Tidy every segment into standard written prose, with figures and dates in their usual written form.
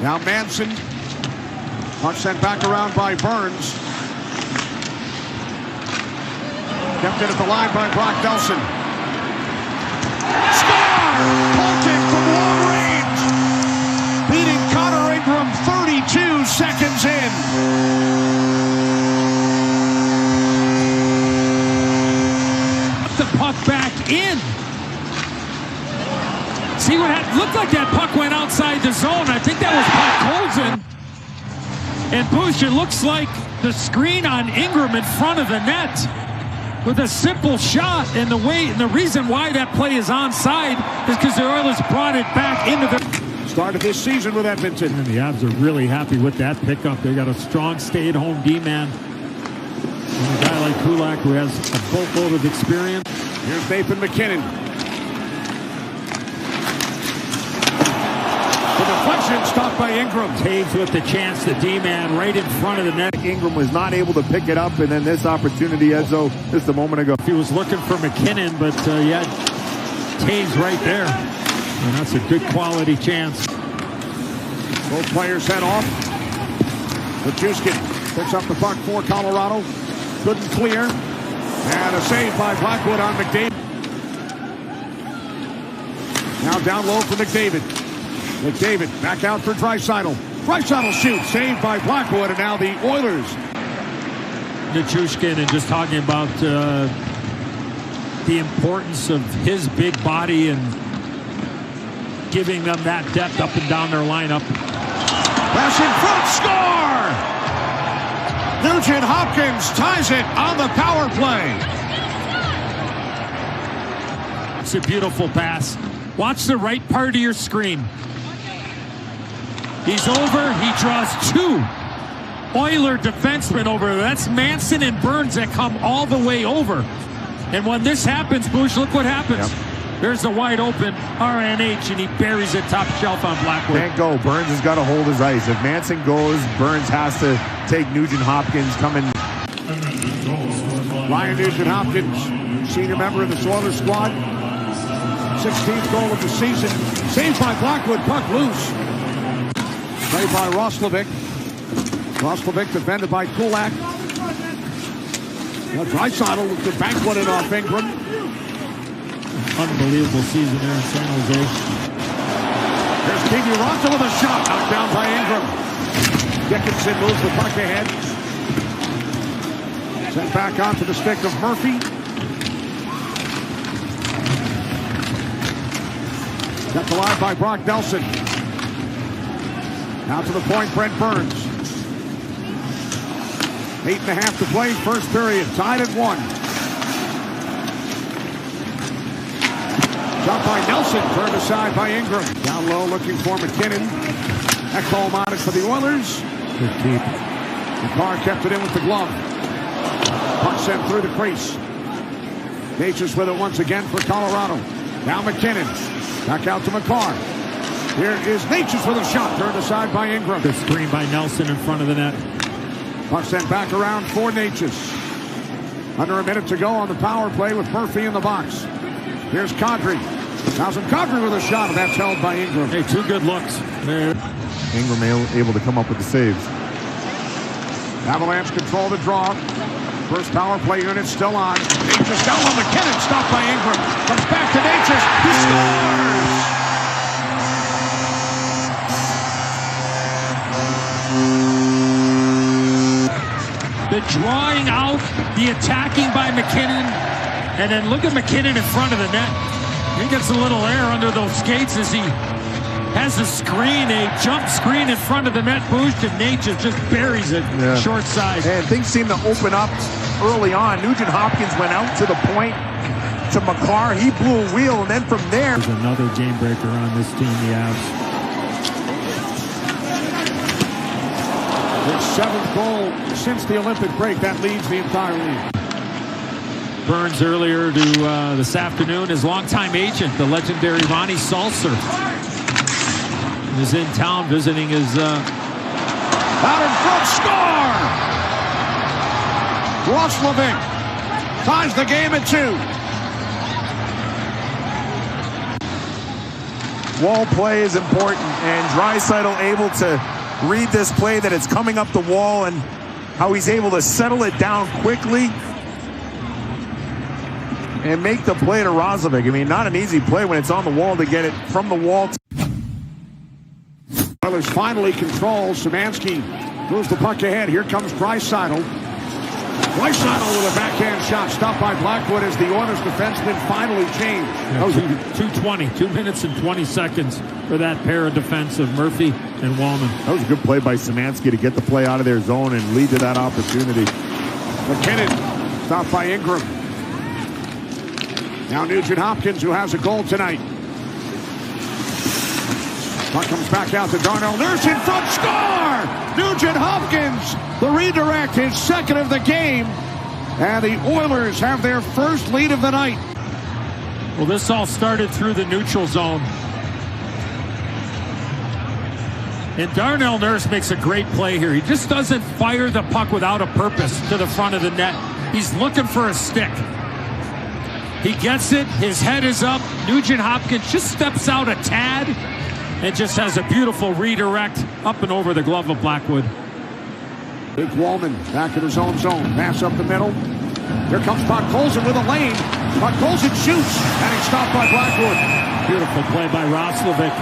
Now Manson. Puck sent back around by Burns. Kept in at the line by Brock Nelson. Score! Pumpkin from long range. Beating Connor Ingram 32 seconds in. The puck back in. See what happened? Looked like that puck went outside the zone. I think that was Puck Colson. And Bouchard looks like the screen on Ingram in front of the net with a simple shot. And the reason why that play is onside is because the Oilers brought it back into the start of this season with Edmonton. And the Avs are really happy with that pickup. They got a strong stay-at-home D-man. And a guy like Kulak who has a boatload of experience. Here's Nathan McKinnon. Deflection stopped by Ingram. Taves with the chance, the D-man right in front of the net. Ingram was not able to pick it up, and then this opportunity, Edzo, just a moment ago. He was looking for McKinnon, but yeah, Taves right there. And that's a good quality chance. Both players head off. Majewski picks up the puck for Colorado. Couldn't clear. And a save by Blackwood on McDavid. Now down low for McDavid. McDavid back out for Draisaitl. Draisaitl shoots, saved by Blackwood, and now the Oilers. Nichushkin, and just talking about the importance of his big body and giving them that depth up and down their lineup. Pass in front, score! Nugent Hopkins ties it on the power play. It's a beautiful pass. Watch the right part of your screen. He's over. He draws two Oiler defensemen over. That's Manson and Burns that come all the way over. And when this happens, Bush, look what happens. Yep. There's the wide open RNH, and he buries it top shelf on Blackwood. Can't go. Burns has got to hold his ice. If Manson goes, Burns has to take Nugent Hopkins coming. Ryan Nugent Hopkins, senior member of the Oilers squad. 16th goal of the season. Saved by Blackwood, puck loose. Played by Roslovic. Roslovic defended by Kulak. Draisaitl with the banquet off Ingram. Unbelievable season there in San Jose. There's Kiwi Ronto with a shot. Knocked down by Ingram. Dickinson moves the puck ahead. Sent back onto the stick of Murphy. Kept alive by Brock Nelson. Now to the point, Brent Burns. 8.5 to play, first period. Tied at 1. Shot by Nelson, turned aside by Ingram. Down low, looking for McKinnon. Ekholm on it for the Oilers. Good keep. McCarr kept it in with the glove. Puck sent through the crease. Natchez with it once again for Colorado. Now McKinnon. Back out to McCarr. Here is Natchez with a shot, turned aside by Ingram. Good screen by Nelson in front of the net. Puck sent back around for Natchez. Under a minute to go on the power play with Murphy in the box. Here's Kadri. Kadri with a shot, and that's held by Ingram. Hey, two good looks. There. Ingram able to come up with the saves. Avalanche control the draw. First power play unit still on. Natchez down on McKinnon, stopped by Ingram. Comes back to Natchez. He scores! The drawing out, the attacking by McKinnon, and then look at McKinnon in front of the net. He gets a little air under those skates as he has a screen, a jump screen in front of the net. Boost, and Natchez just buries it short side. And things seem to open up early on. Nugent Hopkins went out to the point to McCarr. He blew a wheel, and then from there. There's another game breaker on this team, the Avs. His 7th goal since the Olympic break. That leads the entire league. Burns earlier to this afternoon, his longtime agent, the legendary Ronnie Salser, is in town visiting his... Out in front, score! Roslovic ties the game at 2. Wall play is important, and Draisaitl able to read this play that it's coming up the wall and how he's able to settle it down quickly and make the play to Roslovic. I mean, not an easy play when it's on the wall to get it from the wall. Oilers finally control. Szymanski moves the puck ahead. Here comes Draisaitl. Draisaitl with a backhand shot, stopped by Blackwood as the Oilers defenseman finally changed. That was 2:20, 2 minutes and 20 seconds for that pair of defensive, Murphy and Wallman. That was a good play by Szymanski to get the play out of their zone and lead to that opportunity. McKinnon stopped by Ingram. Now Nugent Hopkins, who has a goal tonight. Puck comes back out to Darnell Nurse in front, score! Nugent Hopkins, the redirect, his second of the game. And the Oilers have their first lead of the night. Well, this all started through the neutral zone. And Darnell Nurse makes a great play here. He just doesn't fire the puck without a purpose to the front of the net. He's looking for a stick. He gets it, his head is up. Nugent Hopkins just steps out a tad and just has a beautiful redirect up and over the glove of Blackwood. Big Wallman back in his own zone. Pass up the middle. Here comes Podkolzin with a lane. Podkolzin shoots, and he's stopped by Blackwood. Beautiful play by Roslovic.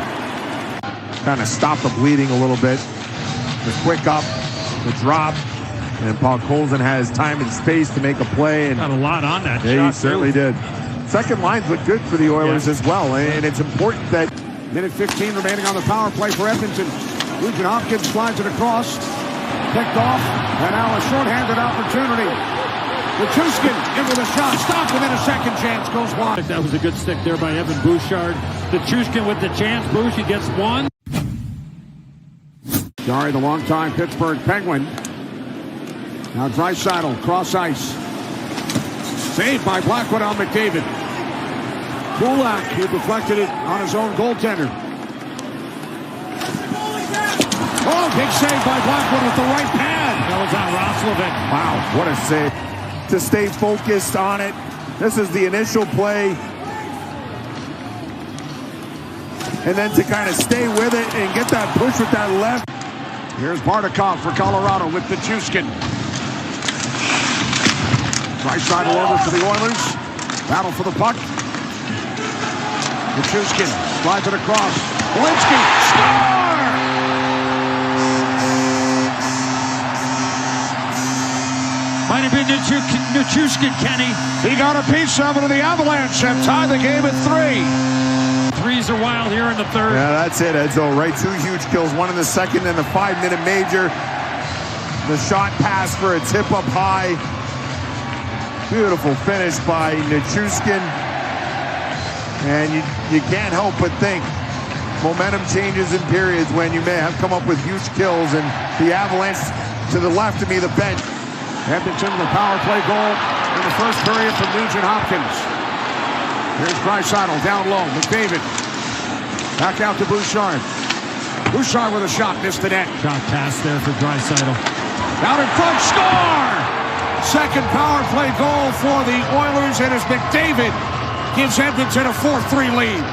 Kind of stopped the bleeding a little bit. The quick up, the drop, and Podkolzin has time and space to make a play. And got a lot on that shot. He certainly did. Second lines look good for the Oilers as well, and it's important that... Minute 15 remaining on the power play for Edmonton. Nugent Hopkins slides it across. Picked off, and now a shorthanded opportunity. Nichushkin in with a shot, stopped, and then a second chance goes wide. That was a good stick there by Evan Bouchard. Nichushkin with the chance. Bouch, he gets one. Jarry, the longtime Pittsburgh Penguin. Now Draisaitl, cross ice. Saved by Blackwood on McDavid. Kulak, who deflected it on his own goaltender. Oh, big save by Blackwood with the right pad. That was on Roslovic. Wow, what a save. To stay focused on it. This is the initial play. And then to kind of stay with it and get that push with that left. Here's Bardakov for Colorado with Nichushkin. Draisaitl over for the Oilers. Battle for the puck. Nichushkin slides it across. Walensky, score! Might have been Nichushkin, Kenny. He got a piece of it, and the Avalanche have tied the game at 3. Threes are wild here in the third. Yeah, that's it, Edzo, right? 2 huge kills, one in the second and the 5-minute major. The shot pass for a tip up high. Beautiful finish by Nichushkin. And you can't help but think momentum changes in periods when you may have come up with huge kills, and the Avalanche to the left of me, the bench. Edmonton, the power play goal in the first period from Nugent Hopkins. Here's Draisaitl down low. McDavid back out to Bouchard. Bouchard with a shot, missed the net. Shot pass there for Draisaitl. Down in front, score! Second power play goal for the Oilers, and as McDavid gives Edmonton a 4-3 lead.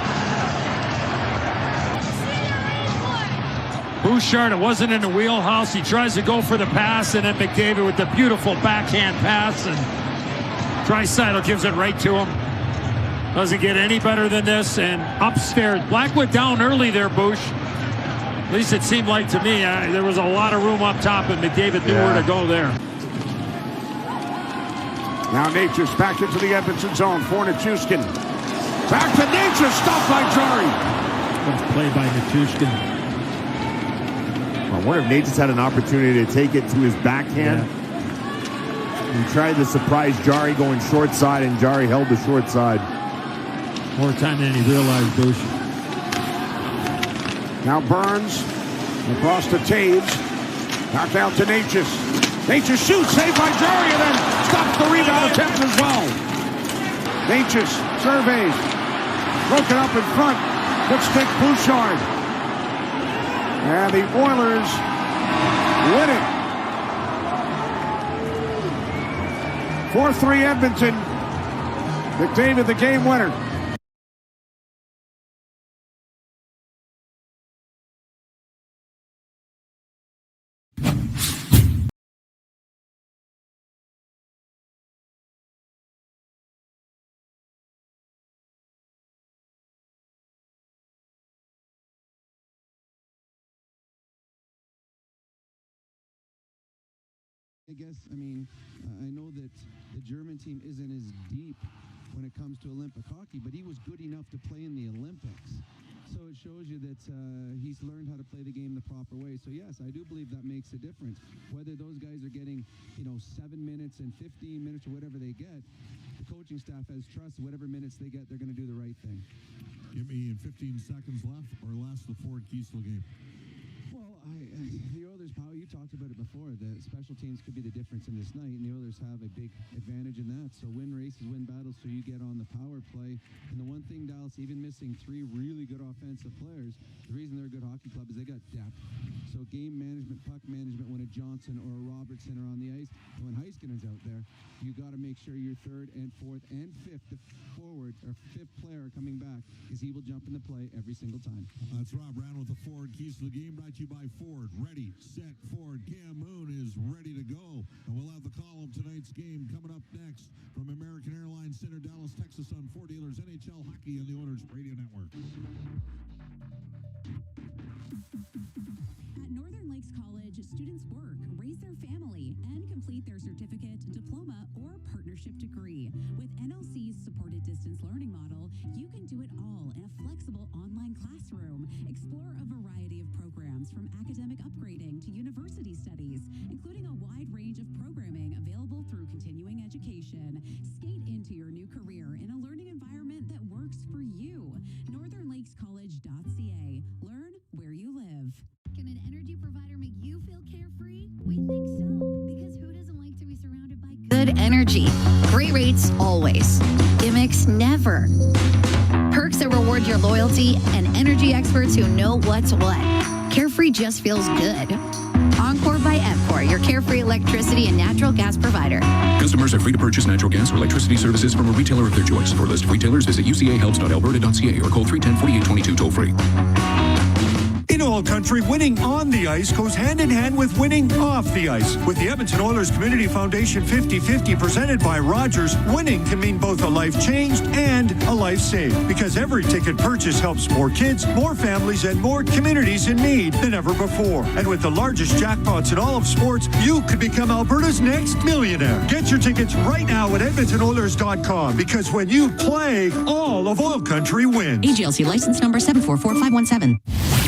Bouchard, it wasn't in the wheelhouse. He tries to go for the pass, and then McDavid with the beautiful backhand pass, and Draisaitl gives it right to him. Doesn't get any better than this, and upstairs. Blackwood down early there, Bouch. At least it seemed like to me. There was a lot of room up top, and McDavid knew where to go there. Now Natchez back into the Edmonton zone for Nichushkin. Back to Natchez, stopped by Jarry. Good play by Nichushkin. I wonder if Natchez had an opportunity to take it to his backhand. Yeah. He tried to surprise Jarry going short side, and Jarry held the short side. More time than he realized, Bush. Now Burns across to Taves. Back out to Natchez. Natchez shoots, saved by Jarry, and then stops the rebound attempt as well. Natchez surveys. Broken up in front. Good stick, Bouchard. And the Oilers win it. 4-3 Edmonton. McDavid the game winner. I guess, I mean, I know that the German team isn't as deep when it comes to Olympic hockey, but he was good enough to play in the Olympics. So it shows you that he's learned how to play the game the proper way. So yes, I do believe that makes a difference. Whether those guys are getting, 7 minutes and 15 minutes or whatever they get, the coaching staff has trust. Whatever minutes they get, they're going to do the right thing. Give me in 15 seconds left or less the Ford Kiesel game. Well, the Oilers, Powell, you talked about it before. The special teams could be the difference in this night, and the Oilers have a big advantage in that. So win races, win battles, so you get on the power play. And the one thing, Dallas, even missing 3 really good offensive players, the reason they're a good hockey club is they got depth. So game management, puck management, when a Johnson or a Robertson are on the ice, and when Heiskanen's out there, you got to make sure your third and fourth and fifth forward or fifth player coming back, because he will jump in the play every single time. That's Rob Brown with the Ford Kiesel game, brought to you by Ford. Ready, set, Ford. Cam Moon is ready to go. And we'll have the call of tonight's game coming up next from American Airlines Center, Dallas, Texas, on Ford Dealers NHL Hockey on the Oilers Radio Network. At Northern Lakes College, students work, raise their family, and complete their certificate, diploma, or partnership degree. With NLC's supported distance learning model, you can do it all in a flexible online classroom. Explore a variety of programs from academic upgrading to university studies, including a wide range of programming available through continuing education. Skate into your new career in a learning environment that works for you. NorthernLakesCollege.ca. Learn where you live. Can an energy provider make you feel carefree? We think so, because who doesn't like to be surrounded by good energy? Great rates always. Gimmicks never. Perks that reward your loyalty and energy experts who know what's what. Carefree just feels good. Encore by EPCOR, your carefree electricity and natural gas provider. Customers are free to purchase natural gas or electricity services from a retailer of their choice. For a list of retailers, visit ucahelps.alberta.ca or call 310-4822 toll free. In OilCountry, winning on the ice goes hand in hand with winning off the ice. With the Edmonton Oilers Community Foundation 50-50 presented by Rogers, winning can mean both a life changed and a life saved. Because every ticket purchase helps more kids, more families, and more communities in need than ever before. And with the largest jackpots in all of sports, you could become Alberta's next millionaire. Get your tickets right now at EdmontonOilers.com, because when you play, all of OilCountry wins. AGLC license number 744517.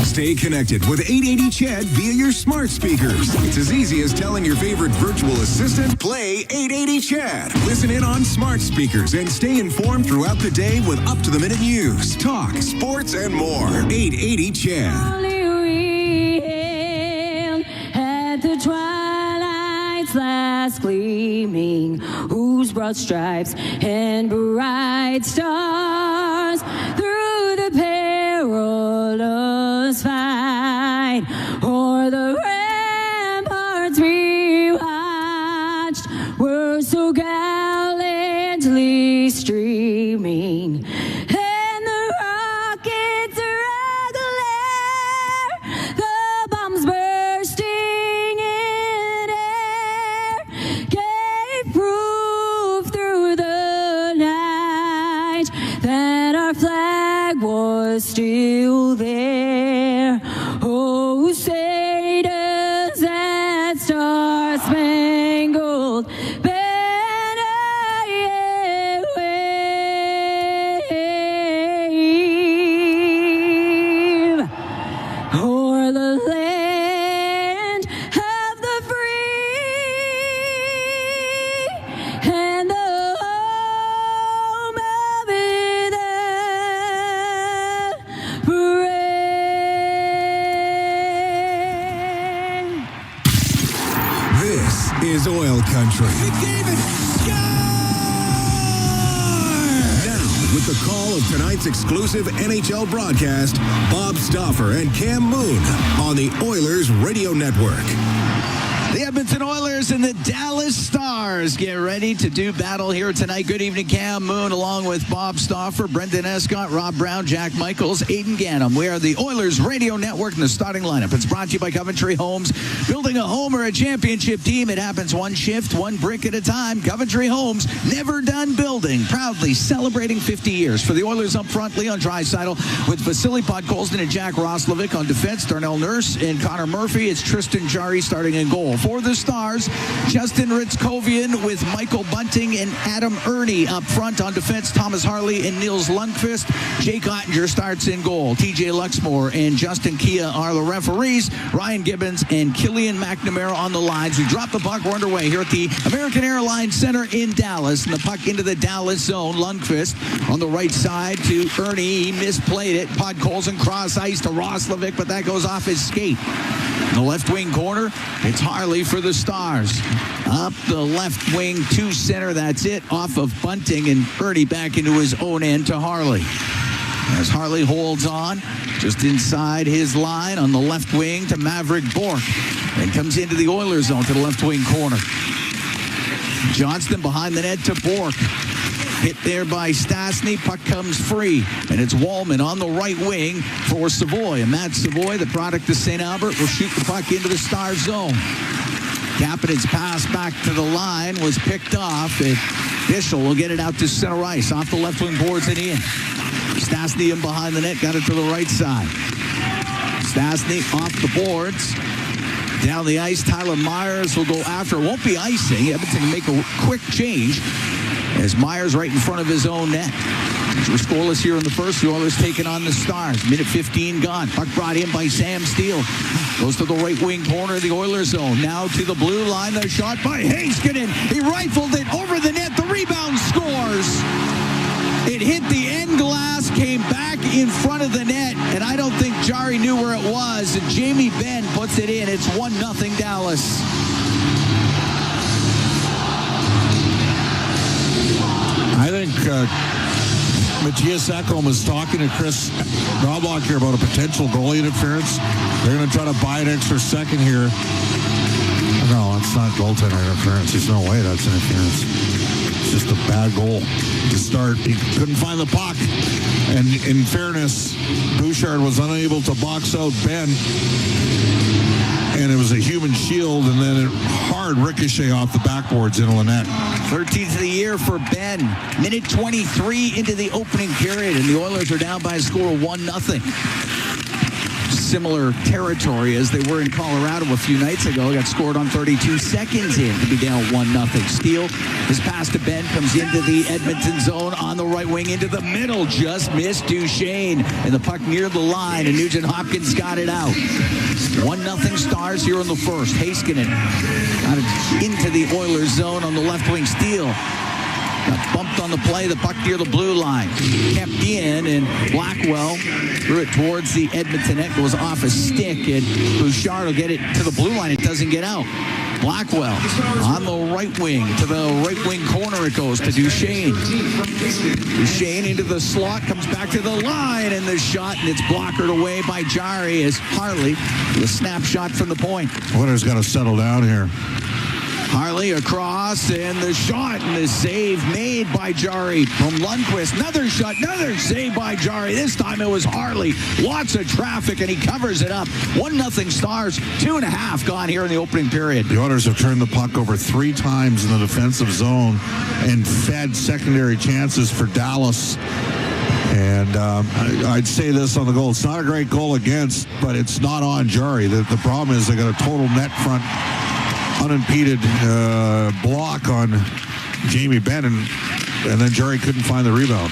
Stay connected with 880 CHED via your smart speakers. It's as easy as telling your favorite virtual assistant, play 880 CHED. Listen in on smart speakers and stay informed throughout the day with up-to-the-minute news, talk, sports, and more. 880 CHED. At the twilight's last gleaming, whose broad stripes and bright stars through the perilous fight o'er the ramparts we watched were so gallantly streaming, and the rockets regular, the bombs bursting in air, gave proof through the night that our flag was still there. Oh, say does that star-spangled banner yet wave o'er the land of the free and the home of the brave. This is OilCountry. Now, with the call of tonight's exclusive NHL broadcast, Bob Stauffer and Cam Moon on the Oilers Radio Network. The Edmonton Oilers and the Dallas Stars get ready to do battle here tonight. Good evening, Cam Moon, along with Bob Stauffer, Brendan Escott, Rob Brown, Jack Michaels, Aiden Gannum. We are the Oilers Radio Network in the starting lineup. It's brought to you by Coventry Homes. Building a home or a championship team, it happens one shift, one brick at a time. Coventry Homes, never done building. Proudly celebrating 50 years. For the Oilers up front, Leon Draisaitl with Vasily Podkolzin and Jack Roslovic on defense. Darnell Nurse and Connor Murphy. It's Tristan Jarry starting in goal. For the Stars, Justin Ritzkovian with Michael Bunting and Adam Ernie up front on defense. Thomas Harley and Niels Lundqvist. Jake Ottinger starts in goal. TJ Luxmore and Justin Kia are the referees. Ryan Gibbons and Killian McNamara on the lines. We drop the puck. We're underway here at the American Airlines Center in Dallas. And the puck into the Dallas zone. Lundqvist on the right side to Ernie. He misplayed it. Podkolzin cross ice to Roslovic, but that goes off his skate. In the left wing corner, it's Harley for the Stars. Up the left wing to center, that's it. Off of Bunting, and Ernie back into his own end to Harley. As Harley holds on, just inside his line on the left wing to Maverick Bourque. And comes into the Oilers zone to the left wing corner. Johnston behind the net to Bourque. Hit there by Stastny. Puck comes free. And it's Wallman on the right wing for Savoy. And Matt Savoy, the product of St. Albert, will shoot the puck into the Star zone. Kapanen's pass back to the line was picked off. And Bishel will get it out to center ice. Off the left wing boards and in. Stastny in behind the net. Got it to the right side. Stastny off the boards. Down the ice, Tyler Myers will go after. It won't be icing. Edmonton can make a quick change as Myers right in front of his own net. We're scoreless here in the first. The Oilers taking on the Stars. Minute 15 gone. Puck brought in by Sam Steele. Goes to the right wing corner of the Oilers zone. Now to the blue line. The shot by Heiskanen. He rifled it over the net. The rebound scores. It hit the end glass, came back in front of the net, and I don't think Jari knew where it was. And Jamie Benn puts it in. It's 1-0 Dallas. I think Matthias Ekholm is talking to Chris Knobloch here about a potential goalie interference. They're going to try to buy an extra second here. No, it's not goaltender interference. There's no way that's interference. It's just a bad goal to start. He couldn't find the puck. And in fairness, Bouchard was unable to box out Ben. And it was a human shield, and then a hard ricochet off the backboards into Lynette. 13th of the year for Ben. Minute 23 into the opening period, and the Oilers are down by a score of 1-0. Similar territory as they were in Colorado a few nights ago. Got scored on 32 seconds in to be down 1-0. Steele, his pass to Ben, comes into the Edmonton zone on the right wing into the middle. Just missed Duchesne. And the puck near the line, and Nugent Hopkins got it out. 1-0 Stars here in the first. Heiskanen got it into the Oilers zone on the left wing. Steele got bumped on the play, the puck near the blue line. Kept in, and Blackwell threw it towards the Edmonton net. Goes off a stick, and Bouchard will get it to the blue line. It doesn't get out. Blackwell on the right wing. To the right wing corner it goes to Duchesne. Duchesne into the slot, comes back to the line, and the shot, and it's blockered away by Jari as Harley, the snapshot from the point. Oilers got to settle down here. Harley across, and the shot, and the save made by Jari from Lundqvist. Another shot, another save by Jari. This time it was Harley. Lots of traffic, and he covers it up. 1-0 Stars, 2.5 gone here in the opening period. The Oilers have turned the puck over 3 times in the defensive zone and fed secondary chances for Dallas. And I'd say this on the goal. It's not a great goal against, but it's not on Jari. The problem is they got a total net front unimpeded block on Jamie Benn, and then Jari couldn't find the rebound.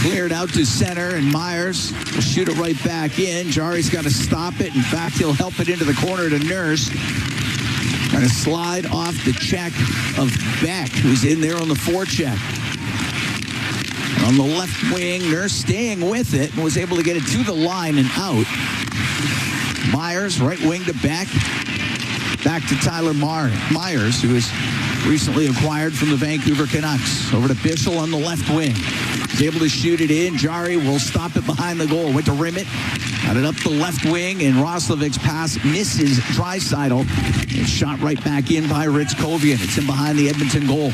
Cleared out to center, and Myers will shoot it right back in. Jari's got to stop it. In fact, he'll help it into the corner to Nurse. Going to slide off the check of Beck, who's in there on the forecheck. On the left wing, Nurse staying with it and was able to get it to the line and out. Myers, right wing to Beck. Back to Tyler Myers, who was recently acquired from the Vancouver Canucks. Over to Bishel on the left wing. He's able to shoot it in. Jari will stop it behind the goal. Went to Rimmett. Got it up the left wing, and Roslovic's pass misses Draisaitl. It's shot right back in by Ritzkovian. It's in behind the Edmonton goal.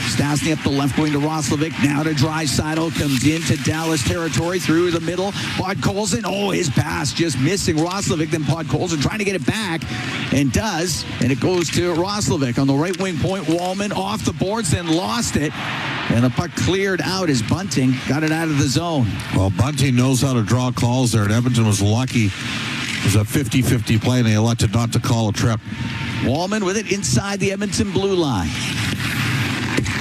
Stastny up the left wing to Roslovic. Now to Draisaitl. Comes into Dallas territory through the middle. Podkolzin. Oh, his pass just missing Roslovic. Then Podkolzin trying to get it back. And does. And it goes to Roslovic on the right wing point. Wallman off the boards, then lost it. And the puck cleared out as Bunting got it out of the zone. Well, Bunting knows how to draw calls there. And Edmonton was lucky. It was a 50-50 play, and they elected not to call a trip. Wallman with it inside the Edmonton blue line.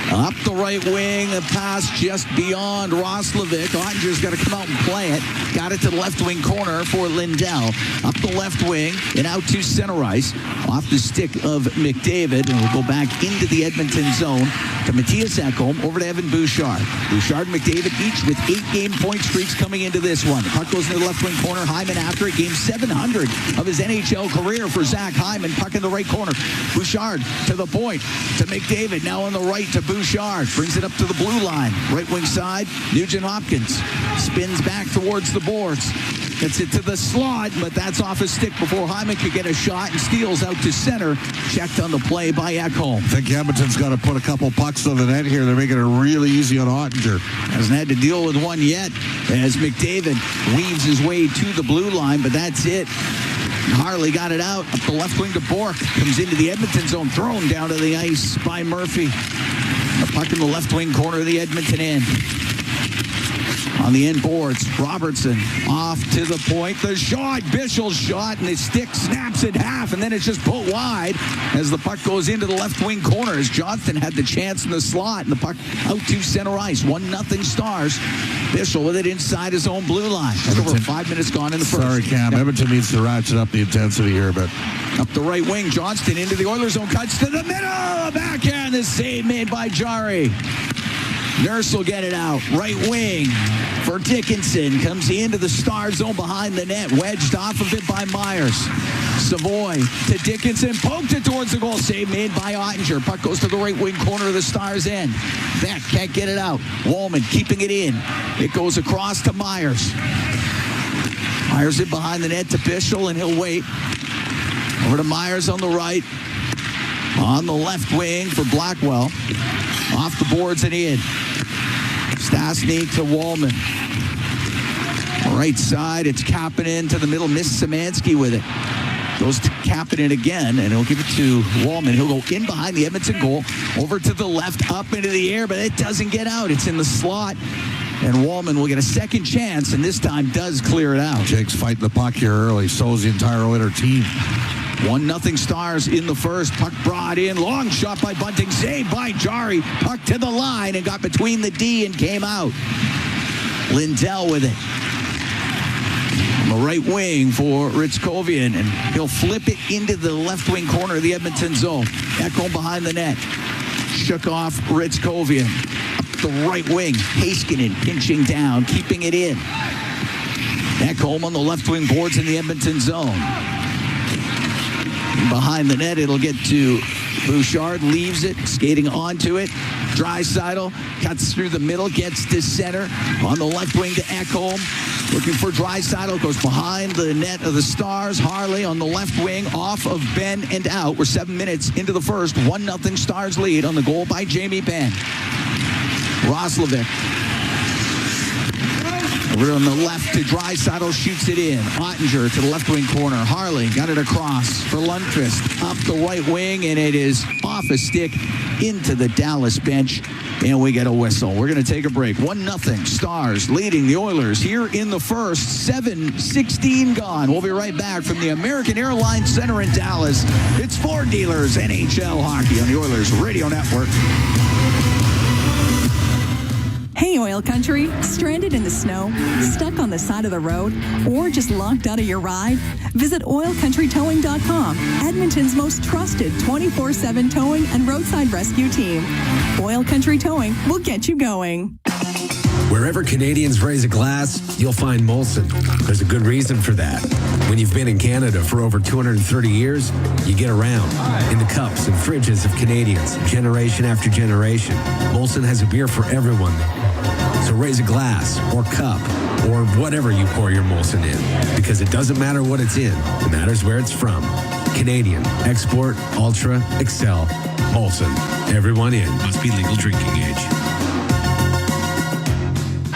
Up the right wing, a pass just beyond Roslovic. Ottinger's got to come out and play it. Got it to the left wing corner for Lindell. Up the left wing and out to center ice. Off the stick of McDavid. And we'll go back into the Edmonton zone to Matthias Ekholm over to Evan Bouchard. Bouchard and McDavid each with 8-game point streaks coming into this one. The puck goes into the left wing corner. Hyman after it. Game 700 of his NHL career for Zach Hyman. Puck in the right corner. Bouchard to the point to McDavid. Now on the right to Bouchard. Brings it up to the blue line. Right wing side. Nugent Hopkins spins back towards the boards. Gets it to the slot, but that's off his stick before Hyman could get a shot and steals out to center. Checked on the play by Ekholm. I think Edmonton's got to put a couple pucks on the net here. They're making it really easy on Ottinger. Hasn't had to deal with one yet as McDavid weaves his way to the blue line, but that's it. Harley got it out. Up the left wing to Bourque. Comes into the Edmonton zone. Thrown down to the ice by Murphy. The puck in the left wing corner of the Edmonton end. On the end boards, Robertson off to the point. The shot, Bischel's shot, and his stick snaps in half, and then it's just put wide as the puck goes into the left wing corner as Johnston had the chance in the slot, and the puck out to center ice. 1-0 Stars. Bischel with it inside his own blue line. Over 5 minutes gone in the first. Sorry, Cam. Yep. Edmonton needs to ratchet up the intensity here a bit. Up the right wing, Johnston into the Oilers zone, cuts to the middle. Backhand, the save made by Jari. Nurse will get it out. Right wing for Dickinson. Comes into the Star zone behind the net. Wedged off of it by Myers. Savoy to Dickinson. Poked it towards the goal. Save made by Ottinger. Puck goes to the right wing corner of the Stars end. Beck can't get it out. Wallman keeping it in. It goes across to Myers. Myers in behind the net to Bischel, and he'll wait. Over to Myers on the right. On the left wing for Blackwell. Off the boards and in. Stastny to Wallman. Right side, it's Kapanen to the middle. Miss Szymanski with it. Goes to Kapanen again, and he'll give it to Wallman. He'll go in behind the Edmonton goal. Over to the left, up into the air, but it doesn't get out. It's in the slot. And Wallman will get a second chance, and this time does clear it out. Jake's fighting the puck here early. So is the entire Oiler team. 1-0 Stars in the first. Puck brought in. Long shot by Bunting. Saved by Jari. Puck to the line and got between the D and came out. Lindell with it. On the right wing for Ritzkovian, and he'll flip it into the left wing corner of the Edmonton zone. Ekholm behind the net. Shook off Ritzkovian. Up the right wing. Heiskanen pinching down, keeping it in. Ekholm on the left wing boards in the Edmonton zone. Behind the net, it'll get to Bouchard, leaves it, skating onto it. Draisaitl cuts through the middle, gets to center. On the left wing to Ekholm. Looking for Draisaitl, goes behind the net of the Stars. Harley on the left wing, off of Ben and out. We're 7 minutes into the first. 1-0 Stars lead on the goal by Jamie Benn. Roslovic. Over on the left to Draisaitl, shoots it in. Ottinger to the left wing corner. Harley got it across for Lundqvist. Up the right wing, and it is off a stick into the Dallas bench. And we get a whistle. We're going to take a break. 1-0 Stars leading the Oilers here in the first. 7:16 gone. We'll be right back from the American Airlines Center in Dallas. It's Ford Dealers NHL Hockey on the Oilers Radio Network. Hey, Oil Country. Stranded in the snow? Stuck on the side of the road? Or just locked out of your ride? Visit OilCountryTowing.com, Edmonton's most trusted 24/7 towing and roadside rescue team. Oil Country Towing will get you going. Wherever Canadians raise a glass, you'll find Molson. There's a good reason for that. When you've been in Canada for over 230 years, you get around in the cups and fridges of Canadians, generation after generation. Molson has a beer for everyone. So raise a glass or cup or whatever you pour your Molson in, because it doesn't matter what it's in. It matters where it's from. Canadian, export, ultra, excel, Molson. Everyone in. Must be legal drinking age.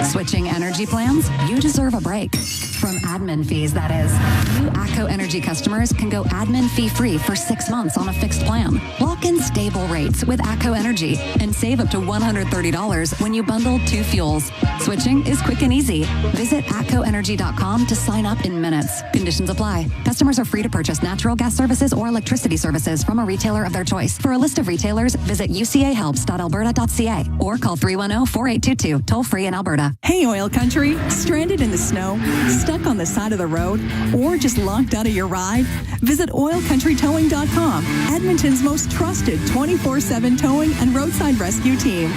Switching energy plans? You deserve a break. From admin fees, that is. New ACO Energy customers can go admin fee-free for 6 months on a fixed plan. Lock in stable rates with ACO Energy and save up to $130 when you bundle 2 fuels. Switching is quick and easy. Visit ACOenergy.com to sign up in minutes. Conditions apply. Customers are free to purchase natural gas services or electricity services from a retailer of their choice. For a list of retailers, visit ucahelps.alberta.ca or call 310-4822, toll-free in Alberta. Hey, Oil Country, stranded in the snow, stuck on the side of the road, or just locked out of your ride? Visit OilCountryTowing.com, Edmonton's most trusted 24/7 towing and roadside rescue team.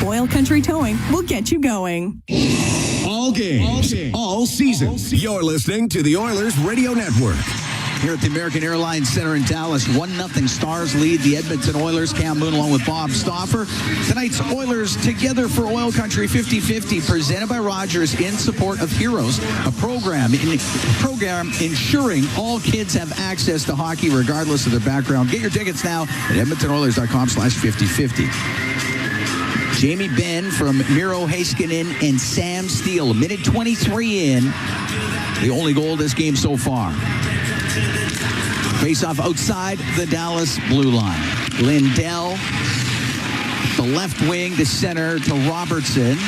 Oil Country Towing will get you going. All games, all season. You're listening to the Oilers Radio Network. Here at the American Airlines Center in Dallas, 1-0 Stars lead the Edmonton Oilers. Cam Moon along with Bob Stauffer. Tonight's Oilers Together for Oil Country 50-50, presented by Rogers in support of Heroes, a program ensuring all kids have access to hockey regardless of their background. Get your tickets now at edmontonoilers.com/5050. Jamie Benn from Miro Heiskanen and Sam Steele, minute 23 in. The only goal of this game so far. Face-off outside the Dallas blue line. Lindell, the left wing to center to Robertson.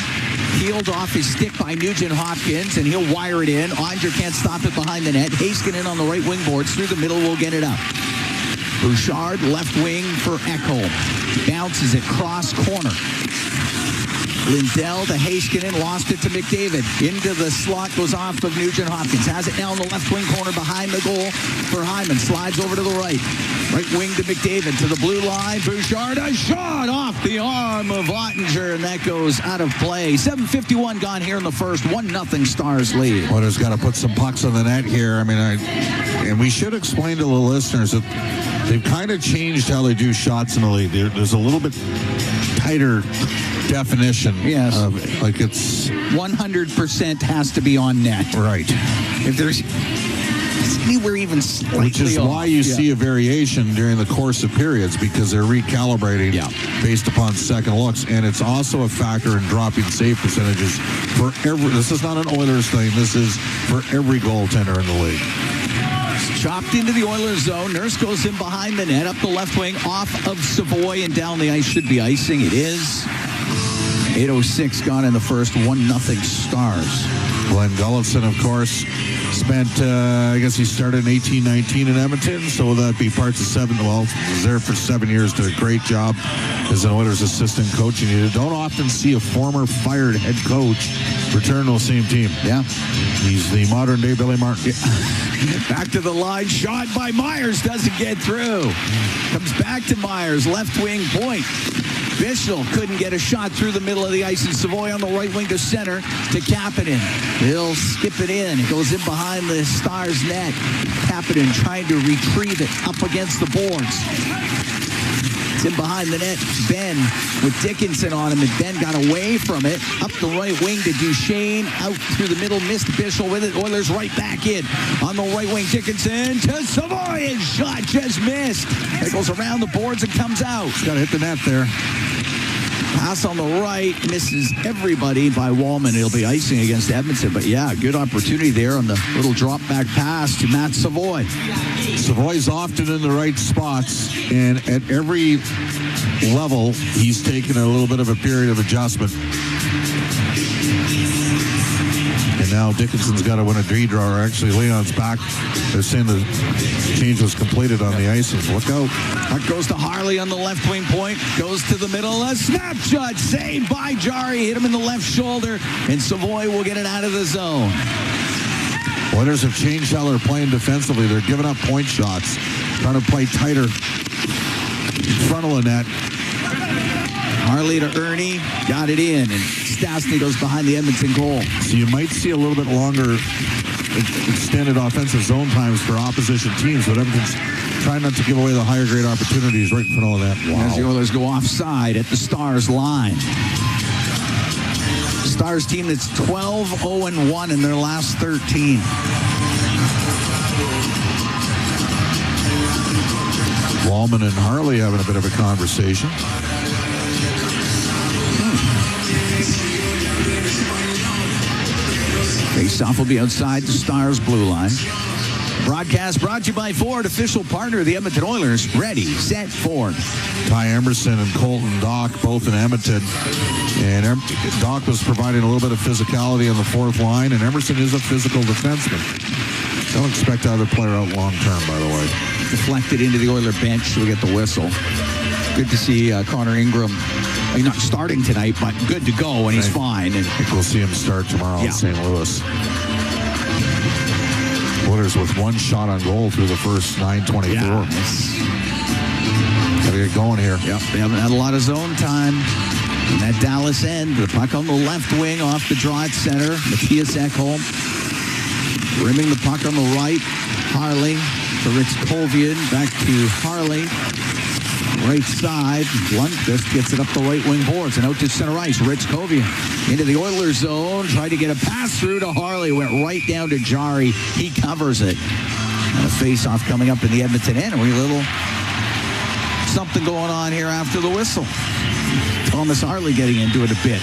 Peeled off his stick by Nugent Hopkins, and he'll wire it in. Onger can't stop it behind the net. Heiskanen on the right wing boards. Through the middle, will get it up. Bouchard, left wing for Ekholm. Bounces it cross corner. Lindell to Heiskanen, lost it to McDavid. Into the slot, goes off of Nugent Hopkins. Has it now in the left wing corner behind the goal for Hyman. Slides over to the right. Right wing to McDavid to the blue line. Bouchard, a shot off the arm of Ottinger, and that goes out of play. 7:51 gone here in the first. 1-0 Stars lead. Oilers got to put some pucks on the net here. I mean, and we should explain to the listeners that they've kind of changed how they do shots in the league. There's a little bit tighter definition. Yes. Like it's 100% has to be on net. Right. If there's anywhere even slightly Which is why you see a variation during the course of periods, because they're recalibrating based upon second looks. And it's also a factor in dropping save percentages for every. This is not an Oilers thing. This is for every goaltender in the league. Chopped into the Oilers zone. Nurse goes in behind the net, up the left wing, off of Savoy, and down the ice. Should be icing. It is. 8:06 gone in the first. 1-0 Stars. Glenn Gullickson, of course, spent, I guess he started in 18-19 in Edmonton, so will that be parts of 7? Well, was there for 7 years, did a great job as an Oilers assistant coach. And you don't often see a former fired head coach return to the same team. Yeah. He's the modern-day Billy Martin. Back to the line. Shot by Myers. Doesn't get through. Comes back to Myers. Left wing point. Bishel couldn't get a shot through the middle of the ice, and Savoy on the right wing to center to Kapanen. He'll skip it in. It goes in behind the Stars net. Kapanen trying to retrieve it up against the boards. It's in behind the net. Ben with Dickinson on him, and Ben got away from it. Up the right wing to Duchesne. Out through the middle, missed Bishel with it. Oilers right back in. On the right wing, Dickinson to Savoy. His shot just missed. It goes around the boards and comes out. Got to hit the net there. Pass on the right, misses everybody by Wallman. It'll be icing against Edmonton. But yeah, good opportunity there on the little drop back pass to Matt Savoy. Savoy's often in the right spots, and at every level, he's taken a little bit of a period of adjustment. And now Dickinson's got to win a D-draw, or actually Leon's back. They're saying the change was completed on the ice. Look out. Puck goes to Harley on the left wing point. Goes to the middle. A snapshot saved by Jari. Hit him in the left shoulder. And Savoy will get it out of the zone. Oilers have changed how they're playing defensively. They're giving up point shots. Trying to play tighter in front of the net. Harley to Ernie. Got it in. And Stastny goes behind the Edmonton goal. So you might see a little bit longer extended offensive zone times for opposition teams, but Edmonton's trying not to give away the higher grade opportunities right in front of that. Wow. As the Oilers go offside at the Stars line. Stars team that's 12-0-1 in their last 13. Wallman and Harley having a bit of a conversation. Face-off will be outside the Stars blue line. Broadcast brought to you by Ford, official partner of the Edmonton Oilers. Ready, set, Ford. Ty Emerson and Colton Dock, both in Edmonton. And Dock was providing a little bit of physicality on the fourth line, and Emerson is a physical defenseman. Don't expect either player out long term, by the way. Deflected into the Oiler bench, so we get the whistle. Good to see Connor Ingram. He's not starting tonight, but good to go, and he's fine. And I think we'll see him start tomorrow in St. Louis. Oilers with one shot on goal through the first 9:24. Yeah, gotta get going here. Yep, they haven't had a lot of zone time. And that Dallas end, the puck on the left wing off the draw at center. Matthias Ekholm rimming the puck on the right. Harley to Rich Kovian, back to Harley. Right side, Lundqvist gets it up the right wing boards and out to center ice. Rich Kovian into the Oilers zone, tried to get a pass through to Harley, went right down to Jari. He covers it. And a face-off coming up in the Edmonton end. A little something going on here after the whistle. Thomas Harley getting into it a bit.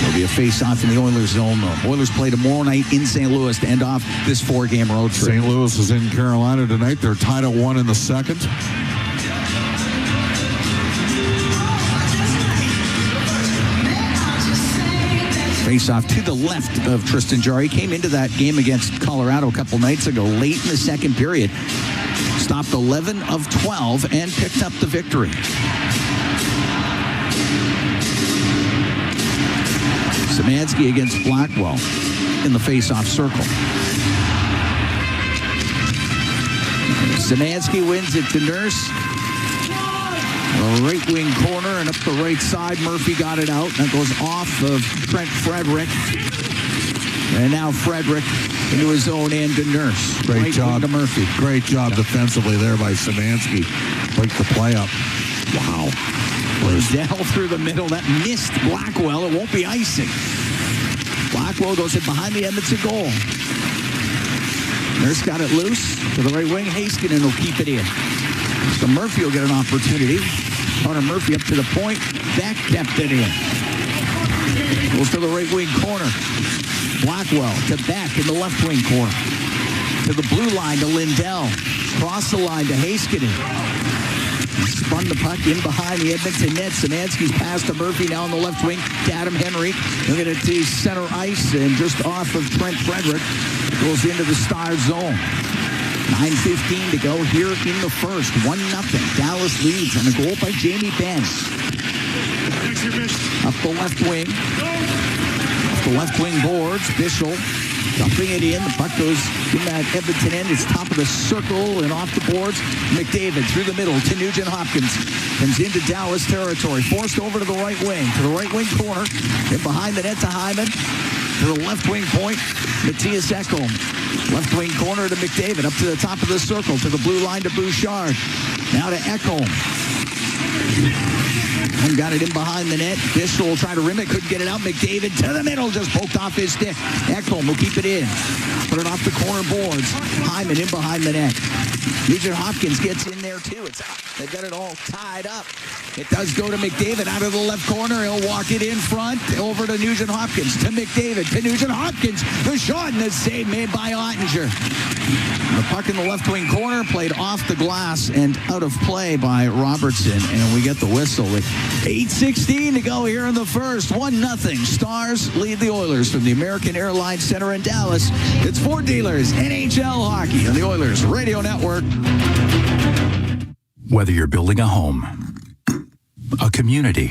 There'll be a face-off in the Oilers zone, though. Oilers play tomorrow night in St. Louis to end off this 4-game road trip. St. Louis is in Carolina tonight. They're tied at 1 in the second. Face-off to the left of Tristan Jarry. Came into that game against Colorado a couple nights ago, late in the second period. Stopped 11 of 12 and picked up the victory. Szymanski against Blackwell in the face-off circle. Szymanski wins it to Nurse. A right wing corner and up the right side. Murphy got it out. That goes off of Trent Frederick. And now Frederick into his own end to Nurse. Great right job to Murphy. Great job defensively there by Szymanski. Break the play up. Wow. DAL through the middle. That missed Blackwell. It won't be icing. Blackwell goes in behind the Edmonton goal. Nurse got it loose to the right wing. Heiskanen will keep it in. So Murphy will get an opportunity. Connor Murphy up to the point. Beck kept it in. Goes to the right wing corner. Blackwell to Beck in the left wing corner. To the blue line to Lindell. Cross the line to Heiskanen. Spun the puck in behind the Edmonton net. Szymanski's pass to Murphy now on the left wing to Adam Henry. Look at it to center ice and just off of Trent Frederick. Goes into the Star zone. 9:15 to go here in the first. 1-0. Dallas leads on a goal by Jamie Benn. Up the left wing. Up the left wing boards. Bischel dumping it in. The puck goes in that Edmonton end. It's top of the circle and off the boards. McDavid through the middle to Nugent Hopkins. Comes into Dallas territory. Forced over to the right wing. To the right wing corner. And behind the net to Hyman. To the left wing point. Matthias Ekholm. Left wing corner to McDavid. Up to the top of the circle. To the blue line to Bouchard. Now to Ekholm. And got it in behind the net. Bischel will try to rim it. Couldn't get it out. McDavid to the middle. Just poked off his stick. Ekholm will keep it in. Put it off the corner boards. Hyman in behind the net. Nugent Hopkins gets in there too. They've got it all tied up. It does go to McDavid out of the left corner. He'll walk it in front. Over to Nugent Hopkins. To McDavid. To Nugent Hopkins. The shot and the save made by Ottinger. The puck in the left wing corner played off the glass and out of play by Robertson. And we get the whistle with 8:16 to go here in the first. 1-0. Stars lead the Oilers from the American Airlines Center in Dallas. It's Ford Dealers NHL Hockey on the Oilers Radio Network. Whether you're building a home, a community,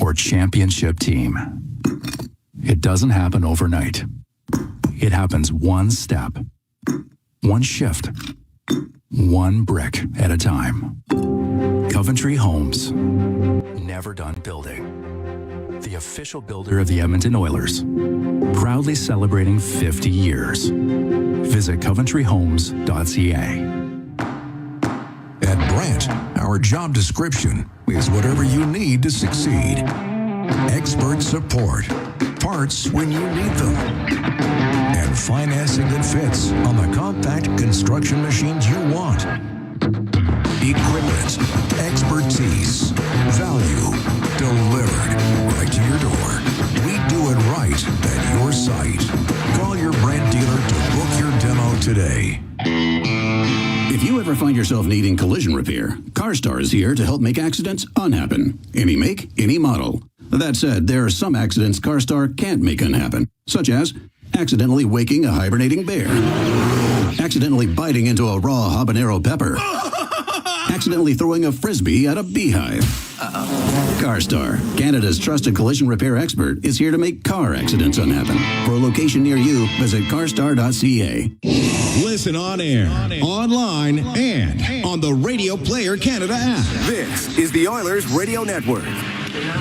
or championship team, it doesn't happen overnight. It happens one step, one shift, one brick at a time. Coventry Homes, never done building. The official builder of the Edmonton Oilers, proudly celebrating 50 years. Visit coventryhomes.ca. At Brandt, our job description is whatever you need to succeed. Expert support, parts when you need them, and financing that fits on the compact construction machines you want. Equipment, expertise, value, delivered right to today. If you ever find yourself needing collision repair, CarStar is here to help make accidents unhappen. Any make, any model. That said, there are some accidents CarStar can't make unhappen, such as accidentally waking a hibernating bear, accidentally biting into a raw habanero pepper, accidentally throwing a frisbee at a beehive. CarStar, Canada's trusted collision repair expert, is here to make car accidents unhappen. For a location near you, visit carstar.ca. Listen on air, online, and on the Radio Player Canada app. This is the Oilers Radio Network.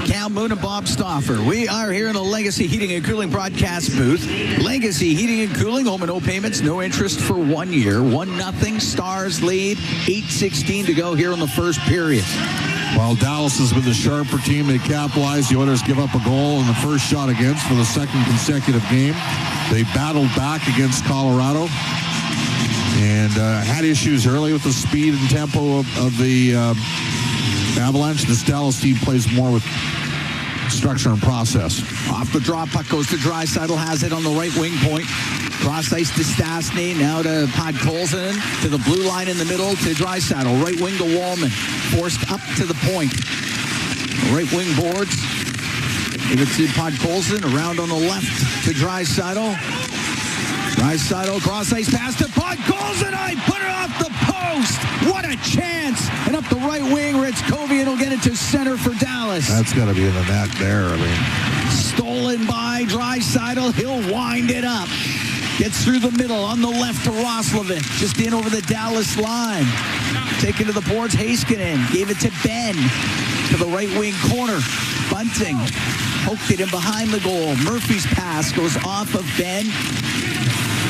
Cal Moon and Bob Stauffer. We are here in the Legacy Heating and Cooling broadcast booth. Legacy Heating and Cooling, home and no payments, no interest for 1 year. 1-0, Stars lead, 8:16 to go here in the first period. While Dallas has been the sharper team, they capitalized. The Oilers give up a goal in the first shot against for the second consecutive game. They battled back against Colorado and had issues early with the speed and tempo of the Avalanche. This Dallas team plays more with structure and process. Off the draw, puck goes to Draisaitl, has it on the right wing point. Cross ice to Stastny, now to Podkolzin, to the blue line in the middle to Draisaitl. Right wing to Wallman, forced up to the point. Right wing boards. Give it to Podkolzin, around on the left to Draisaitl. Draisaitl, cross ice pass to Podkolzin. I put it off the post. What a chance! And up the right wing, Ritzkovian will get it to center for Dallas. That's got to be in the net there. I mean, stolen by Draisaitl. He'll wind it up. Gets through the middle on the left to Roslovic. Just in over the Dallas line. Taken to the boards, Heiskanen. Gave it to Ben. To the right wing corner. Bunting. Poked it in behind the goal. Murphy's pass goes off of Ben.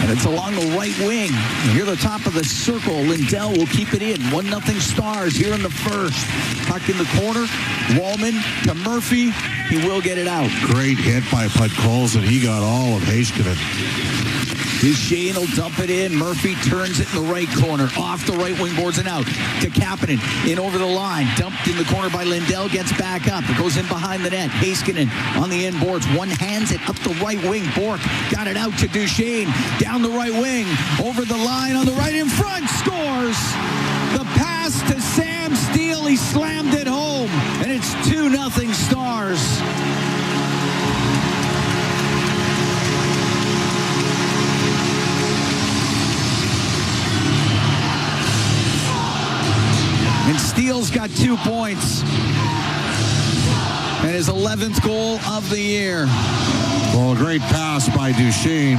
And it's along the right wing. And here at the top of the circle, Lindell will keep it in. 1-0 Stars here in the first. Puck in the corner. Wallman to Murphy. He will get it out. Great hit by Podkolzin. He got all of Heiskanen. Duchesne will dump it in. Murphy turns it in the right corner. Off the right wing boards and out to Kapanen. In over the line. Dumped in the corner by Lindell. Gets back up. It goes in behind the net. Heiskanen on the end boards. One hands it up the right wing. Bork got it out to Duchesne. Down the right wing. Over the line on the right in front. Scores. The pass to Sam Steele. He slammed it home. And it's 2-0 Stars. And Steele's got 2 points. And his 11th goal of the year. Well, a great pass by Duchesne.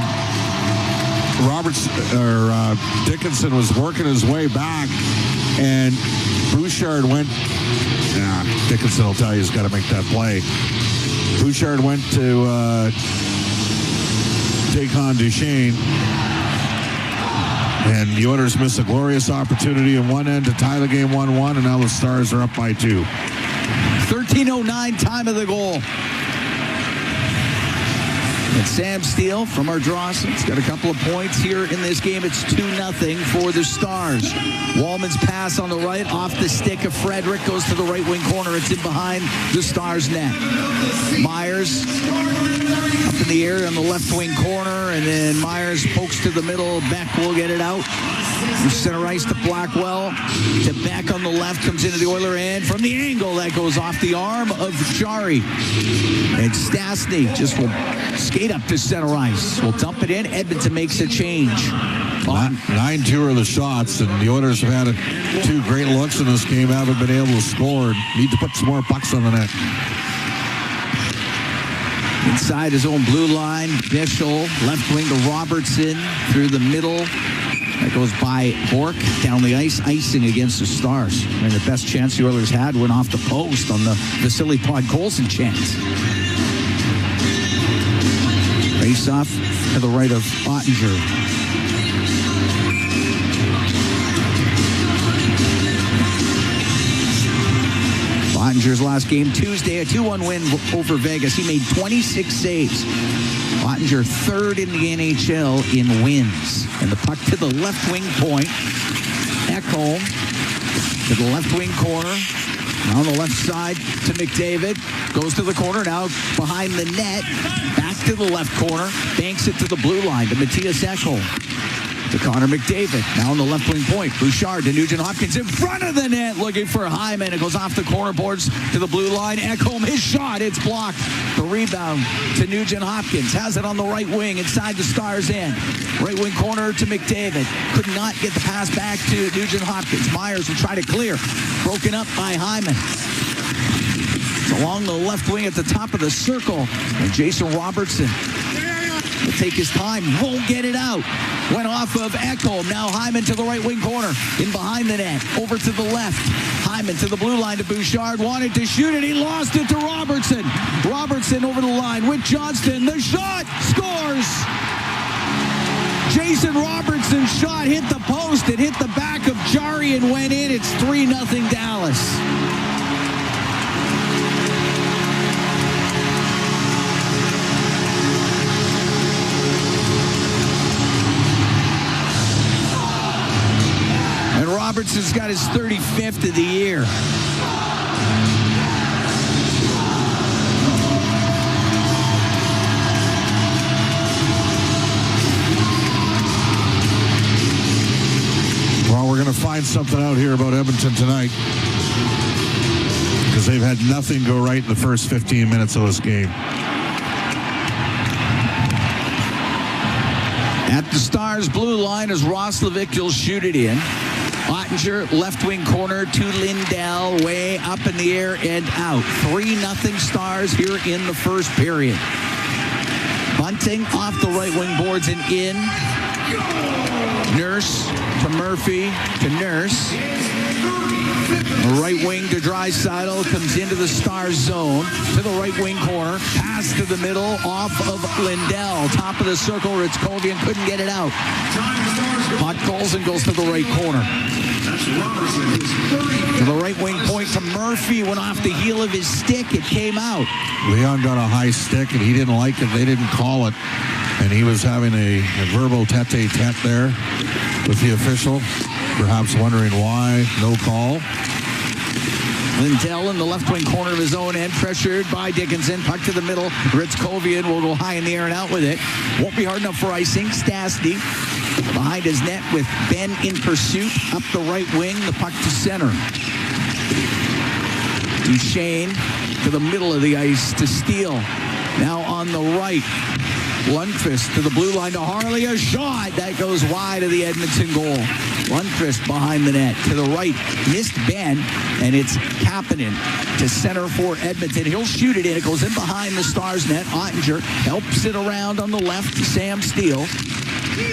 Dickinson was working his way back, and Bouchard went. Dickinson will tell you he's got to make that play. Bouchard went to take on Duchesne. And the Oilers miss a glorious opportunity in one end to tie the game 1-1, and now the Stars are up by 2. 13:09 time of the goal. And Sam Steele from our Drawson's got a couple of points here in this game. It's 2-0 for the Stars. Wallman's pass on the right off the stick of Frederick goes to the right wing corner. It's in behind the Stars net. Myers up in the air on the left wing corner, and then Myers pokes to the middle. Beck will get it out. From center ice to Blackwell. To Beck on the left, comes into the Oiler end. From the angle, that goes off the arm of Jari. And Stastny just will skate up to center ice. Will dump it in. Edmonton makes a change. 9-2 are the shots, and the Oilers have had 2 great looks in this game. Haven't been able to score. Need to put some more pucks on the net. Inside his own blue line, Bischel, left wing to Robertson, through the middle. That goes by Bork, down the ice, icing against the Stars. And the best chance the Oilers had went off the post on the Vasily Podkolzin chance. Face off to the right of Ottinger. Ottinger's last game Tuesday, a 2-1 win over Vegas. He made 26 saves. Ottinger third in the NHL in wins. And the puck to the left wing point. Ekholm to the left wing corner. On the left side to McDavid. Goes to the corner now behind the net. Back to the left corner. Banks it to the blue line to Matthias Ekholm. to Connor McDavid. Now on the left wing point. Bouchard to Nugent Hopkins in front of the net, looking for Hyman. It goes off the corner boards to the blue line. Ekholm, his shot. It's blocked. The rebound to Nugent Hopkins. Has it on the right wing inside the Stars end. Right wing corner to McDavid. Could not get the pass back to Nugent Hopkins. Myers will try to clear. Broken up by Hyman. Along the left wing at the top of the circle. And Jason Robertson will take his time. Won't get it out. Went off of Ekholm. Now Hyman to the right wing corner. In behind the net. Over to the left. Hyman to the blue line to Bouchard. Wanted to shoot it. He lost it to Robertson. Robertson over the line with Johnston. The shot. Scores. Jason Robertson's shot hit the post. It hit the back of Jari and went in. It's 3-0 Dallas. And Robertson's got his 35th of the year. Well, we're going to find something out here about Edmonton tonight, because they've had nothing go right in the first 15 minutes of this game. At the Stars blue line as Roslovic will shoot it in. Ottinger, left wing corner to Lindell, way up in the air and out. 3-0 Stars here in the first period. Bunting off the right wing boards and in. Nurse to Murphy to Nurse. Right wing to Draisaitl, comes into the Stars zone to the right wing corner. Pass to the middle off of Lindell. Top of the circle, Ritzkovian couldn't get it out. Podkolzin goes to the right corner. To the right wing point to Murphy. Went off the heel of his stick. It came out. Leon got a high stick, and he didn't like it. They didn't call it. And he was having a verbal tete-a-tete there with the official, perhaps wondering why. No call. Lindell in the left wing corner of his own end, pressured by Dickinson. Puck to the middle. Ritzkovian will go high in the air and out with it. Won't be hard enough for icing. Stastny behind his net with Ben in pursuit. Up the right wing, the puck to center. Duchesne to the middle of the ice to Steele. Now on the right. Lundqvist to the blue line to Harley. A shot that goes wide of the Edmonton goal. Lundqvist behind the net to the right. Missed Ben, and it's Kapanen to center for Edmonton. He'll shoot it in. It goes in behind the Stars net. Ottinger helps it around on the left to Sam Steele.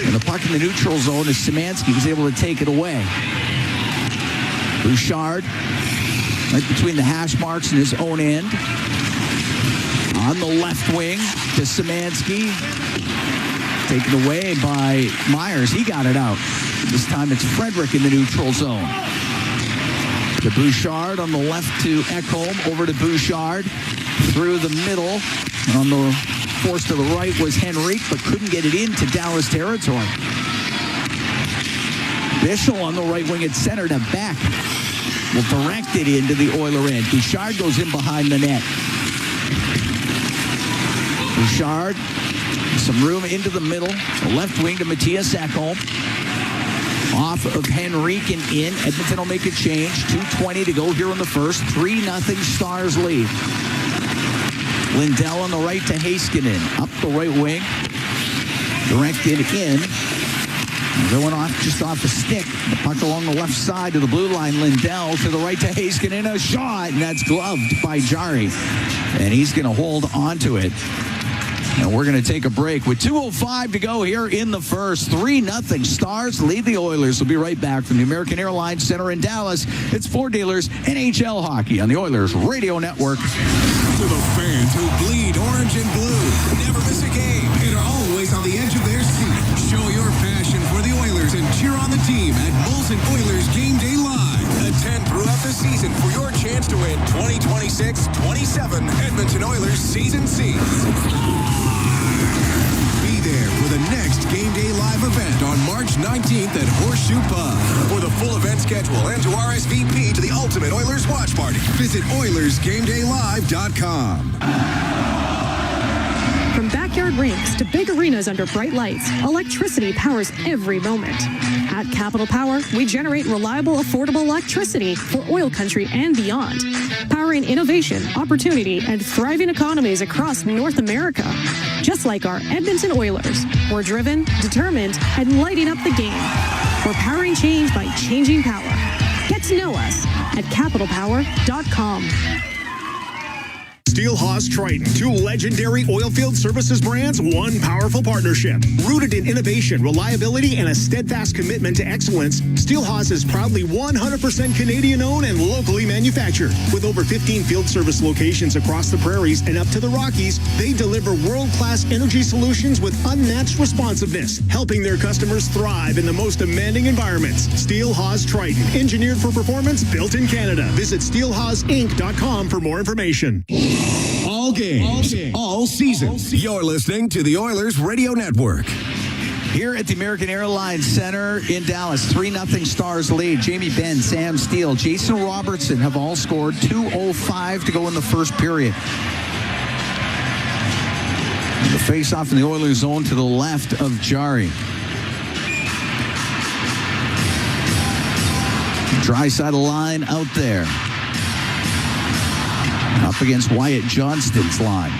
And the puck in the neutral zone is Szymanski. He's able to take it away. Bouchard right between the hash marks in his own end. On the left wing to Szymanski. Taken away by Myers. He got it out. This time it's Frederick in the neutral zone. To Bouchard on the left to Ekholm. Over to Bouchard. Through the middle. And on the force to the right was Henrique, but couldn't get it into Dallas territory. Bischel on the right wing at center to Beck. Will direct it into the Oiler end. Bouchard goes in behind the net. Bouchard, some room into the middle. The left wing to Matthias Ekholm. Off of Henrique and in. Edmonton will make a change. 2:20 to go here in the first. 3-0 Stars lead. Lindell on the right to Heiskanen. Up the right wing. Directed in. Going off just off the stick. The puck along the left side to the blue line. Lindell to the right to Heiskanen. A shot. And that's gloved by Jari. And he's going to hold on to it. And we're going to take a break with 2:05 to go here in the first. 3-0 Stars lead the Oilers. We'll be right back from the American Airlines Center in Dallas. It's Ford Dealers NHL Hockey on the Oilers Radio Network. To the fans who bleed orange and blue, never miss a game, and are always on the edge of their seat. Show your passion for the Oilers and cheer on the team at Molson Oilers Game Day Live. Attend throughout the season for your chance to win 2026-27 Edmonton Oilers Season Seats. Be there for the next Game Day Live event on March 19th at Horseshoe Pub. For the full event schedule and to RSVP to the Ultimate Oilers Watch Party, visit OilersGameDayLive.com. From backyard rinks to big arenas under bright lights, electricity powers every moment. At Capital Power, we generate reliable, affordable electricity for oil country and beyond, powering innovation, opportunity, and thriving economies across North America. Just like our Edmonton Oilers, we're driven, determined, and lighting up the game. We're powering change by changing power. Get to know us at capitalpower.com. Steelhaus Triton, 2 legendary oilfield services brands, one powerful partnership. Rooted in innovation, reliability, and a steadfast commitment to excellence, Steelhaus is proudly 100% Canadian-owned and locally manufactured. With over 15 field service locations across the prairies and up to the Rockies, they deliver world-class energy solutions with unmatched responsiveness, helping their customers thrive in the most demanding environments. Steelhaus Triton, engineered for performance, built in Canada. Visit steelhausinc.com for more information. All games, all season. You're listening to the Oilers Radio Network. Here at the American Airlines Center in Dallas, 3-0 Stars lead. Jamie Benn, Sam Steele, Jason Robertson have all scored. 2:05 to go in the first period. The face-off in the Oilers zone to the left of Jari. Draisaitl line out there. Up against Wyatt Johnston's line.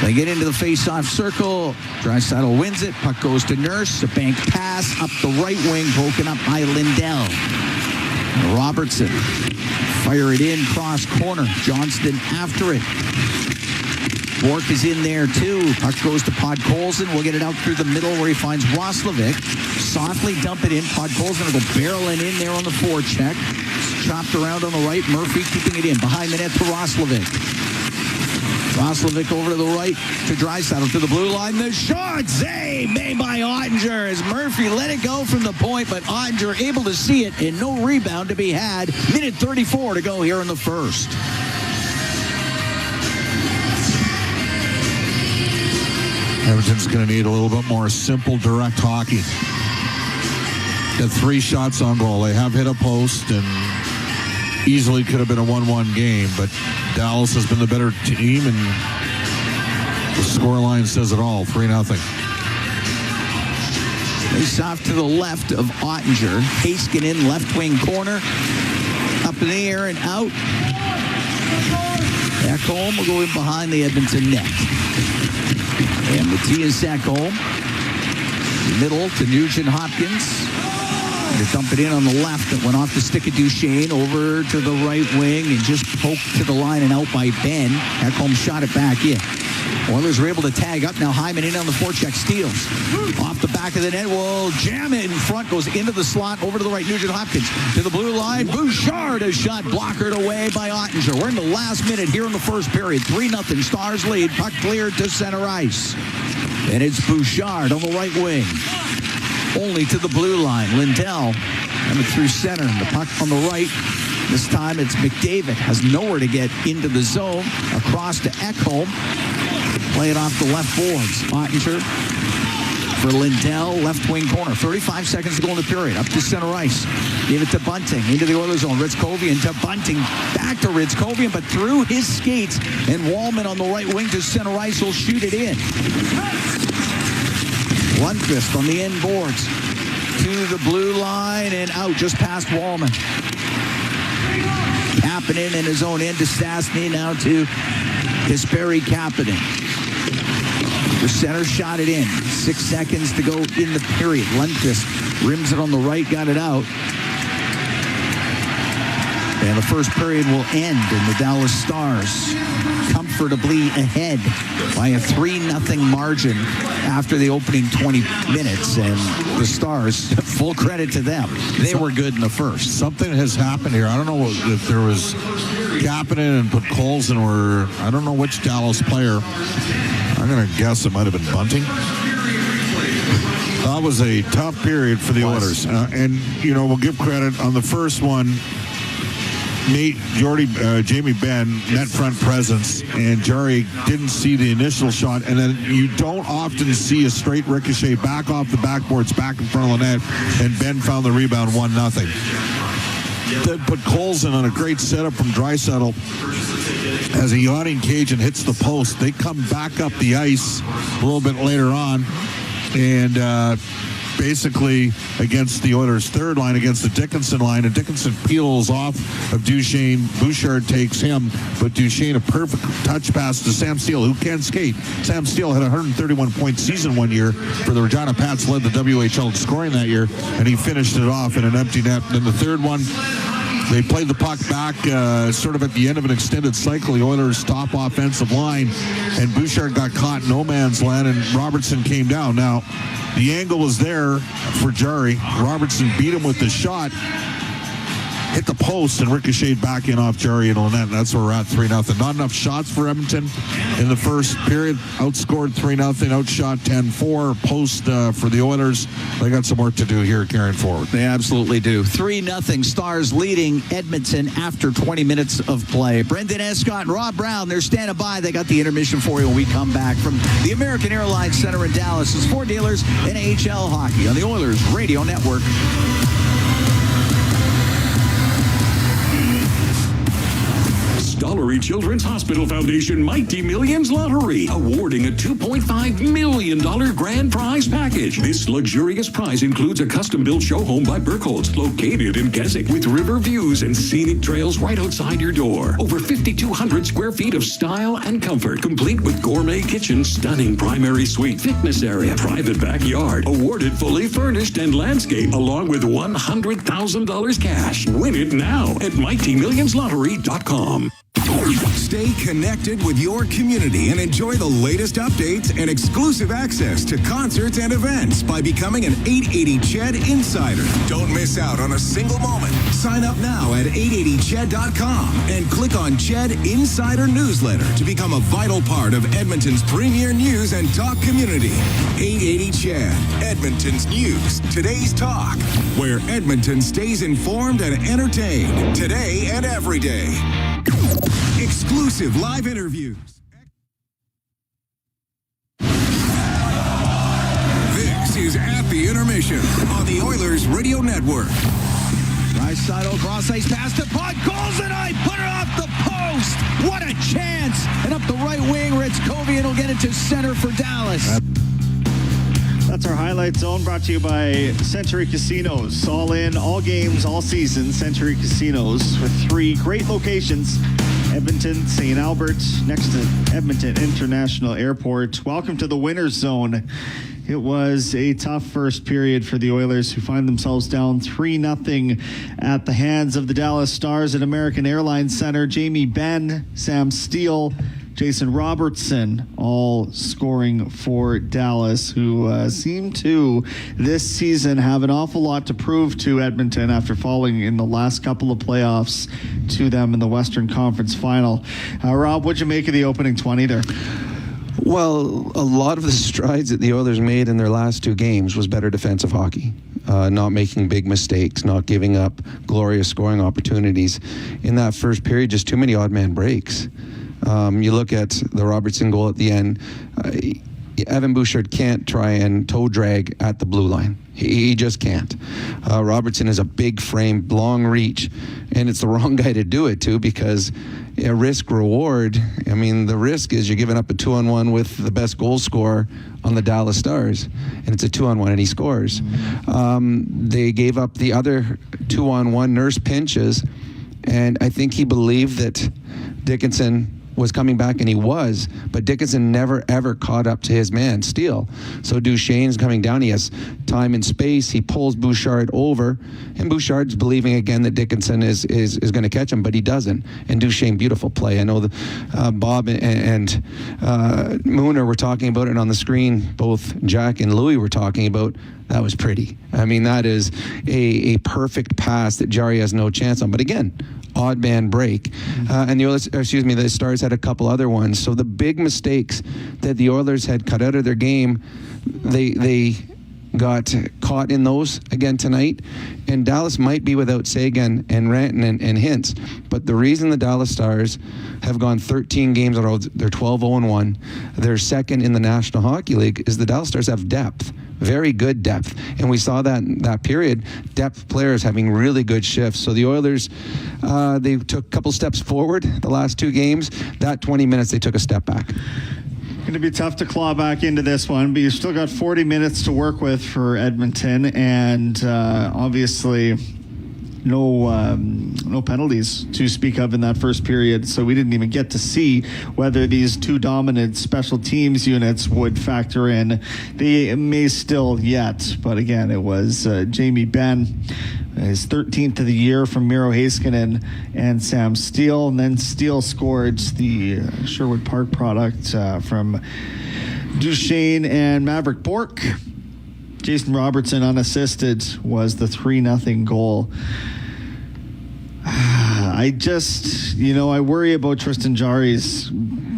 They get into the face-off circle. Draisaitl wins it. Puck goes to Nurse. A bank pass up the right wing, broken up by Lindell. Robertson. Fire it in, cross corner. Johnston after it. Bork is in there too. Puck goes to Podkolzin. We'll get it out through the middle where he finds Roslovic. Softly dump it in. Podkolzin will go barreling in there on the forecheck. Chopped around on the right. Murphy keeping it in. Behind the net to Roslovic. Roslovic over to the right to Draisaitl to the blue line. The shot save made by Ottinger as Murphy let it go from the point, but Ottinger able to see it and no rebound to be had. Minute 34 to go here in the first. Edmonton's going to need a little bit more simple, direct hockey. Got 3 shots on goal. They have hit a post and easily could have been a 1-1 game, but Dallas has been the better team, and the scoreline says it all, 3-0. Face off to the left of Ottinger. Heiskanen, left wing corner. Up in the air and out. Ekholm will go in behind the Edmonton net. And Matthias Ekholm. Middle to Nugent-Hopkins. To dump it in on the left. That went off the stick of Duchesne over to the right wing and just poked to the line and out by Ben. Ekholm shot it back in. Oilers were able to tag up. Now Hyman in on the forecheck. Steals. Off the back of the net. Will jam it in front. Goes into the slot. Over to the right. Nugent-Hopkins. To the blue line. Bouchard has shot blockered away by Ottinger. We're in the last minute here in the first period. 3-0 Stars lead. Puck cleared to center ice. And it's Bouchard on the right wing. Only to the blue line. Lindell coming through center. The puck on the right. This time it's McDavid. Has nowhere to get into the zone. Across to Ekholm. Play it off the left boards. Ottinger for Lindell. Left wing corner. 35 seconds to go in the period. Up to center ice. Give it to Bunting. Into the Oilers zone. Ritzkovian to Bunting. Back to Ritzkovian, but through his skates. And Wallman on the right wing to center ice will shoot it in. Lundqvist on the end boards to the blue line and out just past Wallman. Kapanen in his own end to Stastny, now to Kasperi Kapanen. The center shot it in. 6 seconds to go in the period. Lundqvist rims it on the right, got it out. And the first period will end, and the Dallas Stars comfortably ahead by a 3-0 margin after the opening 20 minutes. And the Stars, full credit to them. They were good in the first. Something has happened here. I don't know if there was Kapanen and Podkolzin were, I don't know which Dallas player. I'm going to guess it might have been Bunting. That was a tough period for the Oilers. And, you know, we'll give credit on the first one. Jamie Benn, net front presence, and Jari didn't see the initial shot, and then you don't often see a straight ricochet back off the backboards, back in front of the net, and Ben found the rebound 1-0. Then put Colson on a great setup from Draisaitl. as a yawning Cajun hits the post. They come back up the ice a little bit later on, and basically against the Oilers' third line, against the Dickinson line, and Dickinson peels off of Duchesne. Bouchard takes him, but Duchesne a perfect touch pass to Sam Steele, who can skate. Sam Steele had a 131-point season one year for the Regina Pats, led the WHL in scoring that year, and he finished it off in an empty net. Then the third one, they played the puck back sort of at the end of an extended cycle. The Oilers' top offensive line, and Bouchard got caught in no man's land, and Robertson came down. Now, the angle was there for Jarry. Robertson beat him with the shot, hit the post, and ricocheted back in off Jarry and Lynette. That's where we're at, 3-0. Not enough shots for Edmonton in the first period. Outscored 3-0, outshot 10-4. Post for the Oilers. They got some work to do here carrying forward. They absolutely do. 3-0 Stars leading Edmonton after 20 minutes of play. Brendan Escott and Rob Brown, they're standing by. They got the intermission for you when we come back from the American Airlines Center in Dallas. It's Ford Dealers and AHL Hockey on the Oilers Radio Network. Stollery Children's Hospital Foundation Mighty Millions Lottery, awarding a $2.5 million grand prize package. This luxurious prize includes a custom-built show home by Burkholz, located in Keswick, with river views and scenic trails right outside your door. Over 5,200 square feet of style and comfort, complete with gourmet kitchen, stunning primary suite, fitness area, private backyard, awarded fully furnished and landscape, along with $100,000 cash. Win it now at MightyMillionsLottery.com. Stay connected with your community and enjoy the latest updates and exclusive access to concerts and events by becoming an 880 CHED Insider. Don't miss out on a single moment. Sign up now at 880ched.com and click on CHED Insider Newsletter to become a vital part of Edmonton's premier news and talk community. 880 CHED, Edmonton's news, today's talk, where Edmonton stays informed and entertained today and every day. Exclusive live interviews. This is At the Intermission on the Oilers Radio Network. Right side, cross ice pass to puck, goals and I put it off the post. What a chance! And up the right wing, Ritzkovian will get it to center for Dallas. That's our highlight zone, brought to you by Century Casinos. All in, all games, all season. Century Casinos with 3 great locations. Edmonton, St. Albert, next to Edmonton International Airport. Welcome to the winner's zone. It was a tough first period for the Oilers, who find themselves down 3-0 at the hands of the Dallas Stars at American Airlines Center. Jamie Benn, Sam Steele, Jason Robertson, all scoring for Dallas, who seem to this season have an awful lot to prove to Edmonton after falling in the last couple of playoffs to them in the Western Conference Final. Rob, what'd you make of the opening 20 there? Well, a lot of the strides that the Oilers made in their last 2 games was better defensive hockey. Not making big mistakes, not giving up glorious scoring opportunities. In that first period, just too many odd man breaks. You look at the Robertson goal at the end, Evan Bouchard can't try and toe drag at the blue line. He just can't. Robertson is a big frame, long reach, and it's the wrong guy to do it to, because a risk reward, I mean, the risk is you're giving up a 2-on-1 with the best goal scorer on the Dallas Stars, and it's a 2-on-1 and he scores. They gave up the other 2-on-1 nurse pinches, and I think he believed that Dickinson was coming back, and he was, but Dickinson never ever caught up to his man, Steele. So Duchesne's coming down, he has time and space, he pulls Bouchard over, and Bouchard's believing again that Dickinson is going to catch him, but he doesn't. And Duchesne, beautiful play. I know that Bob and Mooner were talking about it on the screen, both Jack and Louis were talking about. That was pretty. I mean, that is a perfect pass that Jarry has no chance on. But again, odd man break. And the Stars had a couple other ones. So the big mistakes that the Oilers had cut out of their game, they got caught in those again tonight, and Dallas might be without Sagan and Ranton and Hintz. But the reason the Dallas Stars have gone 13 games in a row, they're 12-0-1, they're second in the National Hockey League, is the Dallas Stars have depth. Very good depth. And we saw that in that period, depth players having really good shifts. So the Oilers, they took a couple steps forward the last 2 games. That 20 minutes, they took a step back. Going to be tough to claw back into this one, but you've still got 40 minutes to work with for Edmonton, and obviously no penalties to speak of in that first period, so we didn't even get to see whether these 2 dominant special teams units would factor in. They may still yet, but again, it was Jamie Benn, his 13th of the year from Miro Heiskanen and Sam Steele, and then Steele scored the Sherwood Park product from Duchesne and Maverick Bourque. Jason Robertson, unassisted, was the 3-0 goal. I just, I worry about Tristan Jarry's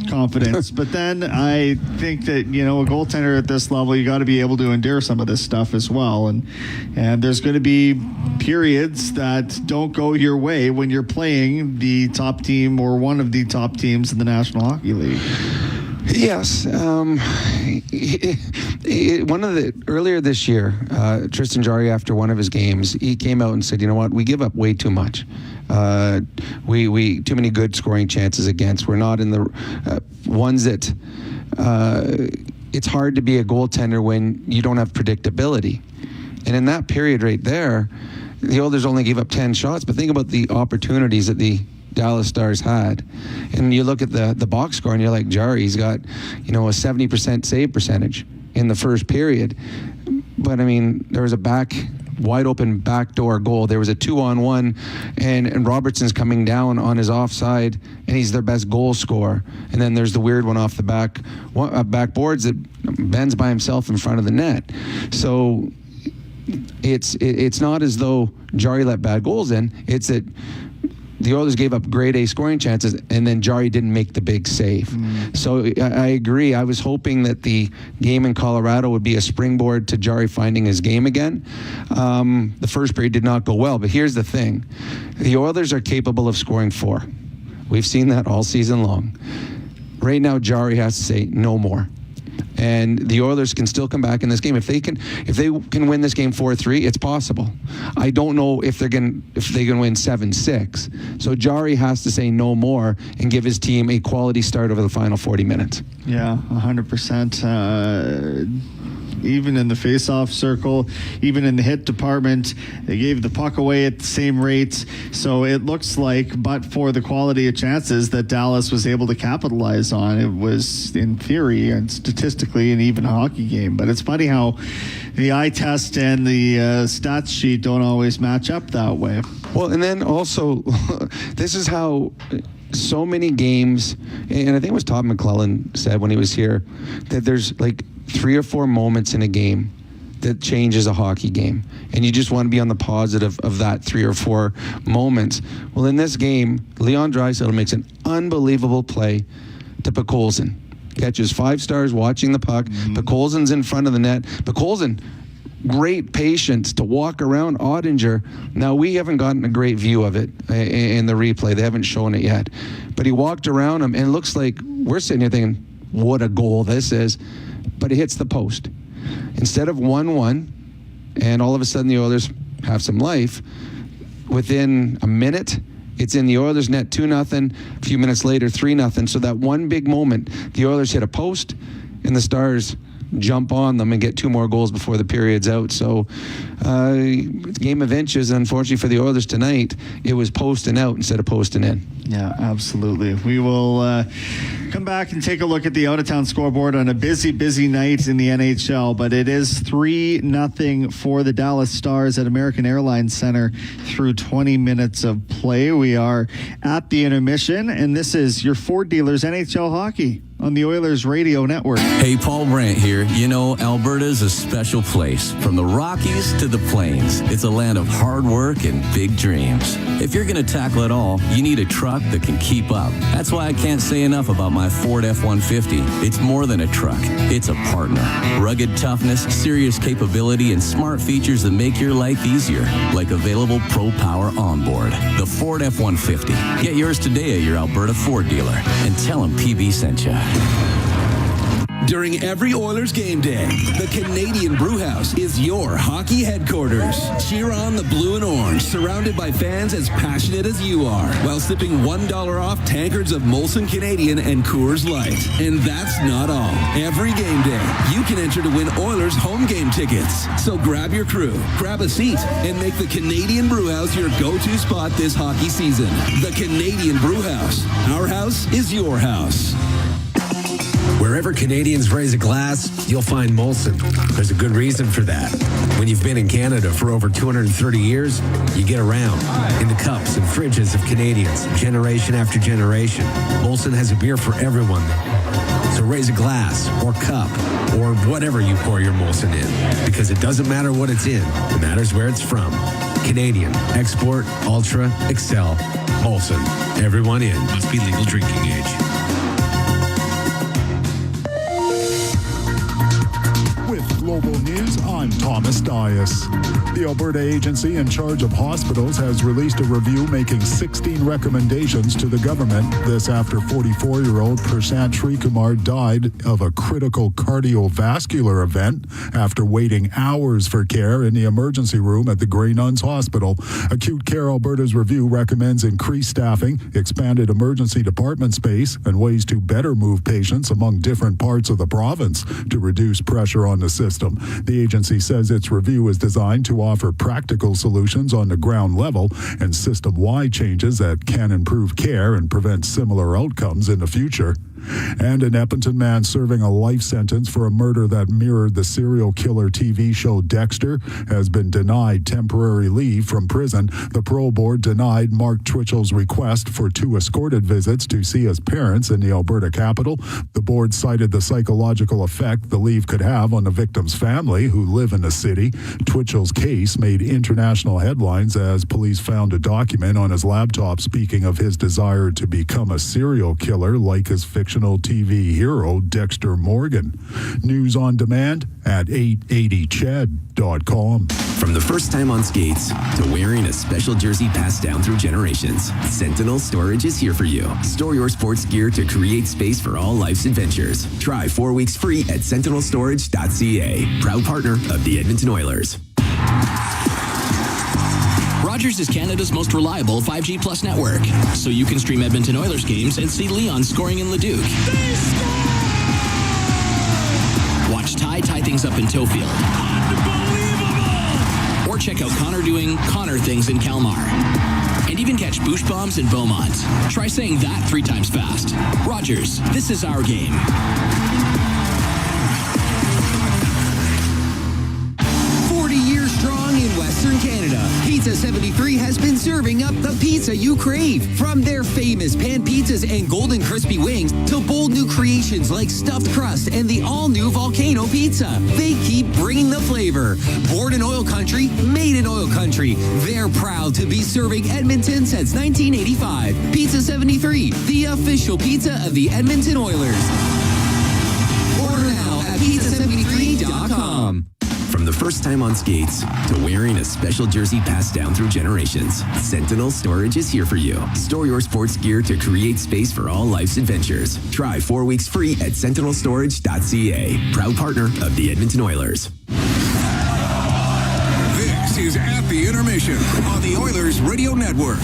confidence, but then I think that, a goaltender at this level, you got to be able to endure some of this stuff as well. And there's going to be periods that don't go your way when you're playing the top team or one of the top teams in the National Hockey League. Yes. Earlier this year, Tristan Jarry, after one of his games, he came out and said, you know what, we give up way too much. We too many good scoring chances against. We're not in the ones that it's hard to be a goaltender when you don't have predictability. And in that period right there, the Oilers only gave up 10 shots, but think about the opportunities that the Dallas Stars had. And you look at the box score and you're like, Jarry, he's got, a 70% save percentage in the first period. But I mean, there was a wide open backdoor goal. There was a 2-on-1 and Robertson's coming down on his offside and he's their best goal scorer. And then there's the weird one off the backboards that Ben's by himself in front of the net. So it's not as though Jarry let bad goals in. It's that the Oilers gave up grade A scoring chances, and then Jarry didn't make the big save. So I agree. I was hoping that the game in Colorado would be a springboard to Jarry finding his game again. The first period did not go well, but here's the thing. The Oilers are capable of scoring 4. We've seen that all season long. Right now, Jarry has to say no more. And the Oilers can still come back in this game. If they can win this game 4-3, it's possible. I don't know if they can win 7-6. So Jarry has to say no more and give his team a quality start over the final 40 minutes. Yeah, 100%. Even in the face-off circle, even in the hit department, they gave the puck away at the same rates. So it looks like, but for the quality of chances that Dallas was able to capitalize on, it was, in theory and statistically, an even hockey game. But it's funny how the eye test and the stats sheet don't always match up that way. Well, and then also, this is how so many games, and I think it was Todd McClellan said when he was here, that there's like 3 or 4 moments in a game that changes a hockey game, and you just want to be on the positive of that 3 or 4 moments. Well, in this game, Leon Draisaitl makes an unbelievable play to Podkolzin. Catches 5 stars watching the puck. Podkolzin's in front of the net. Podkolzin, great patience to walk around Ottinger. Now, we haven't gotten a great view of it in the replay. They haven't shown it yet. But he walked around him, and it looks like we're sitting here thinking, what a goal this is. But it hits the post. Instead of 1-1, and all of a sudden the Oilers have some life, within a minute, it's in the Oilers' net 2-0. A few minutes later, 3-0. So that one big moment, the Oilers hit a post, and the Stars jump on them and get 2 more goals before the period's out. So game of inches. Unfortunately for the Oilers tonight, it was posting out instead of posting in. Yeah, absolutely. We will come back and take a look at the out-of-town scoreboard on a busy night in the NHL, but it is 3-0 for the Dallas Stars at American Airlines Center through 20 minutes of play. We are at the intermission, and this is your Ford dealers NHL hockey on the Oilers Radio Network. Hey, Paul Brandt here. You know, Alberta's a special place. From the Rockies to the Plains, it's a land of hard work and big dreams. If you're going to tackle it all, you need a truck that can keep up. That's why I can't say enough about my Ford F-150. It's more than a truck. It's a partner. Rugged toughness, serious capability, and smart features that make your life easier, like available Pro Power onboard. The Ford F-150. Get yours today at your Alberta Ford dealer and tell them PB sent you. During every Oilers game day, the Canadian Brewhouse is your hockey headquarters. Cheer on the blue and orange, surrounded by fans as passionate as you are, while sipping $1 off tankards of Molson Canadian and Coors Light. And that's not all. Every game day, you can enter to win Oilers home game tickets. So grab your crew, grab a seat, and make the Canadian Brewhouse your go-to spot this hockey season. The Canadian Brewhouse. Our house is your house. Wherever Canadians raise a glass, you'll find Molson. There's a good reason for that. When you've been in Canada for over 230 years, you get around in the cups and fridges of Canadians, generation after generation. Molson has a beer for everyone. So raise a glass or cup or whatever you pour your Molson in, because it doesn't matter what it's in. It matters where it's from. Canadian, Export, Ultra, Excel, Molson. Everyone in. Must be legal drinking age. Global News, I'm Thomas Dias. The Alberta agency in charge of hospitals has released a review making 16 recommendations to the government. This after 44-year-old Prashant Srikumar died of a critical cardiovascular event after waiting hours for care in the emergency room at the Grey Nuns Hospital. Acute Care Alberta's review recommends increased staffing, expanded emergency department space, and ways to better move patients among different parts of the province to reduce pressure on the system. The agency says its review is designed to offer practical solutions on the ground level and system-wide changes that can improve care and prevent similar outcomes in the future. And an Edmonton man serving a life sentence for a murder that mirrored the serial killer TV show Dexter has been denied temporary leave from prison. The parole board denied Mark Twitchell's request for 2 escorted visits to see his parents in the Alberta capital. The board cited the psychological effect the leave could have on the victim's family who live in the city. Twitchell's case made international headlines as police found a document on his laptop speaking of his desire to become a serial killer like his fictional TV hero Dexter Morgan. News on demand at 880ched.com. From the first time on skates to wearing a special jersey passed down through generations, Sentinel Storage is here for you. Store your sports gear to create space for all life's adventures. Try 4 weeks free at sentinelstorage.ca. Proud partner of the Edmonton Oilers. Rogers is Canada's most reliable 5G Plus network, so you can stream Edmonton Oilers games and see Leon scoring in Leduc. Watch Ty tie things up in Tofield. Or check out Connor doing Connor things in Kalmar. And even catch Boosh bombs in Beaumont. Try saying that 3 times fast. Rogers, this is our game. 40 years strong in Western Canada, Pizza 73 has been serving up the pizza you crave. From their famous pan pizzas and golden crispy wings to bold new creations like stuffed crust and the all-new volcano pizza, they keep bringing the flavor. Born in oil country, made in oil country. They're proud to be serving Edmonton since 1985. Pizza 73, the official pizza of the Edmonton Oilers. Order now at pizza73.com. From the first time on skates to wearing a special jersey passed down through generations, Sentinel Storage is here for you. Store your sports gear to create space for all life's adventures. Try 4 weeks free at sentinelstorage.ca. Proud partner of the Edmonton Oilers. This is At the Intermission on the Oilers Radio Network.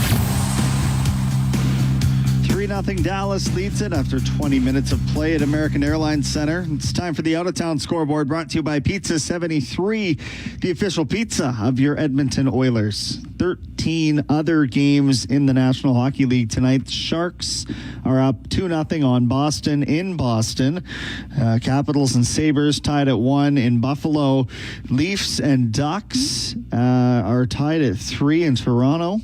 3-0 Dallas leads it after 20 minutes of play at American Airlines Center. It's time for the out-of-town scoreboard, brought to you by Pizza 73, the official pizza of your Edmonton Oilers. 13 other games in the National Hockey League tonight. The Sharks are up 2-0 on Boston in Boston. Capitals and Sabres tied at 1 in Buffalo. Leafs and Ducks are tied at 3 in Toronto.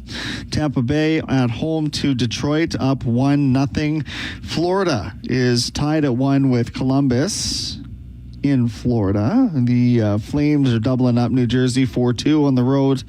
Tampa Bay at home to Detroit, up 1-0. Florida is tied at 1 with Columbus in Florida. The Flames are doubling up New Jersey 4-2 on the road.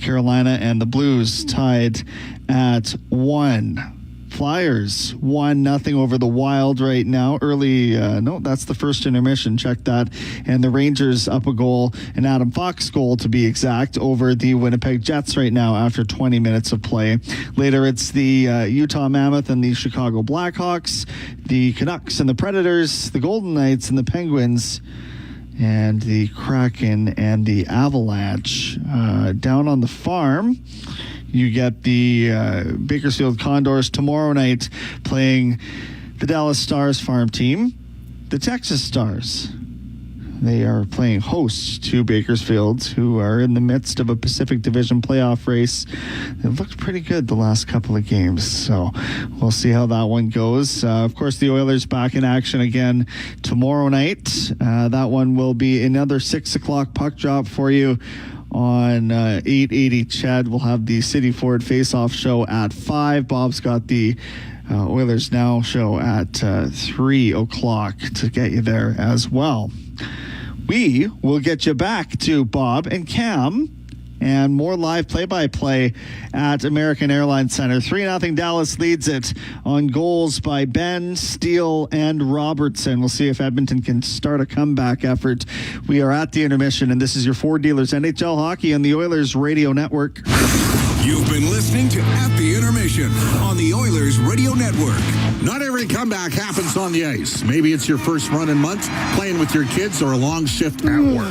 Carolina and the Blues tied at 1. Flyers 1-0 over the Wild right now. That's the first intermission. Check that. And the Rangers up a goal, an Adam Fox goal to be exact, over the Winnipeg Jets right now after 20 minutes of play. Later, it's the Utah Mammoth and the Chicago Blackhawks, the Canucks and the Predators, the Golden Knights and the Penguins, and the Kraken and the Avalanche. Down on the farm, you get the Bakersfield Condors tomorrow night playing the Dallas Stars farm team, the Texas Stars. They are playing host to Bakersfield, who are in the midst of a Pacific Division playoff race. They've looked pretty good the last couple of games, so we'll see how that one goes. Of course, the Oilers back in action again tomorrow night. That one will be another 6 o'clock puck drop for you on 880 CHED. We'll have the City Ford Face-Off show at 5. Bob's got the Oilers Now show at 3 o'clock to get you there as well. We will get you back to Bob and Cam and more live play-by-play at American Airlines Center. 3-0 Dallas leads it on goals by Ben, Steele, and Robertson. We'll see if Edmonton can start a comeback effort. We are at the intermission, and this is your Ford Dealers NHL Hockey on the Oilers Radio Network. You've been listening to At the Intermission on the Oilers Radio Network. Not every comeback happens on the ice. Maybe it's your first run in months, playing with your kids, or a long shift at work.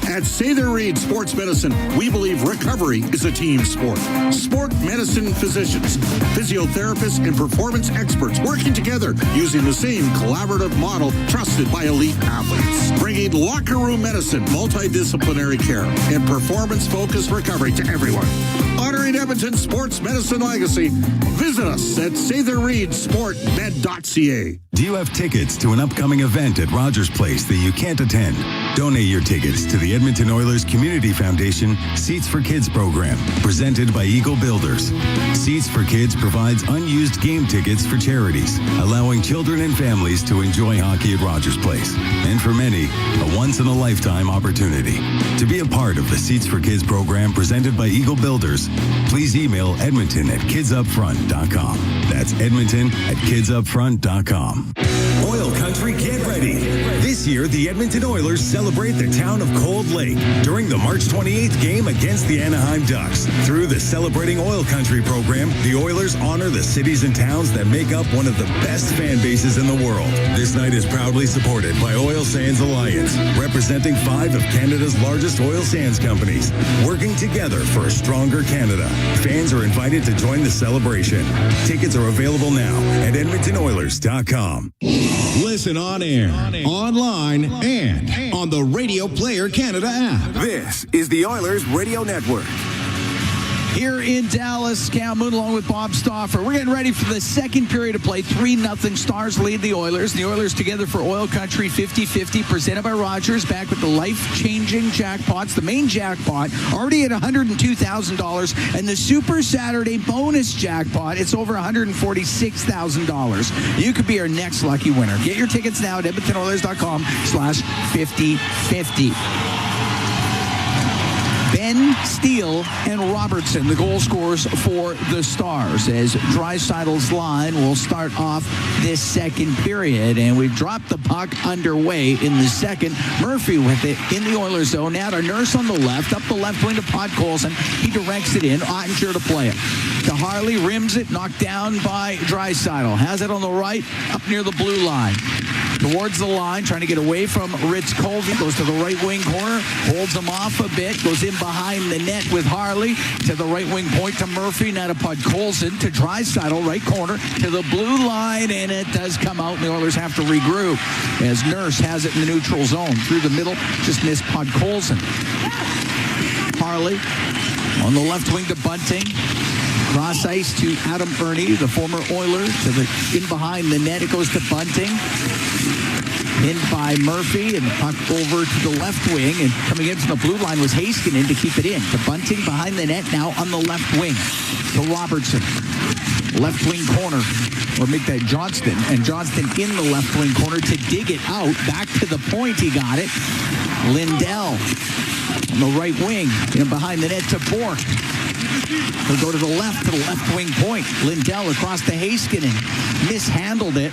At Sather Reed Sports Medicine, we believe recovery is a team sport. Sport medicine physicians, physiotherapists, and performance experts working together using the same collaborative model trusted by elite athletes. Bringing locker room medicine, multidisciplinary care, and performance-focused recovery to everyone. Honoring Edmonton's sports medicine legacy, visit us at SatherReedSportMed.ca. Do you have tickets to an upcoming event at Rogers Place that you can't attend? Donate your tickets to the Edmonton Oilers Community Foundation Seats for Kids program, presented by Eagle Builders. Seats for Kids provides unused game tickets for charities, allowing children and families to enjoy hockey at Rogers Place. And for many, a once-in-a-lifetime opportunity. To be a part of the Seats for Kids program presented by Eagle Builders, please email edmonton@kidsupfront.com. That's edmonton@kidsupfront.com. OilCountry, get ready. This year, the Edmonton Oilers celebrate the town of Cold Lake during the March 28th game against the Anaheim Ducks. Through the Celebrating OilCountry program, the Oilers honor the cities and towns that make up one of the best fan bases in the world. This night is proudly supported by Oil Sands Alliance, representing 5 of Canada's largest oil sands companies, working together for a stronger Canada. Fans are invited to join the celebration. Tickets are available now at EdmontonOilers.com. Listen on air, online, and on the Radio Player Canada app. This is the Oilers Radio Network. Here in Dallas, Cam Moon along with Bob Stauffer. We're getting ready for the second period of play. 3-0 Stars lead the Oilers. The Oilers together for OilCountry 50-50, presented by Rogers, back with the life-changing jackpots. The main jackpot already at $102,000, and the Super Saturday bonus jackpot, it's over $146,000. You could be our next lucky winner. Get your tickets now at EdmontonOilers.com/5050. Ben, Steele, and Robertson, the goal scorers for the Stars, as Dreisaitl's line will start off this second period. And we've dropped the puck underway in the second. Murphy with it in the Oilers zone. Now to Nurse on the left, up the left wing to Podkolzin. He directs it in. Ottinger to play it. To Harley, rims it, knocked down by Draisaitl. Has it on the right, up near the blue line. Towards the line, trying to get away from Ritz Colby. Goes to the right wing corner, holds him off a bit, goes in behind the net with Harley. To the right wing point to Murphy, now to Podkolzin, to Draisaitl, right corner, to the blue line, and it does come out, and the Oilers have to regroup as Nurse has it in the neutral zone. Through the middle, just missed Podkolzin. Harley On the left wing to Bunting. Cross ice to Adam Ernie, the former Oiler, to the in behind the net. It goes to Bunting. Pinned by Murphy, and the puck over to the left wing. And coming in from the blue line was Heiskanen to keep it in. To Bunting behind the net now on the left wing. To Robertson. Left wing corner. Or make that Johnston. And Johnston in the left wing corner to dig it out. Back to the point. He got it. Lindell on the right wing. And behind the net to Bourque. He'll go to the left wing point. Lindell across to Heiskanen. Mishandled it.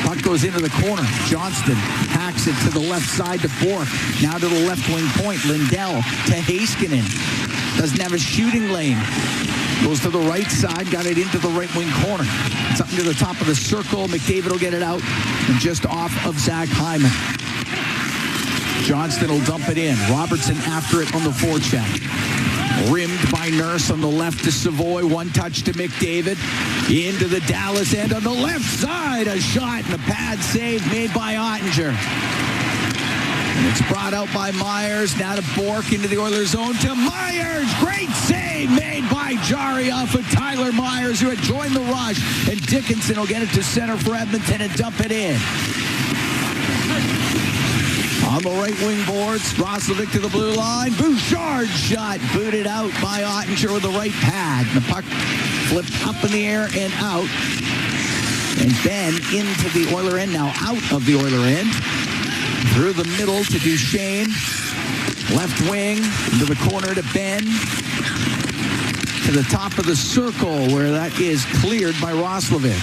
Puck goes into the corner. Johnston hacks it to the left side to Bourque. Now to the left wing point. Lindell to Heiskanen. Doesn't have a shooting lane. Goes to the right side. Got it into the right wing corner. It's up into the top of the circle. McDavid will get it out. And just off of Zach Hyman. Johnston will dump it in. Robertson after it on the forecheck. Rimmed by Nurse on the left to Savoy. One touch to McDavid. Into the Dallas end on the left side. A shot and a pad save made by Ottinger. And it's brought out by Myers. Now to Bourque into the Oilers zone to Myers. Great save made by Jarry off of Tyler Myers, who had joined the rush. And Dickinson will get it to center for Edmonton and dump it in. On the right wing boards, Roslovic to the blue line. Bouchard shot, booted out by Ottinger with the right pad. The puck flipped up in the air and out. And Ben into the Oiler end, now out of the Oiler end. Through the middle to Duchesne. Left wing into the corner to Ben. To the top of the circle where that is cleared by Roslovic.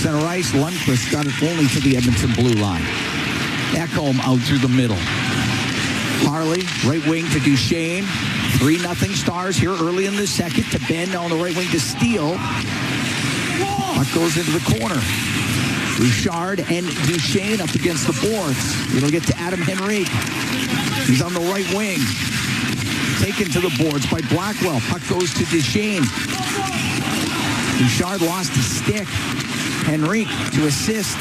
Center ice, Lundqvist got it only to the Edmonton blue line. Ekholm out through the middle. Harley, right wing to Duchesne. 3-0 Stars here early in the second. To Ben on the right wing to Steele. Puck goes into the corner. Bouchard and Duchesne up against the boards. It'll get to Adam Henrique. He's on the right wing. Taken to the boards by Blackwell. Puck goes to Duchesne. Bouchard lost his stick. Henrique to assist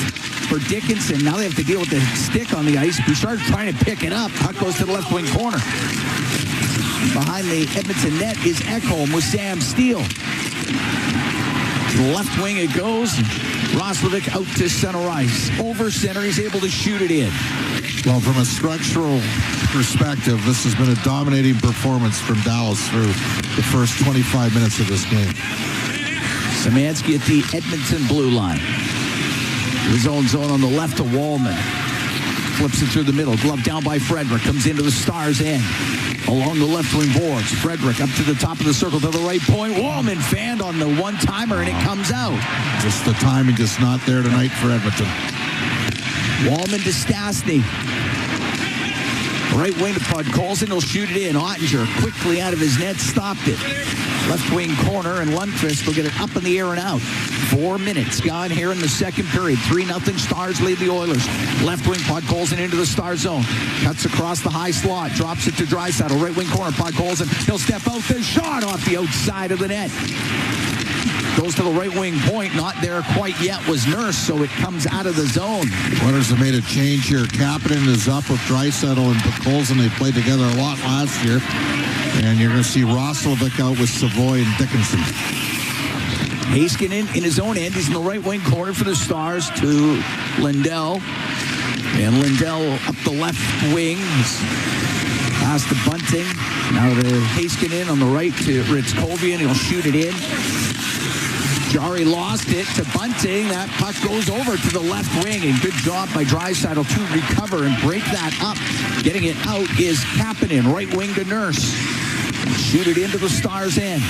for Dickinson. Now they have to deal with the stick on the ice. Bouchard trying to pick it up. Puck goes to the left wing corner. Behind the Edmonton net is Ekholm with Sam Steele. To the left wing it goes. Roslovic out to center ice. Over center, he's able to shoot it in. Well, from a structural perspective, this has been a dominating performance from Dallas through the first 25 minutes of this game. Szymanski at the Edmonton blue line. His own zone on the left to Wallman. Flips it through the middle. Glove down by Frederick. Comes into the Stars end. Along the left wing boards. Frederick up to the top of the circle to the right point. Wallman fanned on the one-timer, and it comes out. Just the timing just not there tonight for Edmonton. Wallman to Stastny. Right wing to Podkolzin. He'll shoot it in. Ottinger quickly out of his net. Stopped it. Left wing corner, and Lundqvist will get it up in the air and out. 4 minutes gone here in the second period. 3-0 Stars lead the Oilers. Left wing, Podkolzin into the Star zone. Cuts across the high slot. Drops it to Draisaitl. Right wing corner, Podkolzin. He'll step out. The shot off the outside of the net. Goes to the right wing point. Not there quite yet was Nurse, so it comes out of the zone. Oilers have made a change here. Kapanen is up with Draisaitl and Podkolzin. They played together a lot last year. And you're going to see Roslovic out with Savoy and Dickinson. Heiskanen in his own end. He's in the right wing corner for the Stars to Lindell. And Lindell up the left wing. Past to Bunting. Now to Heiskanen on the right to Ritzkovian. He'll shoot it in. Jarry lost it to Bunting. That puck goes over to the left wing. And good job by Draisaitl to recover and break that up. Getting it out is Kapanen. Right wing to Nurse. Shoot it into the Stars' end.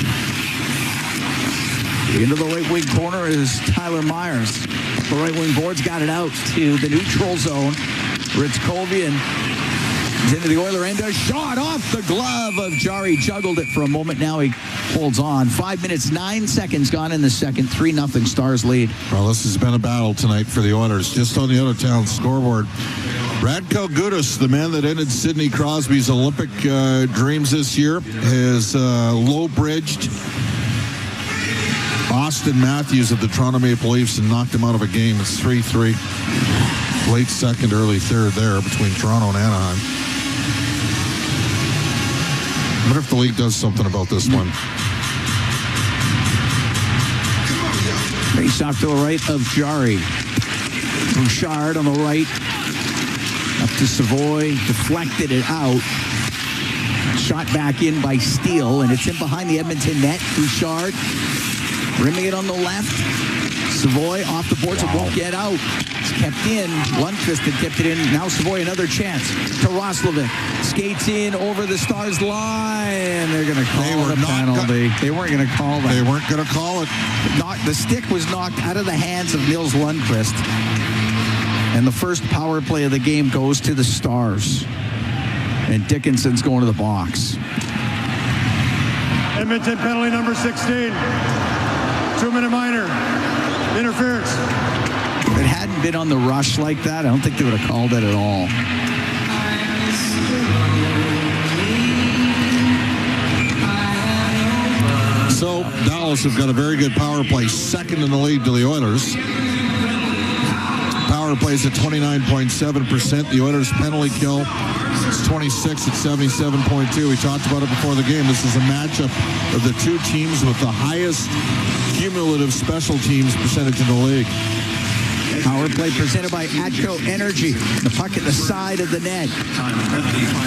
Into the right wing corner is Tyler Myers. The right wing boards got it out to the neutral zone. Ritzkovian is into the Oiler end. A shot off the glove of Jarry. Juggled it for a moment. Now he holds on. 5 minutes, 9 seconds gone in the second. 3-0 Stars lead. Well, this has been a battle tonight for the Oilers. Just on the other town scoreboard. Radko Gudas, the man that ended Sidney Crosby's Olympic dreams this year, has low-bridged Austin Matthews of the Toronto Maple Leafs and knocked him out of a game. It's 3-3. Late second, early third there between Toronto and Anaheim. wonder if the league does something about this one. Face off to the right of Jari. Bouchard on the right. Up to Savoy. Deflected it out. Shot back in by Steele, and it's in behind the Edmonton net. Bouchard rimming it on the left. Savoy off the boards. It won't get out. It's kept in. Lundqvist had kept it in. Now Savoy another chance to Roslovic. Skates in over the Stars line. They're going to call the penalty. They weren't going to call that. They weren't going to call it. The stick was knocked out of the hands of Nils Lundqvist. And the first power play of the game goes to the Stars. And Dickinson's going to the box. Edmonton penalty number 16. 2-minute minor. Interference. If it hadn't been on the rush like that, I don't think they would have called it at all. So Dallas have got a very good power play, second in the league to the Oilers. Power plays at 29.7%. The Oilers' penalty kill is 26 at 77.2. We talked about it before the game. This is a matchup of the two teams with the highest cumulative special teams percentage in the league. Power play presented by ATCO Energy. The puck at the side of the net.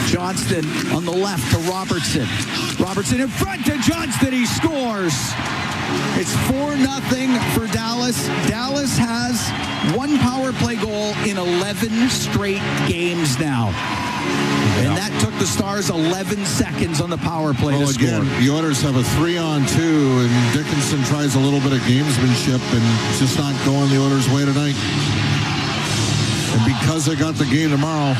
Johnston on the left to Robertson. Robertson in front to Johnston. He scores. It's 4-0 for Dallas. Dallas has one power play goal in 11 straight games now. And that took the Stars 11 seconds on the power play to score. Again, the Oilers have a 3-on-2, and Dickinson tries a little bit of gamesmanship, and it's just not going the Oilers' way tonight. And because they got the game tomorrow,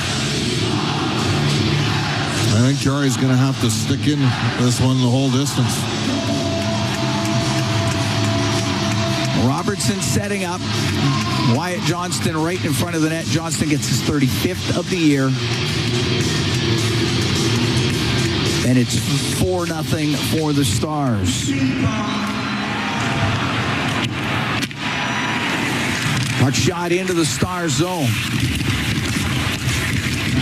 I think Jari's going to have to stick in this one the whole distance. Robertson setting up. Wyatt Johnston right in front of the net. Johnston gets his 35th of the year. And it's 4-0 for the Stars. Puck shot into the Stars zone.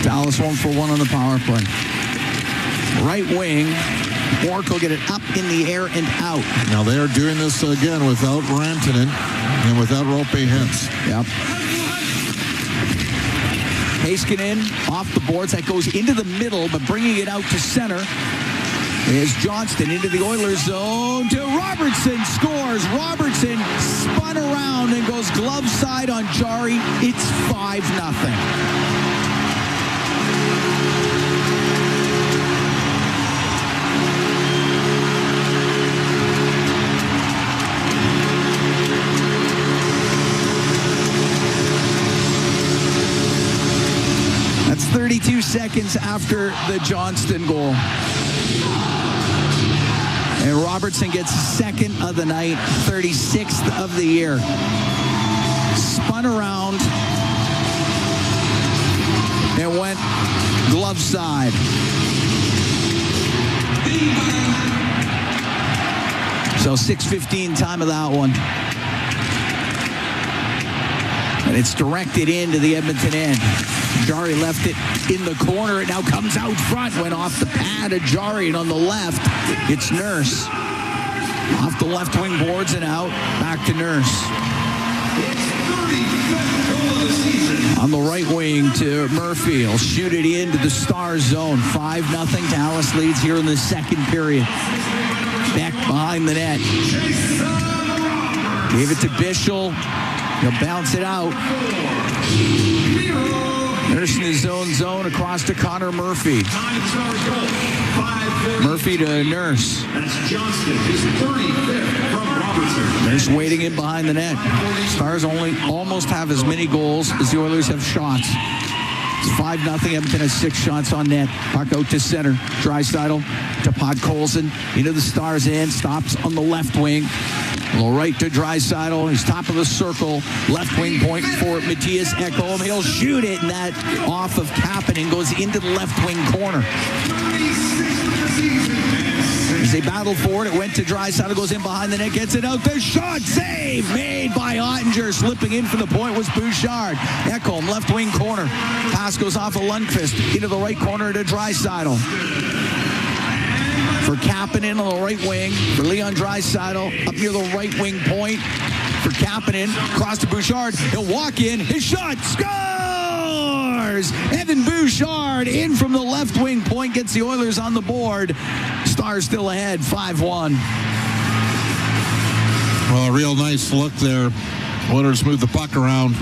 Dallas 1-for-1 on the power play. Right wing. Bork will get it up in the air and out. Now they are doing this again without Rantanen and without Rope Hintz. Yep. Heiskanen off the boards. That goes into the middle, but bringing it out to center is Johnston into the Oilers zone to Robertson. Scores. Robertson spun around and goes glove side on Jari. It's 5-0. That's 32 seconds after the Johnston goal. And Robertson gets second of the night, 36th of the year. Spun around and went glove side. So 6:15 time of that one. And it's directed into the Edmonton end. Jari left it in the corner. It now comes out front. Went off the pad of Jari. And on the left, it's Nurse. Off the left wing boards and out. Back to Nurse. On the right wing to Murphy. He'll shoot it into the Stars zone. 5-0. Dallas leads here in the second period. Back behind the net. Gave it to Bischel. He'll bounce it out. Nurse in his own zone across to Connor Murphy. Murphy to Nurse. That's Johnston, his 35th from Robertson. Nurse waiting in behind the net. Stars only almost have as many goals as the Oilers have shots. It's 5-0. Edmonton has 6 shots on net. Puck out to center. Draisaitl to Podkolzin. Into the Stars end. Stops on the left wing. A little right to Draisaitl. He's top of the circle. Left wing point for Matthias Ekholm. He'll shoot it, and that off of Kapanen goes into the left wing corner. As they battle for it, it went to Draisaitl, goes in behind the net, gets it out. The shot save made by Ottinger. Slipping in for the point was Bouchard. Ekholm, left wing corner. Pass goes off of Lundqvist into the right corner to Draisaitl. for Kapanen on the right wing. For Leon Draisaitl up near the right wing point. For Kapanen, cross to Bouchard. He'll walk in. His shot. Scores! Evan Bouchard in from the left wing point. Gets the Oilers on the board. Stars still ahead, 5-1. Well, a real nice look there. Oilers move the puck around.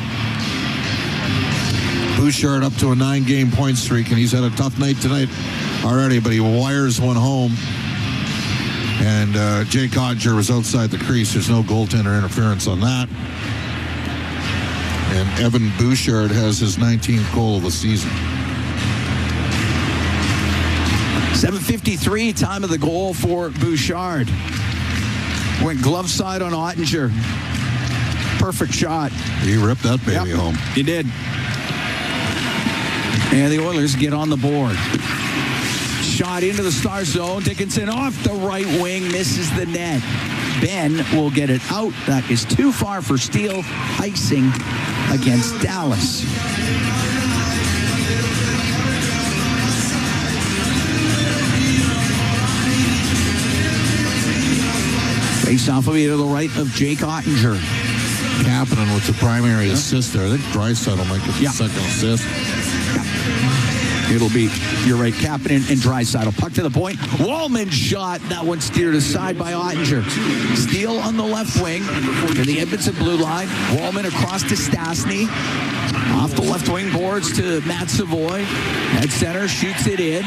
Bouchard up to a 9-game point streak, and he's had a tough night tonight already, but he wires one home. And Jake Oettinger was outside the crease. There's no goaltender interference on that. And Evan Bouchard has his 19th goal of the season. 7:53, time of the goal for Bouchard. Went glove side on Oettinger. Perfect shot. He ripped that baby home. He did. And the Oilers get on the board. Shot into the Star zone. Dickinson off the right wing, misses the net. Ben will get it out. That is too far for Steele. Icing against Dallas. Face-off will be to the right of Jake Oettinger. Kapanen with the primary assist there. I think Draisaitl might get the second assist. It'll be, you're right, Kapanen and Draisaitl. Puck to the point. Wallman shot. That one steered aside by Oettinger. Steele on the left wing to the Edmonton blue line. Wallman across to Stastny. Off the left wing boards to Matt Savoy. At center, shoots it in.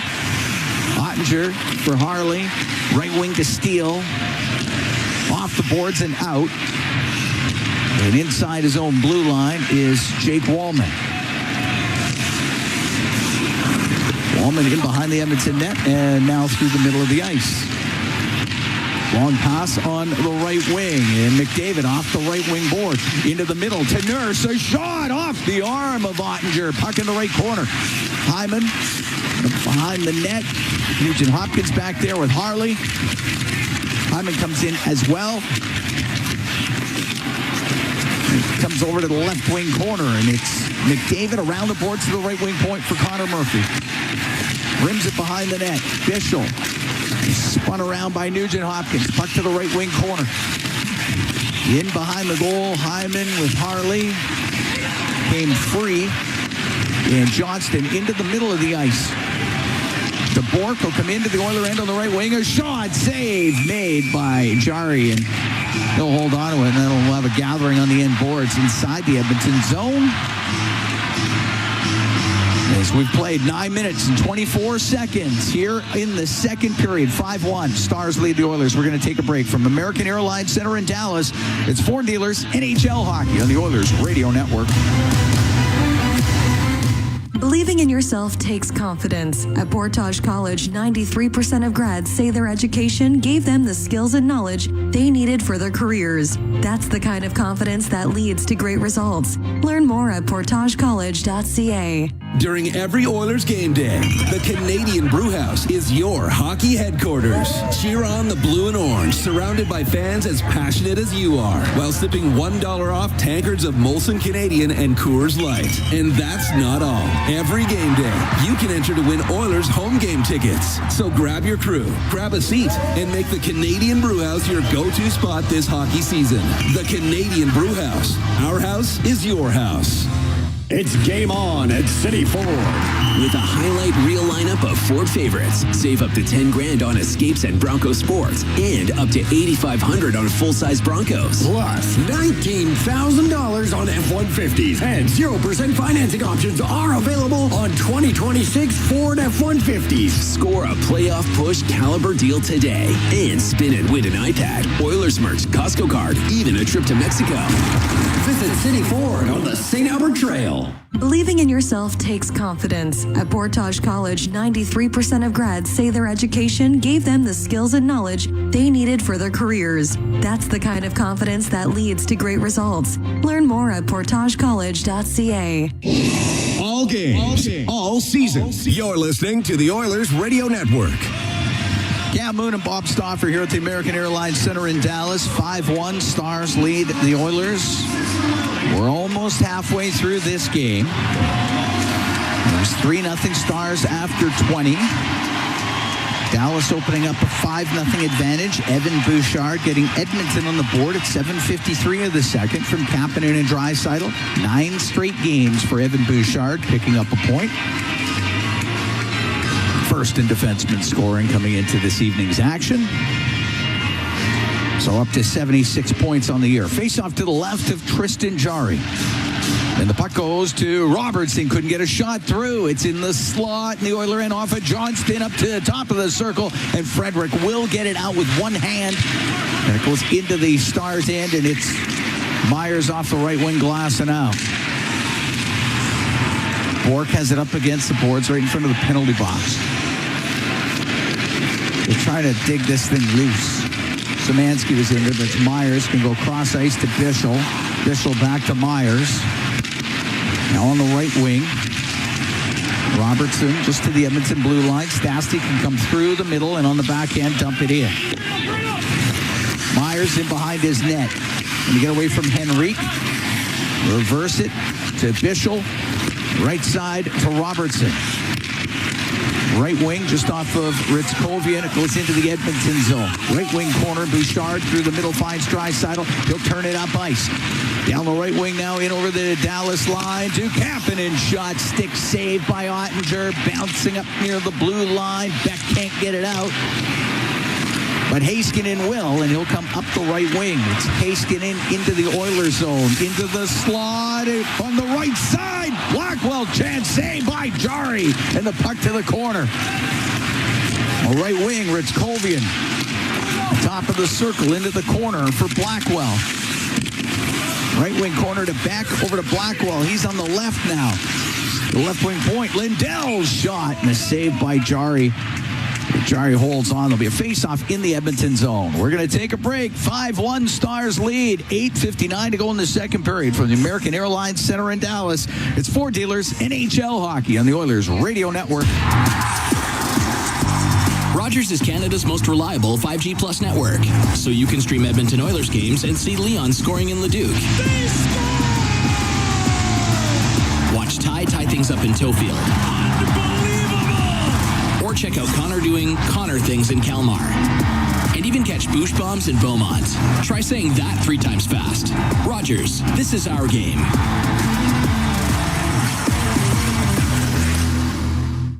Oettinger for Harley. Right wing to Steele. Off the boards and out. And inside his own blue line is Jake Wallman. Wallman in behind the Edmonton net and now through the middle of the ice. Long pass on the right wing, and McDavid off the right wing board. Into the middle to Nurse. A shot off the arm of Oettinger. Puck in the right corner. Hyman behind the net. Nugent Hopkins back there with Harley. Hyman comes in as well. Comes over to the left wing corner, and it's McDavid around the boards to the right wing point for Connor Murphy. Rims it behind the net. Bischel spun around by Nugent Hopkins. Puck to the right wing corner. In behind the goal, Hyman with Harley. Came free. And Johnston into the middle of the ice. DeBourque will come into the Oiler end on the right wing. A shot, save made by Jari. And he'll hold on to it, and then we'll have a gathering on the end boards inside the Edmonton zone. As we've played 9 minutes and 24 seconds here in the second period, 5-1. Stars lead the Oilers. We're going to take a break from American Airlines Center in Dallas. It's Foreign Dealers NHL Hockey on the Oilers Radio Network. Believing in yourself takes confidence. At Portage College, 93% of grads say their education gave them the skills and knowledge they needed for their careers. That's the kind of confidence that leads to great results. Learn more at portagecollege.ca. During every Oilers game day, the Canadian Brewhouse is your hockey headquarters. Cheer on the blue and orange, surrounded by fans as passionate as you are, while sipping $1 off tankards of Molson Canadian and Coors Light. And that's not all. Every game day, you can enter to win Oilers home game tickets. So grab your crew, grab a seat, and make the Canadian Brewhouse your go-to spot this hockey season. The Canadian Brewhouse. Our house is your house. It's game on at City Ford. With a highlight reel lineup of Ford favorites, save up to $10,000 on Escapes and Bronco Sports, and up to $8,500 on full-size Broncos. Plus, $19,000 on F-150s, and 0% financing options are available on 2026 Ford F-150s. Score a playoff push caliber deal today, and spin and win an iPad, Oilers merch, Costco card, even a trip to Mexico. Visit City Ford on the St. Albert Trail. Believing in yourself takes confidence. At Portage College, 93% of grads say their education gave them the skills and knowledge they needed for their careers. That's the kind of confidence that leads to great results. Learn more at portagecollege.ca. All games, all season. You're listening to the Oilers Radio Network. Cam Moon and Bob Stauffer here at the American Airlines Center in Dallas. 5-1. Stars lead the Oilers. We're almost halfway through this game. There's 3-0 Stars after 20. Dallas opening up a 5-0 advantage. Evan Bouchard getting Edmonton on the board at 7:53 of the second from Kapanen and Draisaitl. 9 straight games for Evan Bouchard, picking up a point. First in defenseman scoring coming into this evening's action. So up to 76 points on the year. Face off to the left of Tristan Jarry. And the puck goes to Robertson. Couldn't get a shot through. It's in the slot. And the Oiler end off of Johnston up to the top of the circle. And Frederick will get it out with one hand. And it goes into the Stars' end. And it's Myers off the right wing glass and out. Bork has it up against the boards right in front of the penalty box. They're trying to dig this thing loose. Szymanski was in there, but it's Myers. Can go cross ice to Bischel. Bischel back to Myers. Now on the right wing. Robertson just to the Edmonton blue line. Stastny can come through the middle and on the backhand dump it in. Myers in behind his net. And you get away from Henrique. Reverse it to Bischel. Right side to Robertson. Right wing just off of Ritzkovian. It goes into the Edmonton zone. Right wing corner, Bouchard through the middle finds Draisaitl. He'll turn it up ice. Down the right wing now in over the Dallas line to Kapanen. Shot, stick saved by Ottinger. Bouncing up near the blue line. Beck can't get it out. But Heiskanen will, and he'll come up the right wing. It's Heiskanen into the Oilers zone. Into the slot on the right side. Blackwell chance saved by Jarry. And the puck to the corner. A right wing, Ritzkovian. Top of the circle into the corner for Blackwell. Right wing corner to Beck over to Blackwell. He's on the left now. The left wing point. Lindell's shot and a save by Jarry. Jarry holds on. There'll be a face-off in the Edmonton zone. We're going to take a break. 5-1 Stars lead. 8:59 to go in the second period from the American Airlines Center in Dallas. It's Ford Dealers NHL Hockey on the Oilers Radio Network. Rogers is Canada's most reliable 5G Plus network, so you can stream Edmonton Oilers games and see Leon scoring in Leduc. Watch Ty tie things up in Tofield. Or check out Connor doing Connor things in Kalmar. And even catch Boosh bombs in Beaumont. Try saying that 3 times fast. Rogers, this is our game.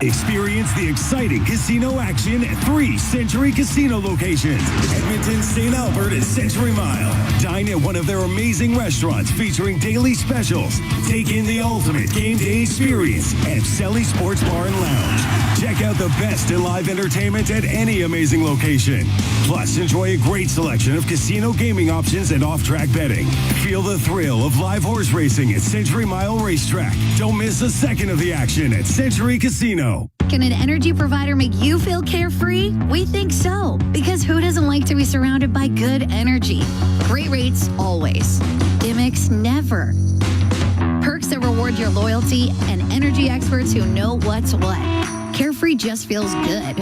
Experience the exciting casino action at 3 Century Casino locations. Edmonton, St. Albert, and Century Mile. Dine at one of their amazing restaurants featuring daily specials. Take in the ultimate game day experience at Selly Sports Bar and Lounge. Check out the best in live entertainment at any amazing location. Plus, enjoy a great selection of casino gaming options and off-track betting. Feel the thrill of live horse racing at Century Mile Racetrack. Don't miss a second of the action at Century Casino. Can an energy provider make you feel carefree? We think so, because who doesn't like to be surrounded by good energy? Great rates always. Gimmicks never. Perks that reward your loyalty and energy experts who know what's what. Carefree just feels good.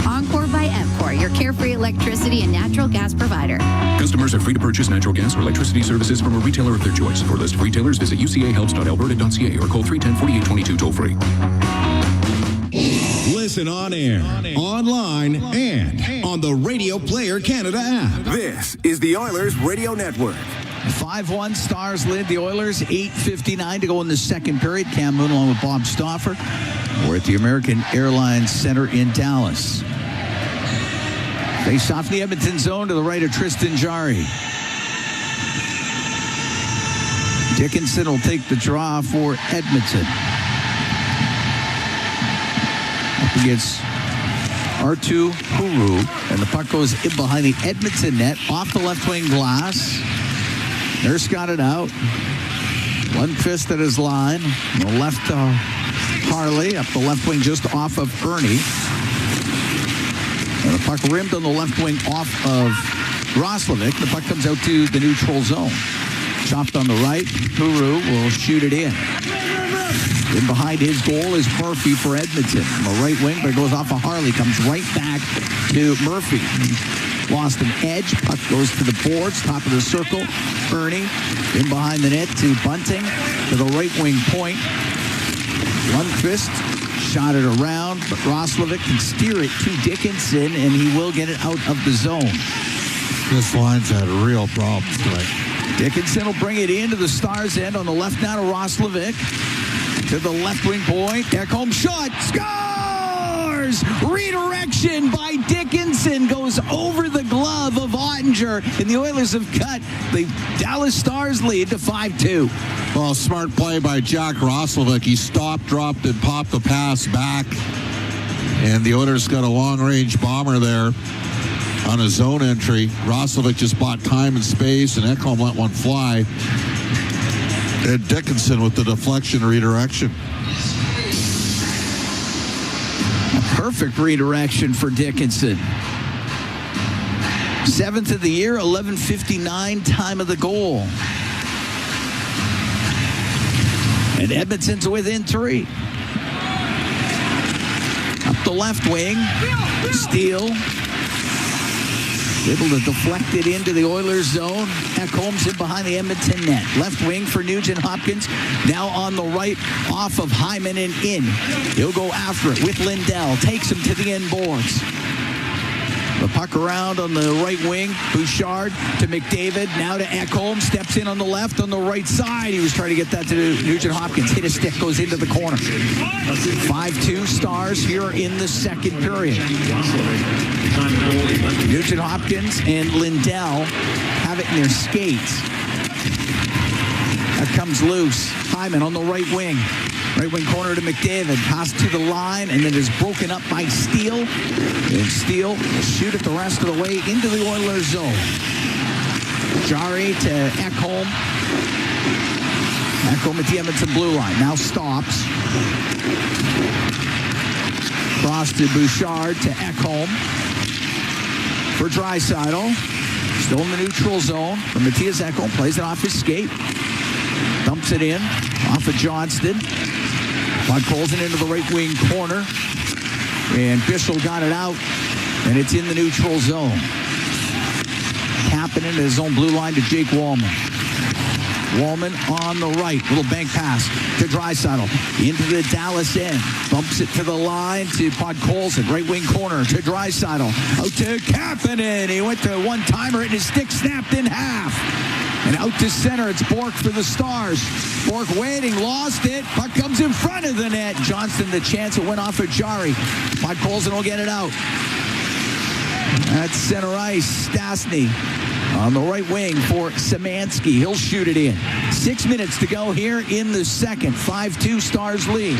Encore by EMCOR, your carefree electricity and natural gas provider. Customers are free to purchase natural gas or electricity services from a retailer of their choice. For a list of retailers, visit ucahelps.alberta.ca or call 310-4822 toll-free. Listen on air, online, and on the Radio Player Canada app. This is the Oilers Radio Network. 5-1 Stars lead the Oilers. 8:59 to go in the second period. Cam Moon along with Bob Stauffer. We're at the American Airlines Center in Dallas. Face off the Edmonton zone to the right of Tristan Jarry. Dickinson will take the draw for Edmonton. Up against R2 Huru, and the puck goes in behind the Edmonton net, off the left wing glass. Nurse got it out. Lundqvist at his line. On the left to Harley, up the left wing just off of Ernie. And the puck rimmed on the left wing off of Roslovic. The puck comes out to the neutral zone. Chopped on the right. Huru will shoot it in. In behind his goal is Murphy for Edmonton. On the right wing, but it goes off of Harley. Comes right back to Murphy. Lost an edge. Puck goes to the boards. Top of the circle. Ernie in behind the net to Bunting. To the right wing point. Lundqvist shot it around, but Roslovic can steer it to Dickinson, and he will get it out of the zone. This line's had real problems tonight. Dickinson will bring it into the Stars' end on the left now to Roslovic. To the left wing point. Ekholm shot. Scores! Redirection by Dickinson goes over the glove of Ottinger, and the Oilers have cut the Dallas Stars lead to 5-2. Well, smart play by Jack Roslovic. He stopped, dropped, and popped the pass back. And the Oilers got a long-range bomber there on a zone entry. Roslovic just bought time and space, and Ekholm let one fly. And Dickinson with the deflection redirection. Perfect redirection for Dickinson. 7th of the year, 11:59 time of the goal. And Edmonton's within 3. Up the left wing. Steele. Able to deflect it into the Oilers zone. Ekholm's in behind the Edmonton net. Left wing for Nugent Hopkins. Now on the right, off of Hyman and in. He'll go after it with Lindell. Takes him to the end boards. The puck around on the right wing. Bouchard to McDavid. Now to Ekholm. Steps in on the left on the right side. He was trying to get that to Nugent Hopkins. Hit a stick. Goes into the corner. 5-2 Stars here in the second period. Nugent Hopkins and Lindell have it in their skates. That comes loose. Hyman on the right wing. Right wing corner to McDavid. Pass to the line, and then is broken up by Steele. And Steele will shoot it the rest of the way into the Oilers zone. Jari to Ekholm. Ekholm at the Edmonton blue line. Now stops. Cross to Bouchard to Ekholm. For Draisaitl. Still in the neutral zone. For Matthias Ekholm. Plays it off his skate. Dumps it in. Off of Johnston. Puck rolls it into the right wing corner. And Bischel got it out. And it's in the neutral zone. Tapping into his own blue line to Jake Wallman. Wallman on the right. Little bank pass to Draisaitl. Into the Dallas end. Bumps it to the line to Podkolzin. Right wing corner to Draisaitl. Out to Kapanen. He went to one-timer and his stick snapped in half. And out to center, it's Bork for the Stars. Bork waiting, lost it. Puck comes in front of the net. Johnston, the chance, it went off of Jari. Podkolzin will get it out. That's center ice. Stastny on the right wing for Szymanski. He'll shoot it in. 6 minutes to go here in the second. 5-2 Stars lead.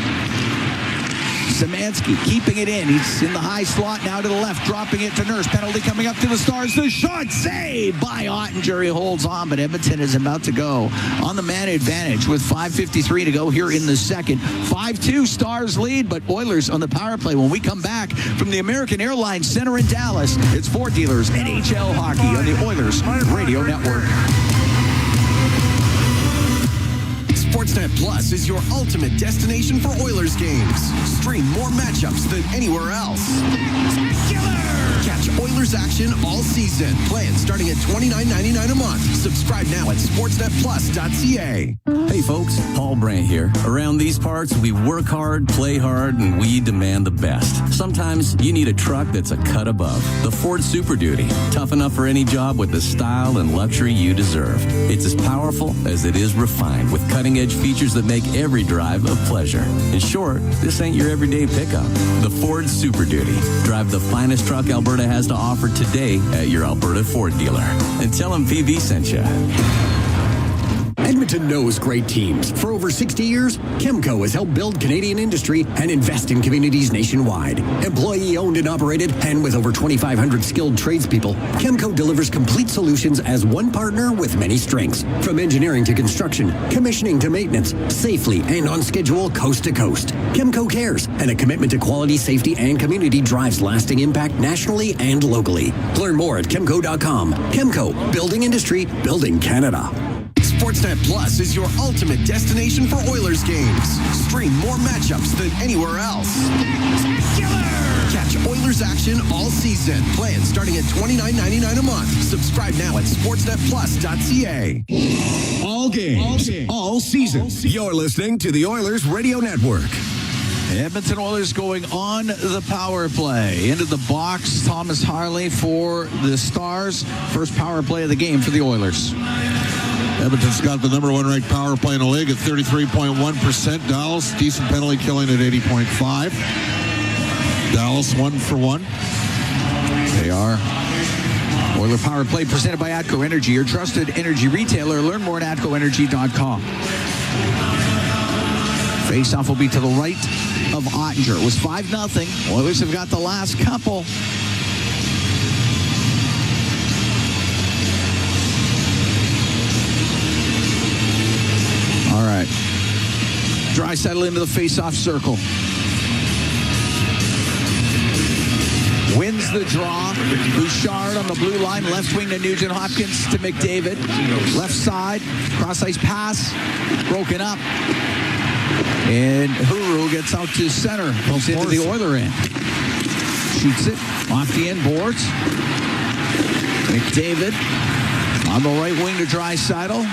Szymanski keeping it in. He's in the high slot now to the left, dropping it to Nurse. Penalty coming up to the Stars. The shot saved by Ottinger. He holds on, but Edmonton is about to go on the man advantage with 5:53 to go here in the second. 5-2 Stars lead, but Oilers on the power play. When we come back from the American Airlines Center in Dallas, it's Ford Dealers NHL Hockey on the Oilers Radio Network. Sportsnet Plus is your ultimate destination for Oilers games. Stream more matchups than anywhere else. Catch Oilers action all season. Plans starting at $29.99 a month. Subscribe now at sportsnetplus.ca. Hey folks, Paul Brandt here. Around these parts, we work hard, play hard, and we demand the best. Sometimes you need a truck that's a cut above. The Ford Super Duty. Tough enough for any job with the style and luxury you deserve. It's as powerful as it is refined, with cutting-edge features that make every drive a pleasure. In short, this ain't your everyday pickup. The Ford Super Duty. Drive the finest truck Alberta has to offer today at your Alberta Ford dealer. And tell them PV sent you. Edmonton knows great teams. For over 60 years, Chemco has helped build Canadian industry and invest in communities nationwide. Employee-owned and operated, and with over 2,500 skilled tradespeople, Chemco delivers complete solutions as one partner with many strengths. From engineering to construction, commissioning to maintenance, safely and on schedule, coast to coast. Chemco cares, and a commitment to quality, safety, and community drives lasting impact nationally and locally. Learn more at chemco.com. Chemco, building industry, building Canada. Sportsnet Plus is your ultimate destination for Oilers games. Stream more matchups than anywhere else. Catch Oilers action all season. Plans starting at $29.99 a month. Subscribe now at sportsnetplus.ca. All games, all season. You're listening to the Oilers Radio Network. Edmonton Oilers going on the power play. Into the box, Thomas Harley for the Stars. First power play of the game for the Oilers. Edmonton's got the number 1 ranked power play in the league at 33.1%. Dallas, decent penalty killing at 80.5. Dallas 1 for 1. They are. Oiler Power Play presented by ATCO Energy, your trusted energy retailer. Learn more at atcoenergy.com. Face-off will be to the right of Ottinger. It was 5-0. Oilers have got the last couple. All right. Draisaitl into the face-off circle. Wins the draw. Bouchard on the blue line. Left wing to Nugent Hopkins to McDavid. Left side. Cross-ice pass. Broken up. And Huru gets out to center. Goes into the Oiler end. Shoots it. Off the end boards. McDavid on the right wing to Draisaitl.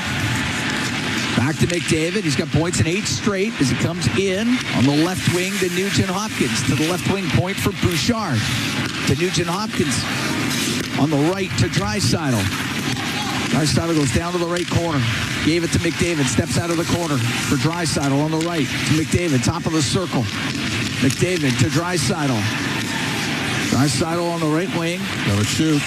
Back to McDavid. He's got points in 8 straight as he comes in on the left wing to Nugent Hopkins. To the left wing point for Bouchard. To Nugent Hopkins. On the right to Draisaitl. Draisaitl goes down to the right corner. Gave it to McDavid. Steps out of the corner for Draisaitl on the right. To McDavid. Top of the circle. McDavid to Draisaitl. Draisaitl on the right wing. Got to shoot.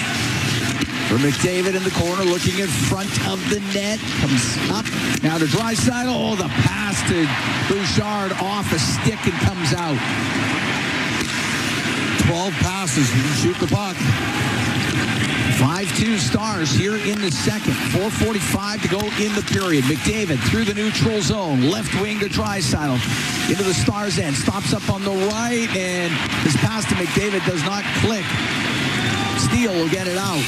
For McDavid in the corner, looking in front of the net. Comes up. Now to Draisaitl. Oh, the pass to Bouchard off a stick and comes out. 12 passes. You can shoot the puck. 5-2 Stars here in the second. 4:45 to go in the period. McDavid through the neutral zone. Left wing to Draisaitl. Into the Stars end. Stops up on the right. And his pass to McDavid does not click. Steele will get it out.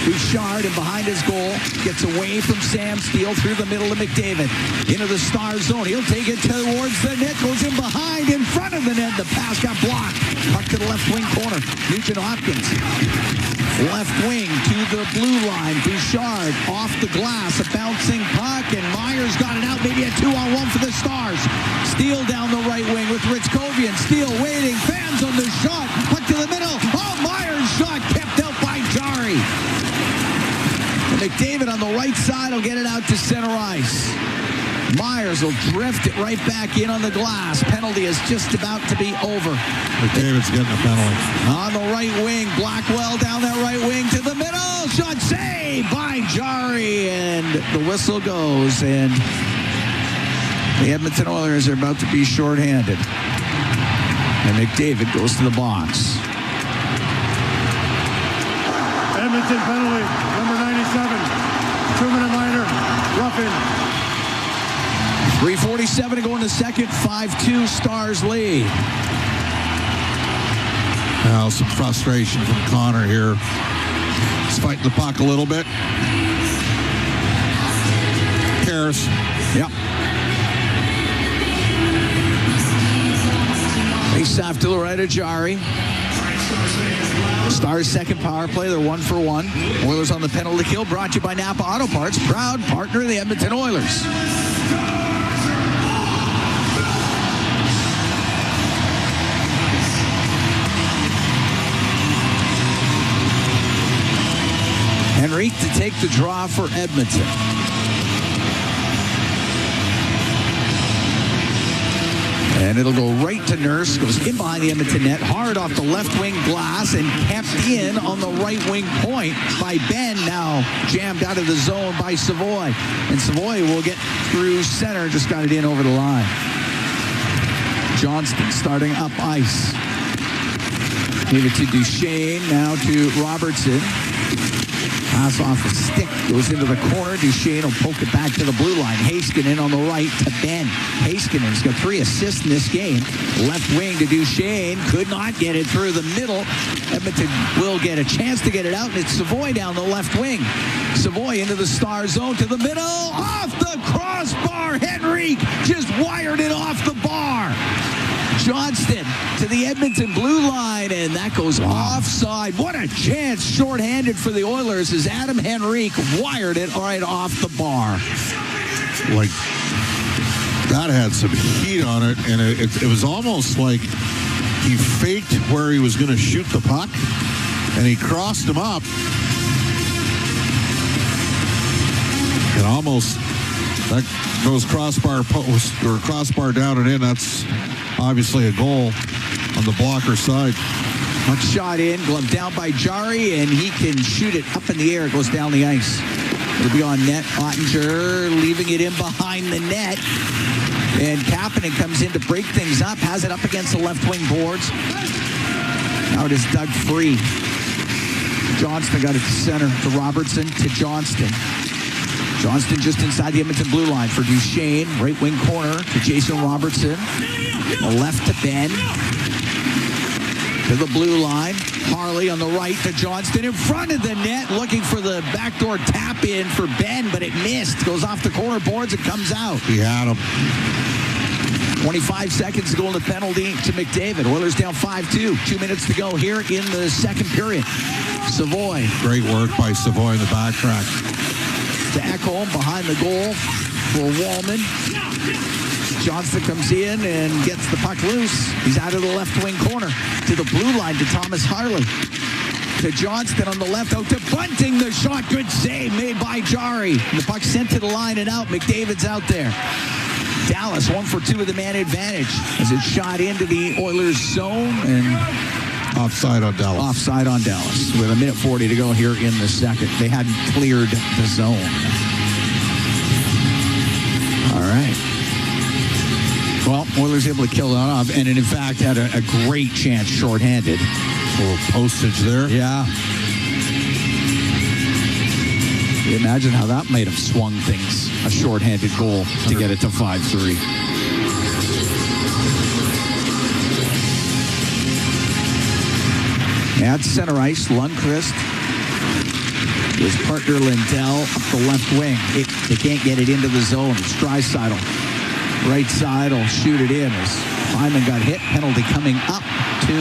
Bouchard and behind his goal gets away from Sam Steele through the middle of McDavid into the Star zone. He'll take it towards the net, goes in behind, in front of the net. The pass got blocked. Puck to the left wing corner. Nugent Hopkins. Left wing to the blue line. Bouchard off the glass. A bouncing puck, and Myers got it out. Maybe a 2-on-1 for the Stars. Steele down the right wing with Ritzkovian. Steele waiting. Fans on the shot. Puck to the middle. Oh, Myers' shot kept out by Jari. McDavid on the right side will get it out to center ice. Myers will drift it right back in on the glass. Penalty is just about to be over. McDavid's getting a penalty. On the right wing, Blackwell down that right wing to the middle. Shot saved by Jari, and the whistle goes, and the Edmonton Oilers are about to be shorthanded. And McDavid goes to the box. Edmonton penalty, number 97. 2-minute minor, roughing. 3:47 to go in the second. 5-2 Stars lead. Now some frustration from Connor here. He's fighting the puck a little bit. Harris. Yep. Face off to the right of Jari. Stars second power play. They're 1 for 1. Oilers on the penalty kill. Brought to you by Napa Auto Parts, proud partner of the Edmonton Oilers. Henrique to take the draw for Edmonton. And it'll go right to Nurse. Goes in behind the Edmonton net. Hard off the left wing glass and kept in on the right wing point by Ben. Now jammed out of the zone by Savoy. And Savoy will get through center. Just got it in over the line. Johnston starting up ice. Gave it to Duchesne. Now to Robertson. Pass off a stick, goes into the corner. Duchesne will poke it back to the blue line. Heiskanen on the right to Ben. Heiskanen's got 3 assists in this game. Left wing to Duchesne. Could not get it through the middle. Edmonton will get a chance to get it out, and it's Savoy down the left wing. Savoy into the Star zone to the middle. Off the crossbar. Henrique just wired it off the bar. Johnston to the Edmonton blue line, and that goes offside. What a chance, shorthanded for the Oilers, as Adam Henrique wired it right off the bar. Like That had some heat on it, and it was almost like he faked where he was going to shoot the puck, and he crossed him up. And almost, that goes crossbar post, or crossbar down and in. That's obviously a goal on the blocker side. Puck shot in, glove down by Jari, and he can shoot it up in the air. It goes down the ice. It'll be on net. Ottinger leaving it in behind the net. And Kapanen comes in to break things up, has it up against the left wing boards. Now it is dug free. Johnston got it to center, to Robertson, to Johnston. Johnston just inside the Edmonton blue line for Duchesne. Right wing corner to Jason Robertson. The left to Ben. To the blue line. Harley on the right to Johnston in front of the net, looking for the backdoor tap in for Ben, but it missed. Goes off the corner boards and comes out. He had him. 25 seconds to go in the penalty to McDavid. Oilers down 5-2. 2 minutes to go here in the second period. Savoy. Great work by Savoy in the backtrack. To Ekholm behind the goal for Wallman. Johnston comes in and gets the puck loose. He's out of the left wing corner. To the blue line to Thomas Harley. To Johnston on the left, out to Bunting. The shot, good save made by Jari. The puck sent to the line and out. McDavid's out there. Dallas 1 for 2 with the man advantage as it shot into the Oilers zone and offside on Dallas. Offside on Dallas with 1:40 to go here in the second. They hadn't cleared the zone. All right. Well, Oilers able to kill that off, and in fact had a great chance shorthanded. A little postage there. Yeah. You imagine how that might have swung things. A shorthanded goal to get it to 5-3. At center ice, Lundqvist. His partner Lindell up the left wing. They can't get it into the zone. It's Draisaitl. Right side will shoot it in as Hyman got hit. Penalty coming up to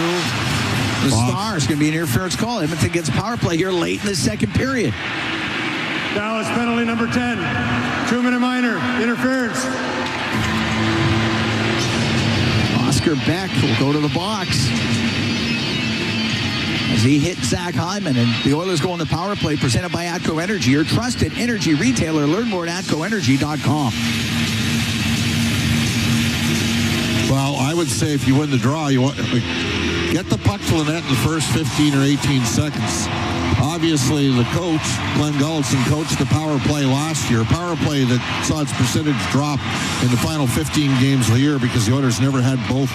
the Stars. Going to be an interference call. Edmonton gets power play here late in the second period. Dallas penalty number 10. Truman and Minor. Interference. Oscar Beck will go to the box as he hit Zach Hyman, and the Oilers go on the power play presented by ATCO Energy, your trusted energy retailer. Learn more at ATCOenergy.com. Well, I would say if you win the draw, you want get the puck to the net in the first 15 or 18 seconds. Obviously, the coach, Glenn Gulletson, coached the power play last year. Power play that saw its percentage drop in the final 15 games of the year because the Oilers never had both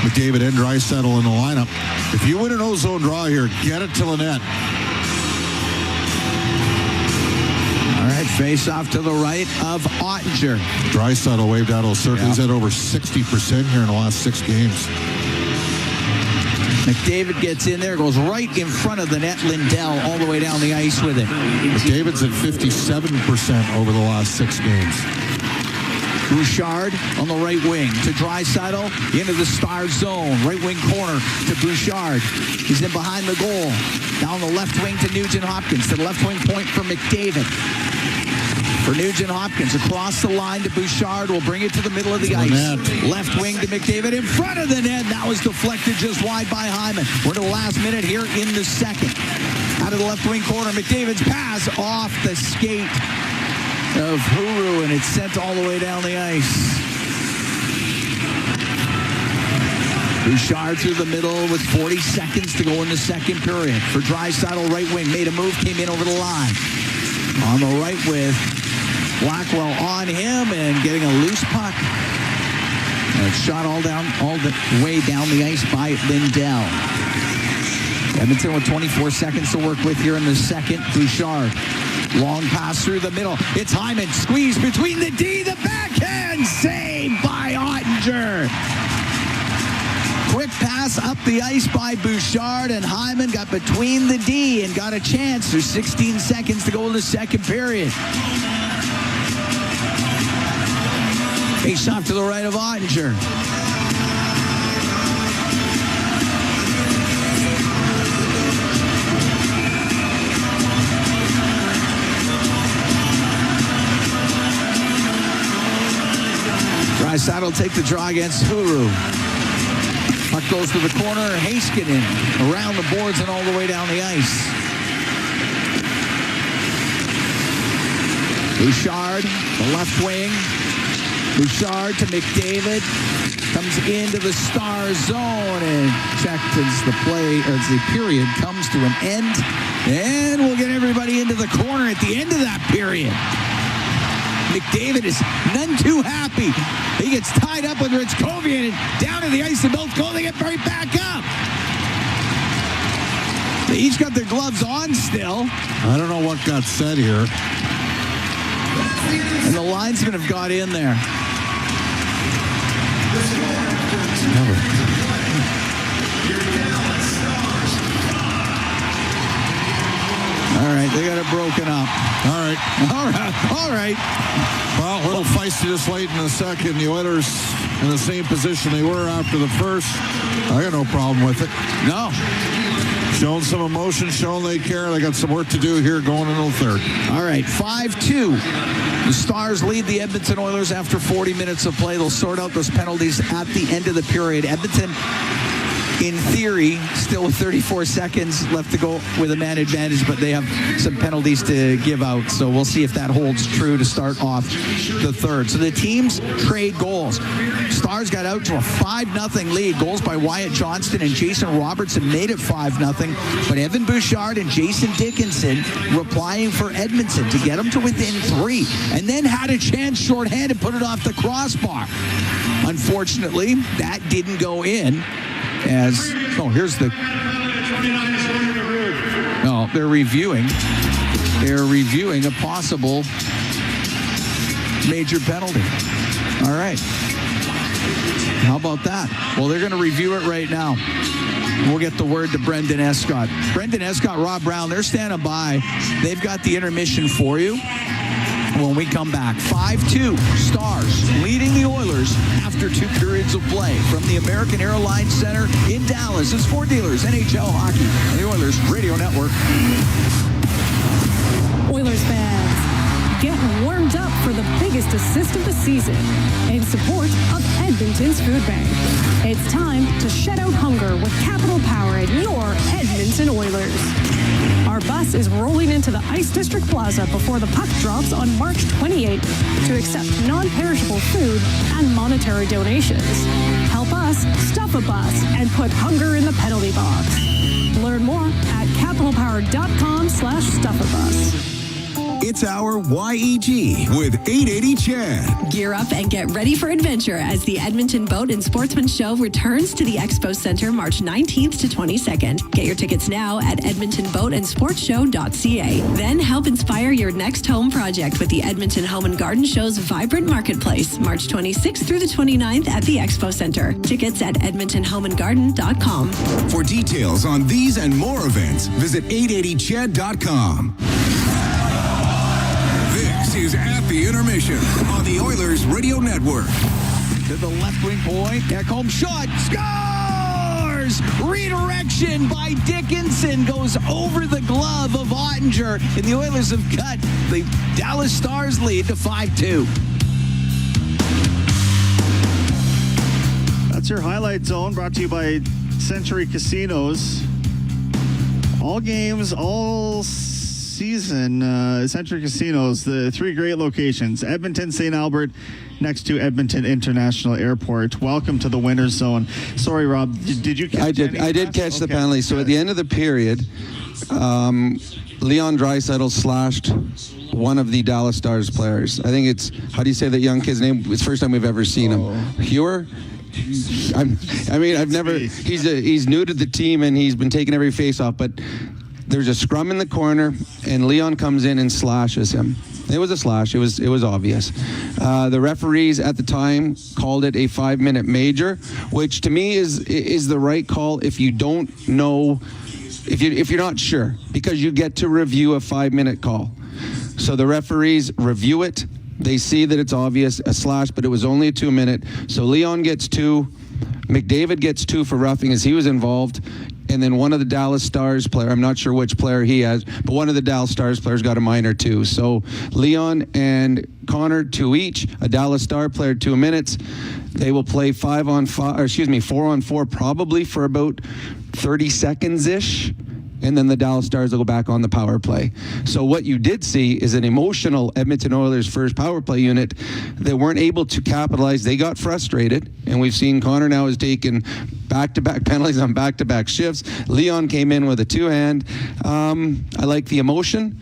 McDavid and Draisaitl in the lineup. If you win an O-zone draw here, get it to the net. All right, face off to the right of Ottinger. Draisaitl waved out of the circle. He's had over 60% here in the last 6 games. McDavid gets in there, goes right in front of the net. Lindell all the way down the ice with it. McDavid's at 57% over the last 6 games. Bouchard on the right wing to Draisaitl into the Stars zone. Right wing corner to Bouchard. He's in behind the goal. Down the left wing to Nugent Hopkins. To the left wing point for McDavid. For Nugent Hopkins, across the line to Bouchard, will bring it to the middle of the ice. Left wing to McDavid in front of the net. That was deflected just wide by Hyman. We're to the last minute here in the second. Out of the left wing corner, McDavid's pass off the skate of Huru, and it's sent all the way down the ice. Bouchard through the middle with 40 seconds to go in the second period. For Draisaitl, right wing, made a move, came in over the line. On the right with Blackwell on him and getting a loose puck. And it's shot all the way down the ice by Lindell. Edmonton with 24 seconds to work with here in the second. Bouchard, long pass through the middle. It's Hyman, squeezed between the D, the backhand save by Ottinger. Quick pass up the ice by Bouchard, and Hyman got between the D and got a chance. There's 16 seconds to go in the second period. Face off to the right of Ottinger. Bouchard will take the draw against Huru. Puck goes to the corner. Heiskanen around the boards and all the way down the ice. Bouchard, the left wing. Bouchard to McDavid. Comes into the Star zone and checked as the play, or as the period comes to an end. And we'll get everybody into the corner at the end of that period. McDavid is none too happy. He gets tied up with Ritzkovian and down to the ice. They both go. They get right back up. They each got their gloves on still. I don't know what got said here. And the linesmen have got in there. All right, they got it broken up. All right. Well, a little feisty this late in the second. The Oilers in the same position they were after the first. I got no problem with it. No. Showing some emotion, showing they care. They got some work to do here going into the third. All right, 5-2. The Stars lead the Edmonton Oilers after 40 minutes of play. They'll sort out those penalties at the end of the period. Edmonton, in theory, still with 34 seconds left to go with a man advantage, but they have some penalties to give out. So we'll see if that holds true to start off the third. So the teams trade goals. Stars got out to a 5-0 lead. Goals by Wyatt Johnston and Jason Robertson made it 5-0. But Evan Bouchard and Jason Dickinson replying for Edmonton to get them to within 3. And then had a chance shorthanded, put it off the crossbar. Unfortunately, that didn't go in. Here's the... No, they're reviewing. They're reviewing a possible major penalty. All right. How about that? Well, they're going to review it right now. We'll get the word to Brendan Escott. Brendan Escott, Rob Brown, they're standing by. They've got the intermission for you when we come back. 5-2, Stars leading the Oilers after 2 periods of play from the American Airlines Center in Dallas. It's Ford Dealers, NHL Hockey, and the Oilers Radio Network. Oilers fans, getting warmed up for the biggest assist of the season in support of Edmonton's Food Bank. It's time to shut out hunger with Capital Power at your Edmonton Oilers. Our bus is rolling into the Ice District Plaza before the puck drops on March 28th to accept non-perishable food and monetary donations. Help us stuff a bus and put hunger in the penalty box. Learn more at capitalpower.com/stuffabus. It's our YEG with 880 Chad. Gear up and get ready for adventure as the Edmonton Boat and Sportsman Show returns to the Expo Center March 19th to 22nd. Get your tickets now at edmontonboatandsportshow.ca. Then help inspire your next home project with the Edmonton Home and Garden Show's Vibrant Marketplace, March 26th through the 29th at the Expo Center. Tickets at edmontonhomeandgarden.com. For details on these and more events, visit 880chad.com. This is At the Intermission on the Oilers Radio Network. To the left wing point. Ekholm shot. Scores! Redirection by Dickinson goes over the glove of Ottinger. And the Oilers have cut the Dallas Stars lead to 5-2. That's your highlight zone, brought to you by Century Casinos. All games, all season, Century Casinos, the 3 great locations. Edmonton, St. Albert, next to Edmonton International Airport. Welcome to the winner's zone. Sorry, Rob, did you catch I did catch the penalty. So at the end of the period, Leon Draisaitl slashed one of the Dallas Stars players. I think it's, how do you say that young kid's name? It's the first time we've ever seen him. Hewer? I've never, he's new to the team and he's been taking every face off, but there's a scrum in the corner, and Leon comes in and slashes him. It was a slash. It was obvious. The referees at the time called it a 5-minute major, which to me is the right call if you don't know, if you're not sure, because you get to review a 5-minute call. So the referees review it. They see that it's obvious, a slash, but it was only a 2-minute. So Leon gets 2. McDavid gets 2 for roughing as he was involved. and then one of the Dallas Stars player, I'm not sure which player he has, but one of the Dallas Stars players got a minor too. So Leon and Connor 2 each, a Dallas Star player 2 minutes. They will play 4 on 4 probably for about 30 seconds-ish. And then the Dallas Stars will go back on the power play. So what you did see is an emotional Edmonton Oilers first power play unit that weren't able to capitalize. They got frustrated, and we've seen Connor now has taken back-to-back penalties on back-to-back shifts. Leon came in with a two-hand. I like the emotion.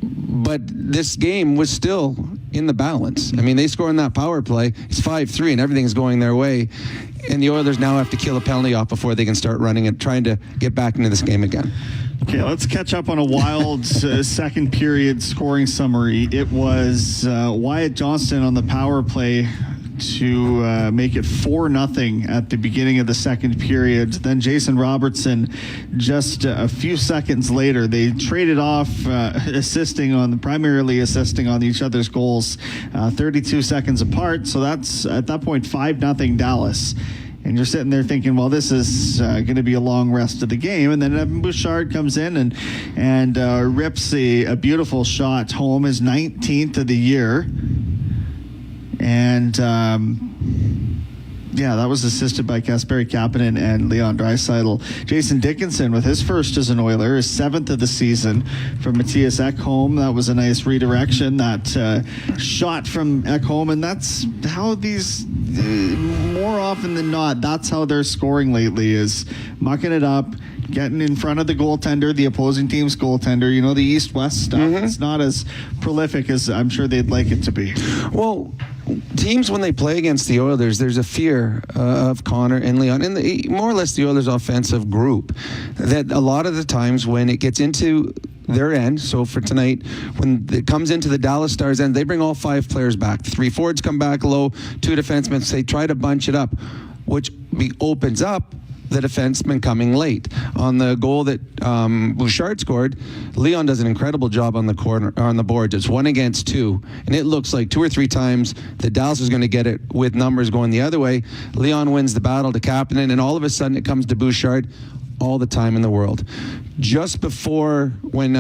But this game was still in the balance. I mean, they score on that power play. It's 5-3, and everything's going their way. And the Oilers now have to kill a penalty off before they can start running and trying to get back into this game again. Okay, let's catch up on a wild second period scoring summary. It was Wyatt Johnston on the power play to make it 4-0 at the beginning of the second period. Then Jason Robertson, just a few seconds later, they traded off primarily assisting on each other's goals 32 seconds apart. So that's at that point 5-0 Dallas. And you're sitting there thinking, well, this is going to be a long rest of the game. And then Evan Bouchard comes in and rips a beautiful shot home, his 19th of the year. And that was assisted by Kasperi Kapanen and Leon Draisaitl. Jason Dickinson with his first as an Oiler, his 7th of the season from Matthias Ekholm. That was a nice redirection, that shot from Ekholm, and that's how these, more often than not, that's how they're scoring lately, is mucking it up, getting in front of the goaltender, the opposing team's goaltender, the East-West stuff. Mm-hmm. It's not as prolific as I'm sure they'd like it to be. Well, teams, when they play against the Oilers, there's a fear of Connor and Leon, and more or less the Oilers' offensive group, that a lot of the times when it gets into their end, so for tonight, when it comes into the Dallas Stars end, they bring all 5 players back. 3 forwards come back low, 2 defensemen, they try to bunch it up, which opens up the defenseman coming late. On the goal that Bouchard scored, Leon does an incredible job on the corner, on the board. It's 1 against 2, and it looks like 2 or 3 times that Dallas is going to get it with numbers going the other way. Leon wins the battle to Kapanen, and all of a sudden it comes to Bouchard all the time in the world. Just before, when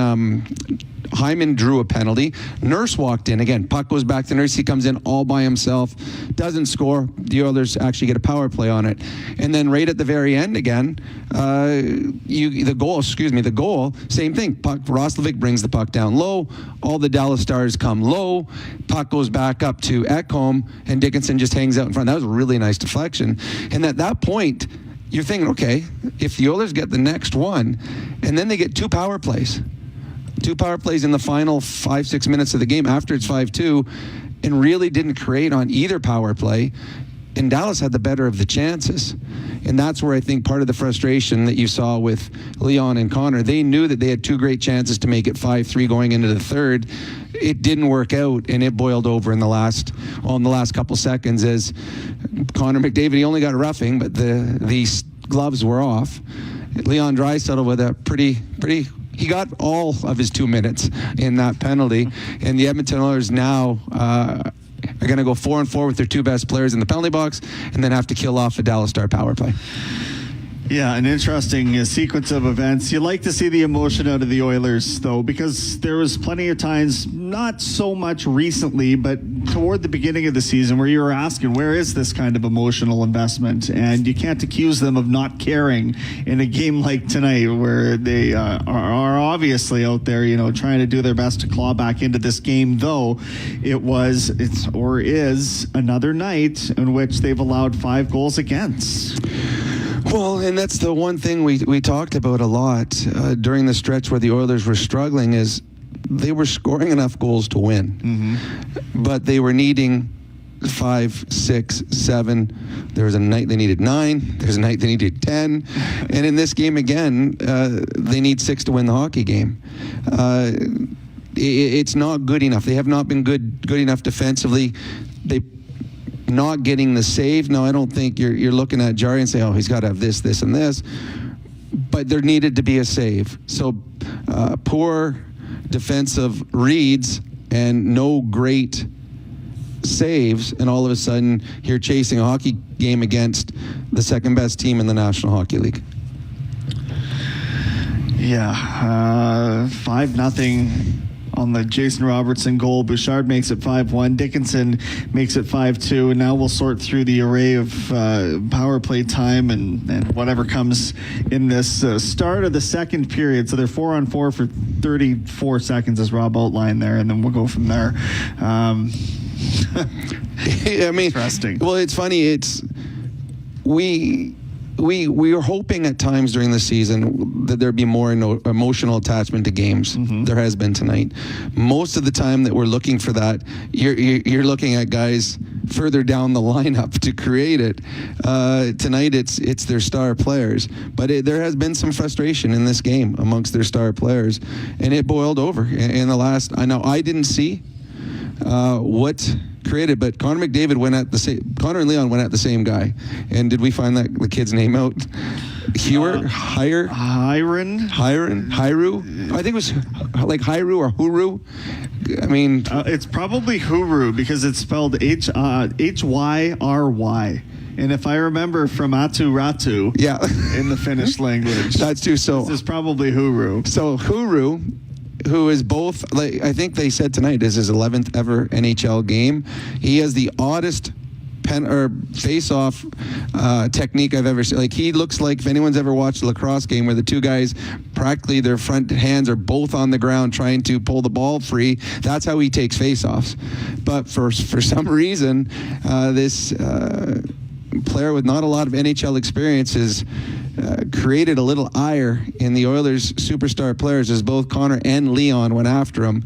Hyman drew a penalty, Nurse walked in. Again, puck goes back to Nurse. He comes in all by himself, doesn't score. The Oilers actually get a power play on it. And then right at the very end again, the goal, same thing. Puck, Roslovic brings the puck down low. All the Dallas Stars come low. Puck goes back up to Ekholm, and Dickinson just hangs out in front. That was a really nice deflection. And at that point, you're thinking, okay, if the Oilers get the next one, and then they get 2 power plays. 2 power plays in the final 5-6 minutes of the game after it's 5-2, and really didn't create on either power play. And Dallas had the better of the chances. And that's where I think part of the frustration that you saw with Leon and Connor, they knew that they had 2 great chances to make it 5-3 going into the third. It didn't work out, and it boiled over in the last couple seconds as Connor McDavid, he only got a roughing, but the gloves were off. Leon Draisaitl with a pretty he got all of his 2 minutes in that penalty, and the Edmonton Oilers now are going to go 4-4 with their 2 best players in the penalty box, and then have to kill off a Dallas Star power play. Yeah, an interesting sequence of events. You like to see the emotion out of the Oilers, though, because there was plenty of times, not so much recently, but toward the beginning of the season, where you were asking, where is this kind of emotional investment? And you can't accuse them of not caring in a game like tonight, where they are obviously out there, trying to do their best to claw back into this game, though is another night in which they've allowed 5 goals against. Well, and that's the one thing we talked about a lot during the stretch where the Oilers were struggling, is they were scoring enough goals to win. Mm-hmm. But they were needing 5, 6, 7. There was a night they needed 9. There's a night they needed 10. And in this game again, they need 6 to win the hockey game. It's not good enough. They have not been good enough defensively. They not getting the save. Now, I don't think you're looking at Jari and say, oh, he's got to have this, this, and this. But there needed to be a save. So poor defensive reads and no great saves, and all of a sudden you're chasing a hockey game against the second best team in the National Hockey League. Yeah, 5-0 on the Jason Robertson goal. Bouchard makes it 5-1. Dickinson makes it 5-2. And now we'll sort through the array of power play time and whatever comes in this start of the second period. So they're 4-on-4 for 34 seconds, as Rob outlined there, and then we'll go from there. I mean, interesting. Well, it's funny. We were hoping at times during the season that there'd be more emotional attachment to games. Mm-hmm. There has been tonight. Most of the time that we're looking for that, you're looking at guys further down the lineup to create it. Tonight it's their star players, but there has been some frustration in this game amongst their star players, and it boiled over in the last. I know I didn't see what created, but Connor McDavid Connor and Leon went at the same guy. And did we find the kid's name out? Hiru? I think it was like Hiru or Huru. I mean, it's probably Huru because it's spelled Hyry. And if I remember from Atu Ratu, in the Finnish language, that's too. So this is probably Huru. So Huru, who is both, I think they said tonight is his 11th ever NHL game. He has the oddest face-off technique I've ever seen. Like, he looks like, if anyone's ever watched a lacrosse game where the two guys, practically their front hands are both on the ground trying to pull the ball free, that's how he takes face-offs. But for some reason, this player with not a lot of NHL experience has created a little ire in the Oilers' superstar players as both Connor and Leon went after him.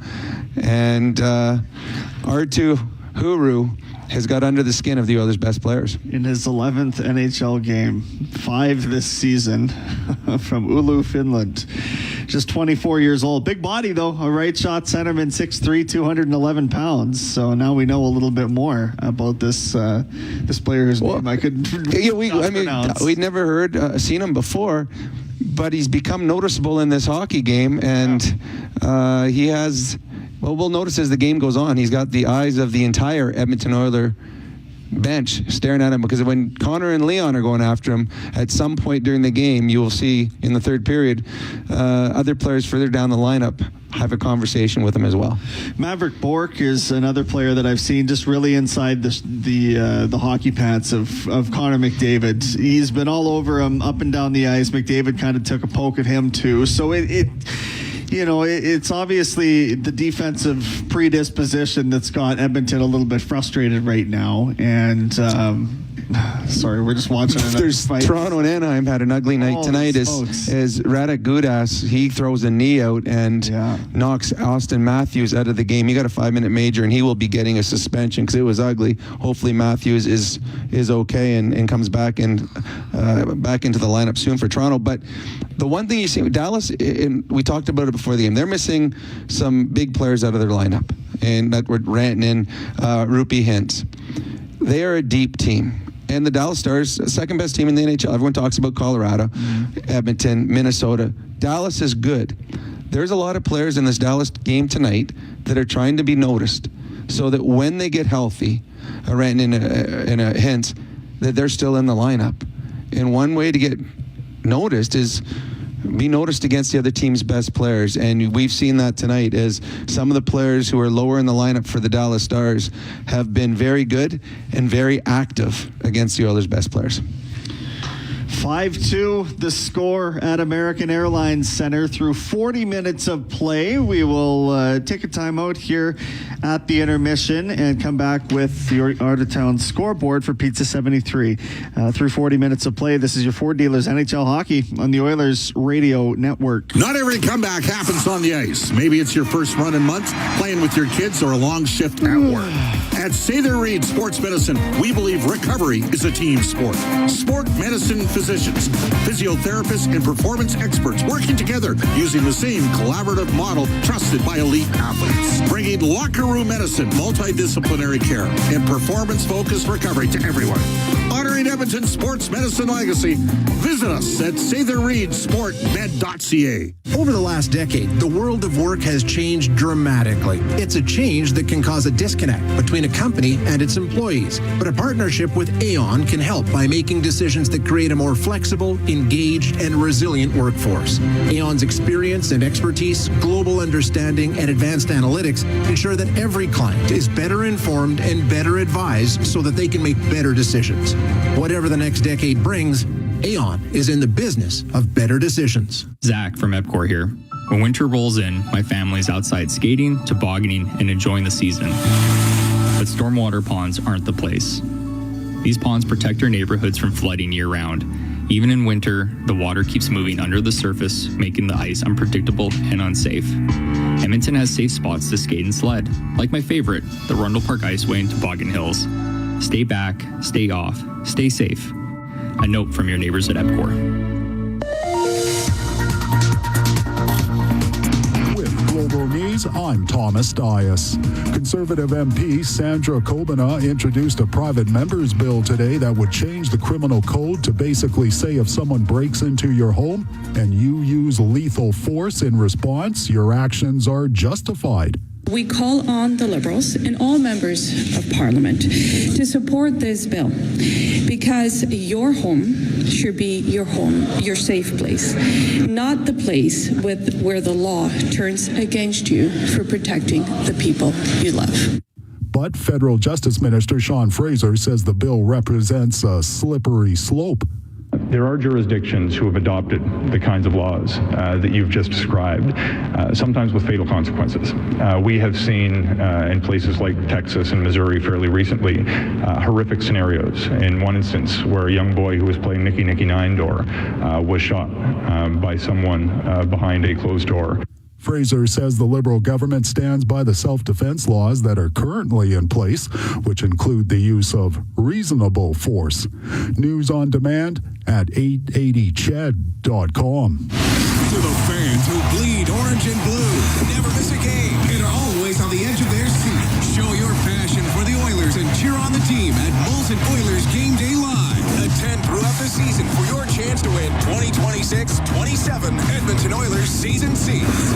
And Artu Huru has got under the skin of the Oilers' best players. In his 11th NHL game, 5 this season, from Oulu, Finland. Just 24 years old. Big body, though. A right shot centerman, 6'3", 211 pounds. So now we know a little bit more about this player whose name I could pronounce. We'd never seen him before, but he's become noticeable in this hockey game, and he has... Well, we'll notice as the game goes on, he's got the eyes of the entire Edmonton Oilers bench staring at him, because when Connor and Leon are going after him, at some point during the game, you will see in the third period, other players further down the lineup have a conversation with him as well. Maverick Bourque is another player that I've seen just really inside the hockey pants of Connor McDavid. He's been all over him, up and down the ice. McDavid kind of took a poke at him too. So it's obviously the defensive predisposition that's got Edmonton a little bit frustrated right now. And sorry, we're just watching another fight. Toronto and Anaheim had an ugly night tonight as Radek Gudas, he throws a knee out and knocks Austin Matthews out of the game. He got a 5-minute major, and he will be getting a suspension because it was ugly. Hopefully Matthews is okay and comes back into the lineup soon for Toronto. But the one thing you see with Dallas, and we talked about it before the game, they're missing some big players out of their lineup, and that we're ranting in Rupi Hintz. They are a deep team. And the Dallas Stars, second best team in the NHL. Everyone talks about Colorado, Edmonton, Minnesota. Dallas is good. There's a lot of players in this Dallas game tonight that are trying to be noticed, so that when they get healthy, in a hint, that they're still in the lineup. And one way to get noticed is be noticed against the other team's best players, and we've seen that tonight as some of the players who are lower in the lineup for the Dallas Stars have been very good and very active against the Oilers' best players. 5-2 the score at American Airlines Center through 40 minutes of play. We will take a timeout here at the intermission and come back with your out-of-town scoreboard for Pizza 73. Through 40 minutes of play, this is your Ford Dealers NHL Hockey on the Oilers Radio Network. Not every comeback happens on the ice. Maybe it's your first run in months, playing with your kids, or a long shift at work. At Sather Reed Sports Medicine, we believe recovery is a team sport. Sport medicine physicians, physiotherapists, and performance experts working together using the same collaborative model trusted by elite athletes. Bringing locker room medicine, multidisciplinary care, and performance-focused recovery to everyone. Honoring celebrate Edmonton's sports medicine legacy, visit us at saythereadsportmed.ca. Over the last decade, the world of work has changed dramatically. It's a change that can cause a disconnect between a company and its employees. But a partnership with Aon can help by making decisions that create a more flexible, engaged, and resilient workforce. Aon's experience and expertise, global understanding, and advanced analytics ensure that every client is better informed and better advised so that they can make better decisions. Whatever the next decade brings, Aon is in the business of better decisions. Zach from EPCOR here. When winter rolls in, my family's outside skating, tobogganing, and enjoying the season. But stormwater ponds aren't the place. These ponds protect our neighborhoods from flooding year-round. Even in winter, the water keeps moving under the surface, making the ice unpredictable and unsafe. Edmonton has safe spots to skate and sled, like my favorite, the Rundle Park Iceway in Toboggan Hills. Stay back, stay off, stay safe. A note from your neighbors at EPCOR. With Global News, I'm Thomas Dias. Conservative MP Sandra Kobina introduced a private member's bill today that would change the criminal code to basically say if someone breaks into your home and you use lethal force in response, your actions are justified. We call on the Liberals and all members of Parliament to support this bill because your home should be your home, your safe place, not the place where the law turns against you for protecting the people you love. But Federal Justice Minister Sean Fraser says the bill represents a slippery slope. There are jurisdictions who have adopted the kinds of laws that you've just described, sometimes with fatal consequences. We have seen in places like Texas and Missouri fairly recently horrific scenarios. In one instance where a young boy who was playing Nicky Nicky Nine Door was shot by someone behind a closed door. Fraser says the Liberal government stands by the self-defense laws that are currently in place, which include the use of reasonable force. News on demand at 880ched.com. To the fans who bleed orange and blue, never miss a game, and are always on the edge of their seat. Show your passion for the Oilers and cheer on the team at Molson Oilers Game Day Live. Attend throughout the season for your chance to win 2026-27 Edmonton Oilers Season Seats.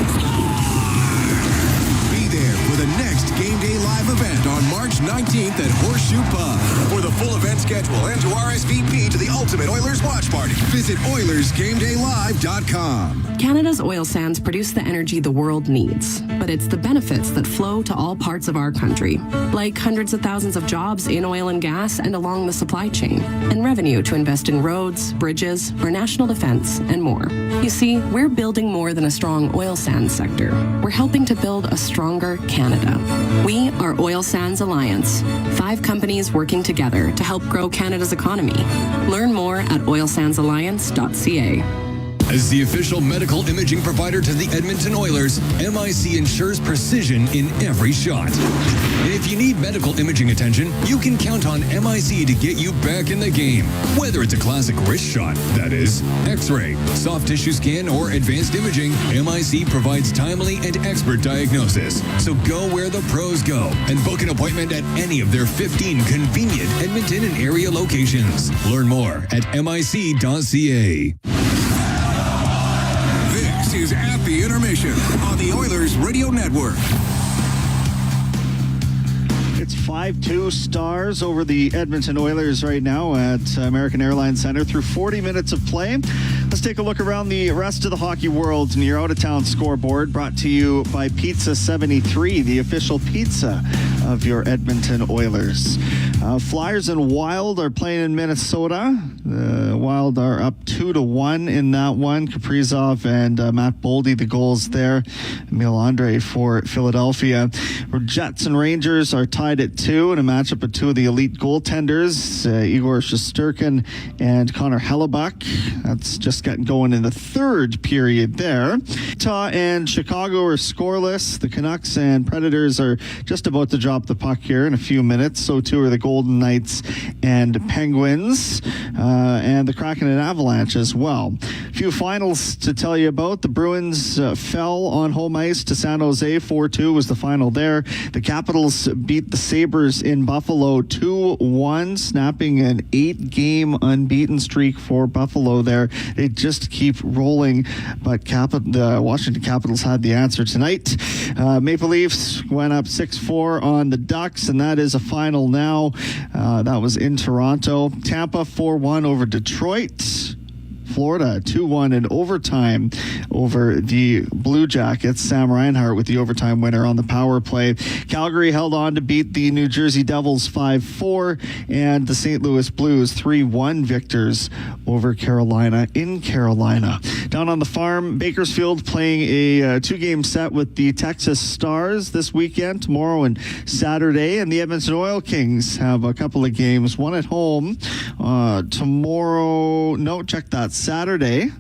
Be there for the next Game Day Live event on March 19th at Horseshoe Pub. For the full event schedule and to RSVP to the Ultimate Oilers Watch Party, visit OilersGameDayLive.com. Canada's oil sands produce the energy the world needs, but it's the benefits that flow to all parts of our country, like hundreds of thousands of jobs in oil and gas and along the supply chain, and revenue to invest in roads, bridges, our national defense, and more. You see, we're building more than a strong oil sands sector. We're helping to build a stronger Canada. We are Oil Sands Alliance, 5 companies working together to help grow Canada's economy. Learn more at oilsandsalliance.ca. As the official medical imaging provider to the Edmonton Oilers, MIC ensures precision in every shot. And if you need medical imaging attention, you can count on MIC to get you back in the game. Whether it's a classic wrist shot, that is, X-ray, soft tissue scan, or advanced imaging, MIC provides timely and expert diagnosis. So go where the pros go and book an appointment at any of their 15 convenient Edmonton and area locations. Learn more at mic.ca. This is At the Intermission on the Oilers Radio Network. It's 5-2 Stars over the Edmonton Oilers right now at American Airlines Center through 40 minutes of play. Let's take a look around the rest of the hockey world and your out-of-town scoreboard, brought to you by Pizza 73, the official pizza of your Edmonton Oilers. Flyers and Wild are playing in Minnesota. The Wild are up 2-1 in that one. Kaprizov and Matt Boldy, the goals there. Emil Andre for Philadelphia. Jets and Rangers are tied at 2 in a matchup of 2 of the elite goaltenders, Igor Shesterkin and Connor Hellebuck. That's just getting going in the third period there. Utah and Chicago are scoreless. The Canucks and Predators are just about to drop the puck here in a few minutes. So too are the Golden Knights and Penguins, and the Kraken and Avalanche as well. A few finals to tell you about. The Bruins fell on home ice to San Jose. 4-2 was the final there. The Capitals beat the Sabres in Buffalo 2-1, snapping an 8-game unbeaten streak for Buffalo there. They just keep rolling, but the Washington Capitals had the answer tonight. Maple Leafs went up 6-4 on the Ducks, and that is a final now. That was in Toronto. Tampa 4-1 over Detroit. Florida 2-1 in overtime over the Blue Jackets. Sam Reinhart with the overtime winner on the power play. Calgary held on to beat the New Jersey Devils 5-4, and the St. Louis Blues 3-1 victors over Carolina in Carolina. Down on the farm, Bakersfield playing a 2-game set with the Texas Stars this weekend, tomorrow and Saturday, and the Edmonton Oil Kings have a couple of games, one at home tomorrow. No, check that. Saturday.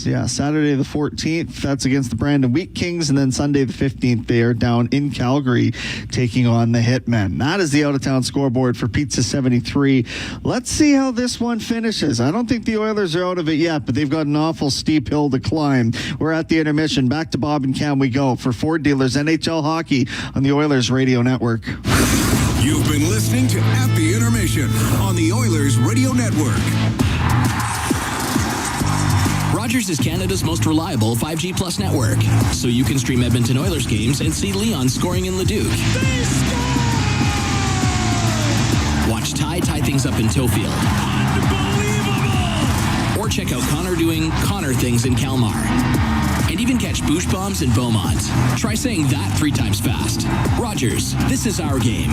Yeah, Saturday the 14th, that's against the Brandon Wheat Kings, and then Sunday the 15th, they are down in Calgary taking on the Hitmen. That is the out-of-town scoreboard for Pizza 73. Let's see how this one finishes. I don't think the Oilers are out of it yet, but they've got an awful steep hill to climb. We're at the intermission. Back to Bob and Cam we go for Ford Dealers NHL Hockey on the Oilers Radio Network. You've been listening to At the Intermission on the Oilers Radio Network. Rogers is Canada's most reliable 5G Plus network, so you can stream Edmonton Oilers games and see Leon scoring in Leduc. Watch Ty tie things up in Tofield. Or check out Connor doing Connor things in Kalmar. And even catch Bouch bombs in Beaumont. Try saying that 3 times fast. Rogers, this is our game.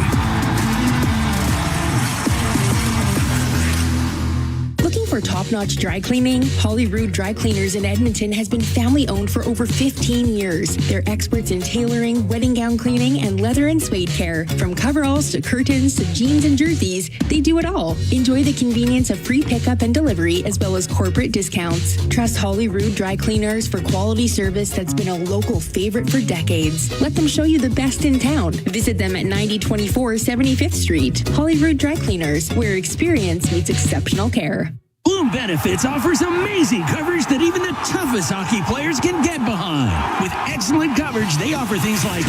Looking for top-notch dry cleaning? Holyrood Dry Cleaners in Edmonton has been family-owned for over 15 years. They're experts in tailoring, wedding gown cleaning, and leather and suede care. From coveralls to curtains to jeans and jerseys, they do it all. Enjoy the convenience of free pickup and delivery, as well as corporate discounts. Trust Holyrood Dry Cleaners for quality service that's been a local favorite for decades. Let them show you the best in town. Visit them at 9024 75th Street. Holyrood Dry Cleaners, where experience meets exceptional care. Bloom Benefits offers amazing coverage that even the toughest hockey players can get behind. With excellent coverage, they offer things like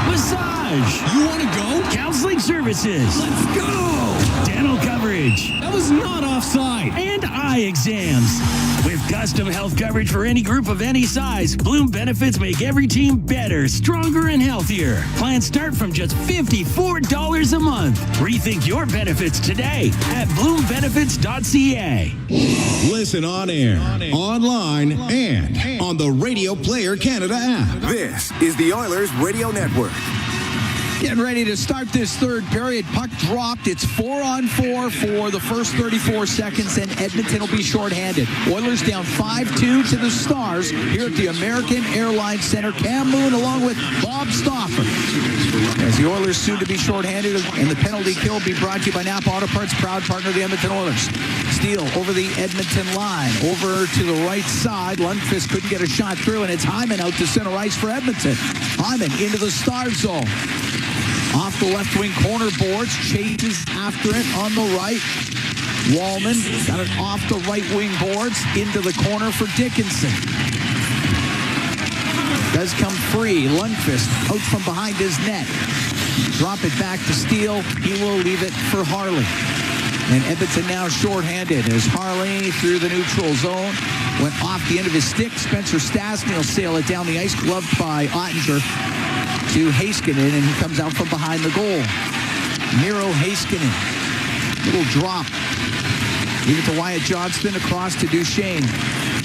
massage. You want to go? Counseling services. Let's go. Dental coverage. That was not offside. And eye exams. With custom health coverage for any group of any size, Bloom Benefits make every team better, stronger, and healthier. Plans start from just $54 a month. Rethink your benefits today at bloombenefits.ca. Listen on air, online, and on the Radio Player Canada app. This is the Oilers Radio Network. Getting ready to start this third period. Puck dropped. It's 4-on-4 for the first 34 seconds, and Edmonton will be shorthanded. Oilers down 5-2 to the Stars here at the American Airlines Center. Cam Moon along with Bob Stauffer. As the Oilers soon to be shorthanded, and the penalty kill will be brought to you by Napa Auto Parts, proud partner of the Edmonton Oilers. Steele over the Edmonton line. Over to the right side. Lundqvist couldn't get a shot through, and it's Hyman out to center ice for Edmonton. Hyman into the Star zone. Off the left wing corner boards. Chases after it on the right. Wallman got it off the right wing boards into the corner for Dickinson. Does come free. Lundqvist out from behind his net. Drop it back to Steele. He will leave it for Harley. And Edmonton now shorthanded as Harley through the neutral zone. Went off the end of his stick. Spencer Stastny will sail it down the ice, gloved by Ottinger to Heiskanen, and he comes out from behind the goal. Miro Heiskanen. Little drop. Leave it to Wyatt Johnston across to Duchesne.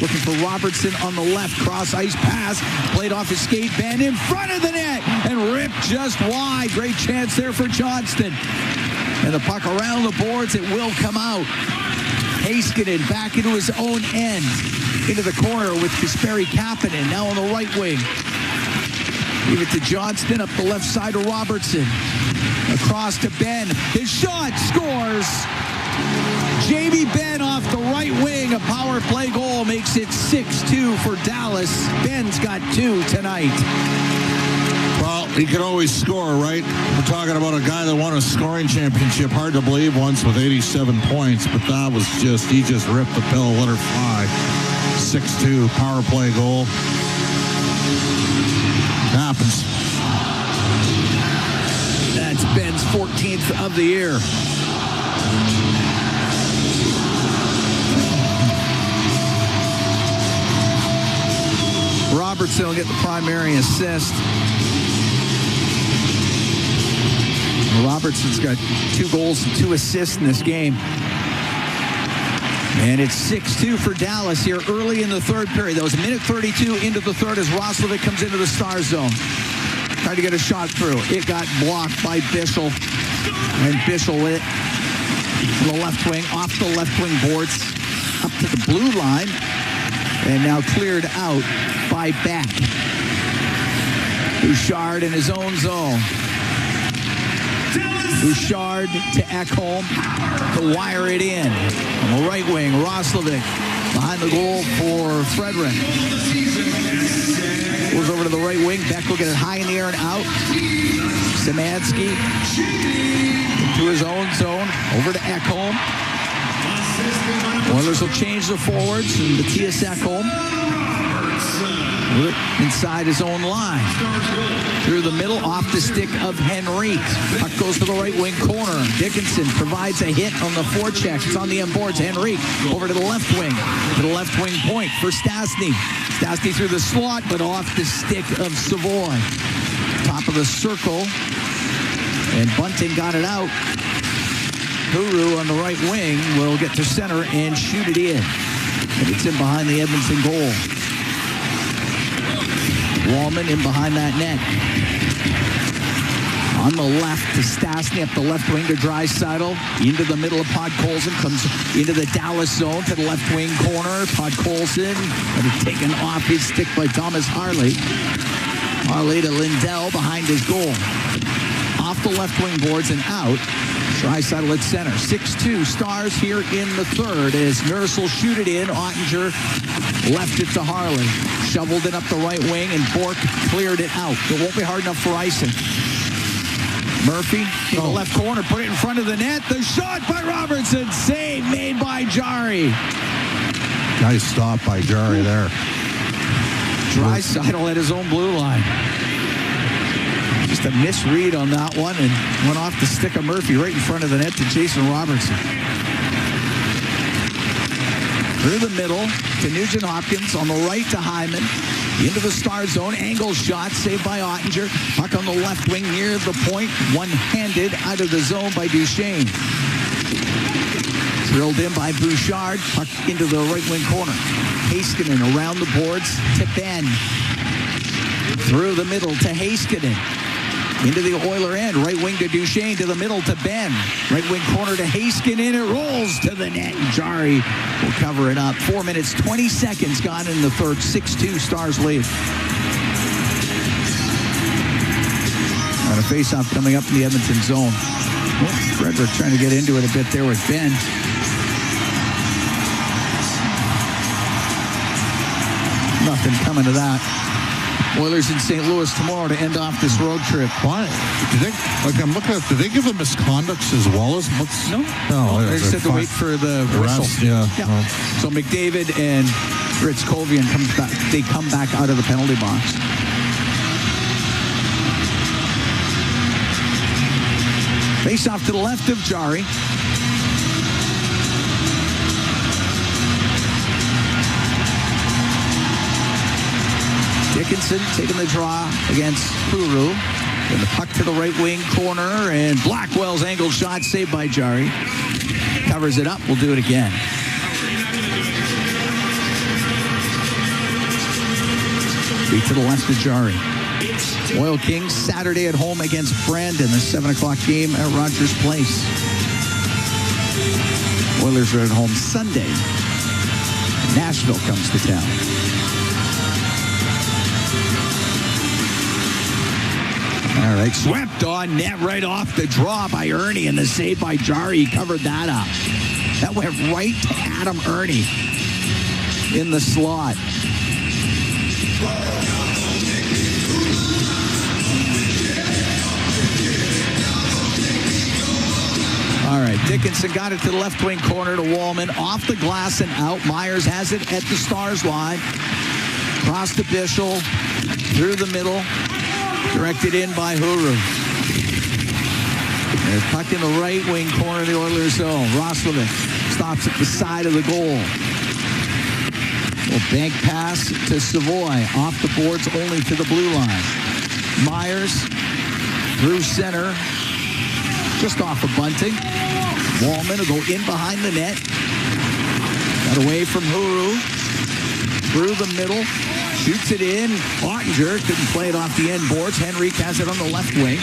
Looking for Robertson on the left. Cross ice pass. Played off his skate band in front of the net. And ripped just wide. Great chance there for Johnston. And the puck around the boards. It will come out. Heiskanen back into his own end. Into the corner with Kasperi Kapanen. Now on the right wing. Give it to Johnston up the left side to Robertson. Across to Ben. His shot scores. Jamie Benn off the right wing. A power play goal makes it 6-2 for Dallas. Ben's got 2 tonight. Well, he could always score, right? We're talking about a guy that won a scoring championship, hard to believe, once with 87 points, but that was just, he just ripped the pill, let her fly. 6-2 power play goal. Happens. That's Ben's 14th of the year. Robertson will get the primary assist. Robertson's got 2 goals and 2 assists in this game. And it's 6-2 for Dallas here early in the third period. That was a minute 32 into the third as Roslovic comes into the star zone. Tried to get a shot through. It got blocked by Bischel. And Bischel with it to the left wing, off the left wing boards, up to the blue line. And now cleared out by Beck. Bouchard in his own zone. Bouchard to Ekholm to wire it in. On the right wing, Roslovic behind the goal for Frederick. Goes over to the right wing. Beck will get it high in the air and out. Szymanski into his own zone. Over to Ekholm. Oilers will change the forwards. And Matthias Ekholm inside his own line. Through the middle, off the stick of Henrique. Puck goes to the right wing corner. Dickinson provides a hit on the forecheck. It's on the end boards. Henrique over to the left wing. To the left wing point for Stastny. Stastny through the slot, but off the stick of Savoy. Top of the circle. And Bunting got it out. Huru on the right wing will get to center and shoot it in. And it's in behind the Edmonton goal. Wallman in behind that net. On the left to Stastny, up the left wing to Draisaitl. Into the middle of Podkolzin. Comes into the Dallas zone to the left wing corner. Podkolzin, but it's taken off his stick by Thomas Harley. Harley to Lindell behind his goal. Off the left wing boards and out. Draisaitl at center. 6-2 Stars here in the third as Nurse will shoot it in. Ottinger left it to Harley. Shoveled it up the right wing and Bork cleared it out. It won't be hard enough for icing. Murphy in the left corner, put it in front of the net. The shot by Robertson. Save made by Jari. Nice stop by Jari there. Draisaitl at his own blue line. Just a misread on that one and went off the stick of Murphy right in front of the net to Jason Robertson. Through the middle to Nugent Hopkins. On the right to Hyman. Into the Star zone. Angle shot saved by Ottinger. Puck on the left wing near the point. One-handed out of the zone by Duchesne. Drilled in by Bouchard. Puck into the right wing corner. Heiskanen around the boards to Ben. Through the middle to Heiskanen. Into the Oiler end. Right wing to Duchesne. To the middle to Ben. Right wing corner to Heiskanen. It rolls to the net. And Jari will cover it up. 4 minutes, 20 seconds gone in the third. 6-2 Stars lead. And a face-off coming up in the Edmonton zone. Oh, Frederick trying to get into it a bit there with Ben. Nothing coming to that. Oilers in St. Louis tomorrow to end off this road trip. Why? Like I'm looking at, did they give him misconducts as well as what's? No. They said to wait for the whistle. Yeah. Oh. So McDavid and Ritzkovian comes back. They come back out of the penalty box. Face off to the left of Jari. Dickinson taking the draw against Huru. And the puck to the right wing corner. And Blackwell's angled shot saved by Jari. Covers it up. We'll do it again. Feet to the left of Jari. Oil Kings Saturday at home against Brandon. The 7 o'clock game at Rogers Place. Oilers are at home Sunday. Nashville comes to town. All right, swept on net right off the draw by Ernie, and the save by Jari covered that up. That went right to Adam Ernie in the slot. Dickinson got it to the left wing corner to Wallman. Off the glass and out. Myers has it at the Stars line. Cross to Bischel. Through the middle. Directed in by Huru. They're puck in the right wing corner of the Oilers zone. Roslovic stops at the side of the goal. Well, bank pass to Savoy. Off the boards only to the blue line. Myers through center. Just off of Bunting. Wallman will go in behind the net. Got away from Huru. Through the middle. Shoots it in. Ottinger couldn't play it off the end boards. Henrique has it on the left wing.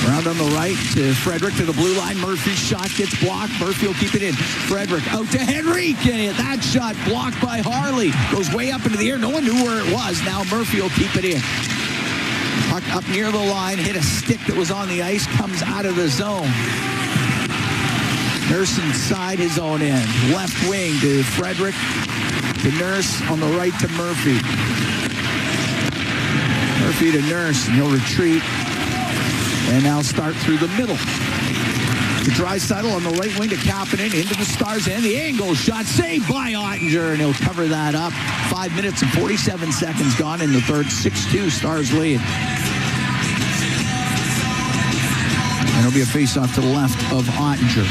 Around on the right to Frederick to the blue line. Murphy's shot gets blocked. Murphy will keep it in. Frederick out to Henrique. And that shot blocked by Harley. Goes way up into the air. No one knew where it was. Now Murphy will keep it in. Puck up near the line. Hit a stick that was on the ice. Comes out of the zone. Nurse inside his own end. Left wing to Frederick. To Nurse on the right to Murphy. Murphy to Nurse. And he'll retreat. And now start through the middle. To Draisaitl on the right wing to Kapanen into the Stars end. The angle shot saved by Ottinger, and he'll cover that up. 5 minutes and 47 seconds gone in the third. 6-2 Stars lead. And it'll be a face-off to the left of Ottinger.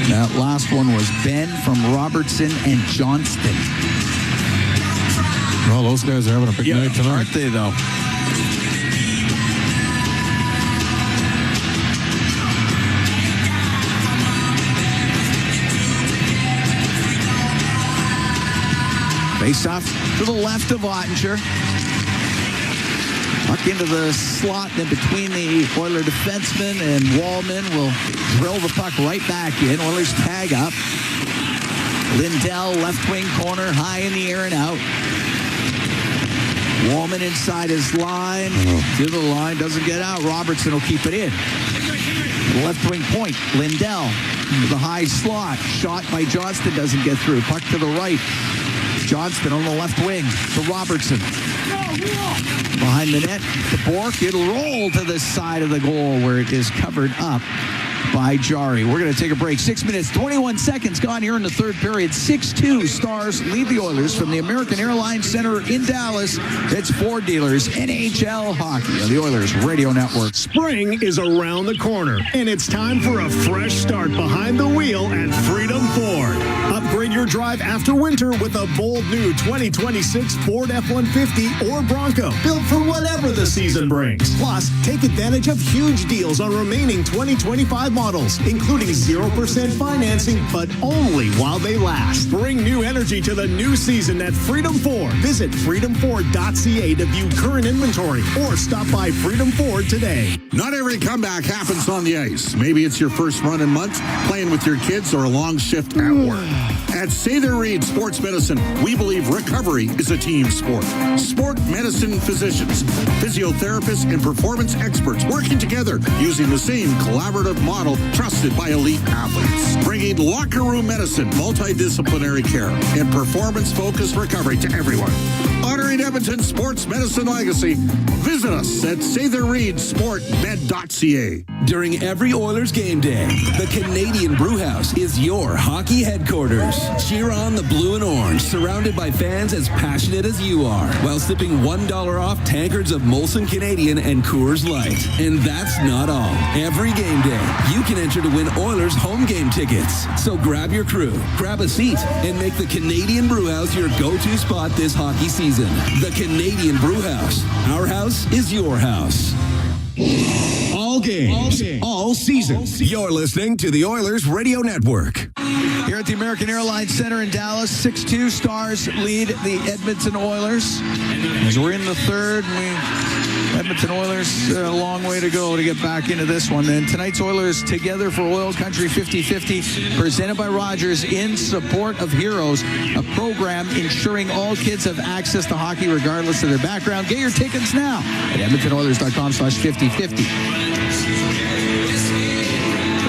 That last one was Ben from Robertson and Johnston. Well, those guys are having a big night tonight. Aren't they, though? Face off to the left of Ottinger. Puck into the slot, then between the Oiler defenseman and Wallman will drill the puck right back in. Oilers tag up. Lindell, left wing corner, high in the air and out. Wallman inside his line. To the line, doesn't get out. Robertson will keep it in. Left wing point, Lindell. The high slot. Shot by Johnston, doesn't get through. Puck to the right. Johnston on the left wing to Robertson. Behind the net to Bork. It'll roll to the side of the goal where it is covered up by Jari. We're going to take a break. 6 minutes, 21 seconds gone here in the third period. 6-2 Stars lead the Oilers from the American Airlines Center in Dallas. It's Ford Dealers NHL Hockey on the Oilers Radio Network. Spring is around the corner, and it's time for a fresh start behind the wheel at Freedom Ford. Upgrade your drive after winter with a bold new 2026 Ford F-150 or Bronco, built for whatever the season brings. Plus, take advantage of huge deals on remaining 2025 models, including 0% financing, but only while they last. Bring new energy to the new season at Freedom Ford. Visit freedomford.ca to view current inventory or stop by Freedom Ford today. Not every comeback happens on the ice. Maybe it's your first run in months, playing with your kids, or a long shift at work. At Sather Reed Sports Medicine, we believe recovery is a team sport. Sport medicine physicians, physiotherapists, and performance experts working together using the same collaborative model trusted by elite athletes. Bringing locker room medicine, multidisciplinary care, and performance-focused recovery to everyone. Honoring Edmonton's sports medicine legacy, visit us at SatherReedSportMed.ca. During every Oilers game day, the Canadian Brewhouse is your hockey headquarters. Cheer on the blue and orange, surrounded by fans as passionate as you are, while sipping $1 off tankards of Molson Canadian and Coors Light. And that's not all. Every game day, you can enter to win Oilers home game tickets. So grab your crew, grab a seat, and make the Canadian Brewhouse your go-to spot this hockey season. The Canadian Brewhouse. Our house is your house. All games, all season. You're listening to the Oilers Radio Network. Here at the American Airlines Center in Dallas, 6-2 Stars lead the Edmonton Oilers. As we're in the third, Edmonton Oilers, a long way to go to get back into this one. And tonight's Oilers Together for OilCountry 50-50, presented by Rogers in support of Heroes, a program ensuring all kids have access to hockey regardless of their background. Get your tickets now at EdmontonOilers.com/5050.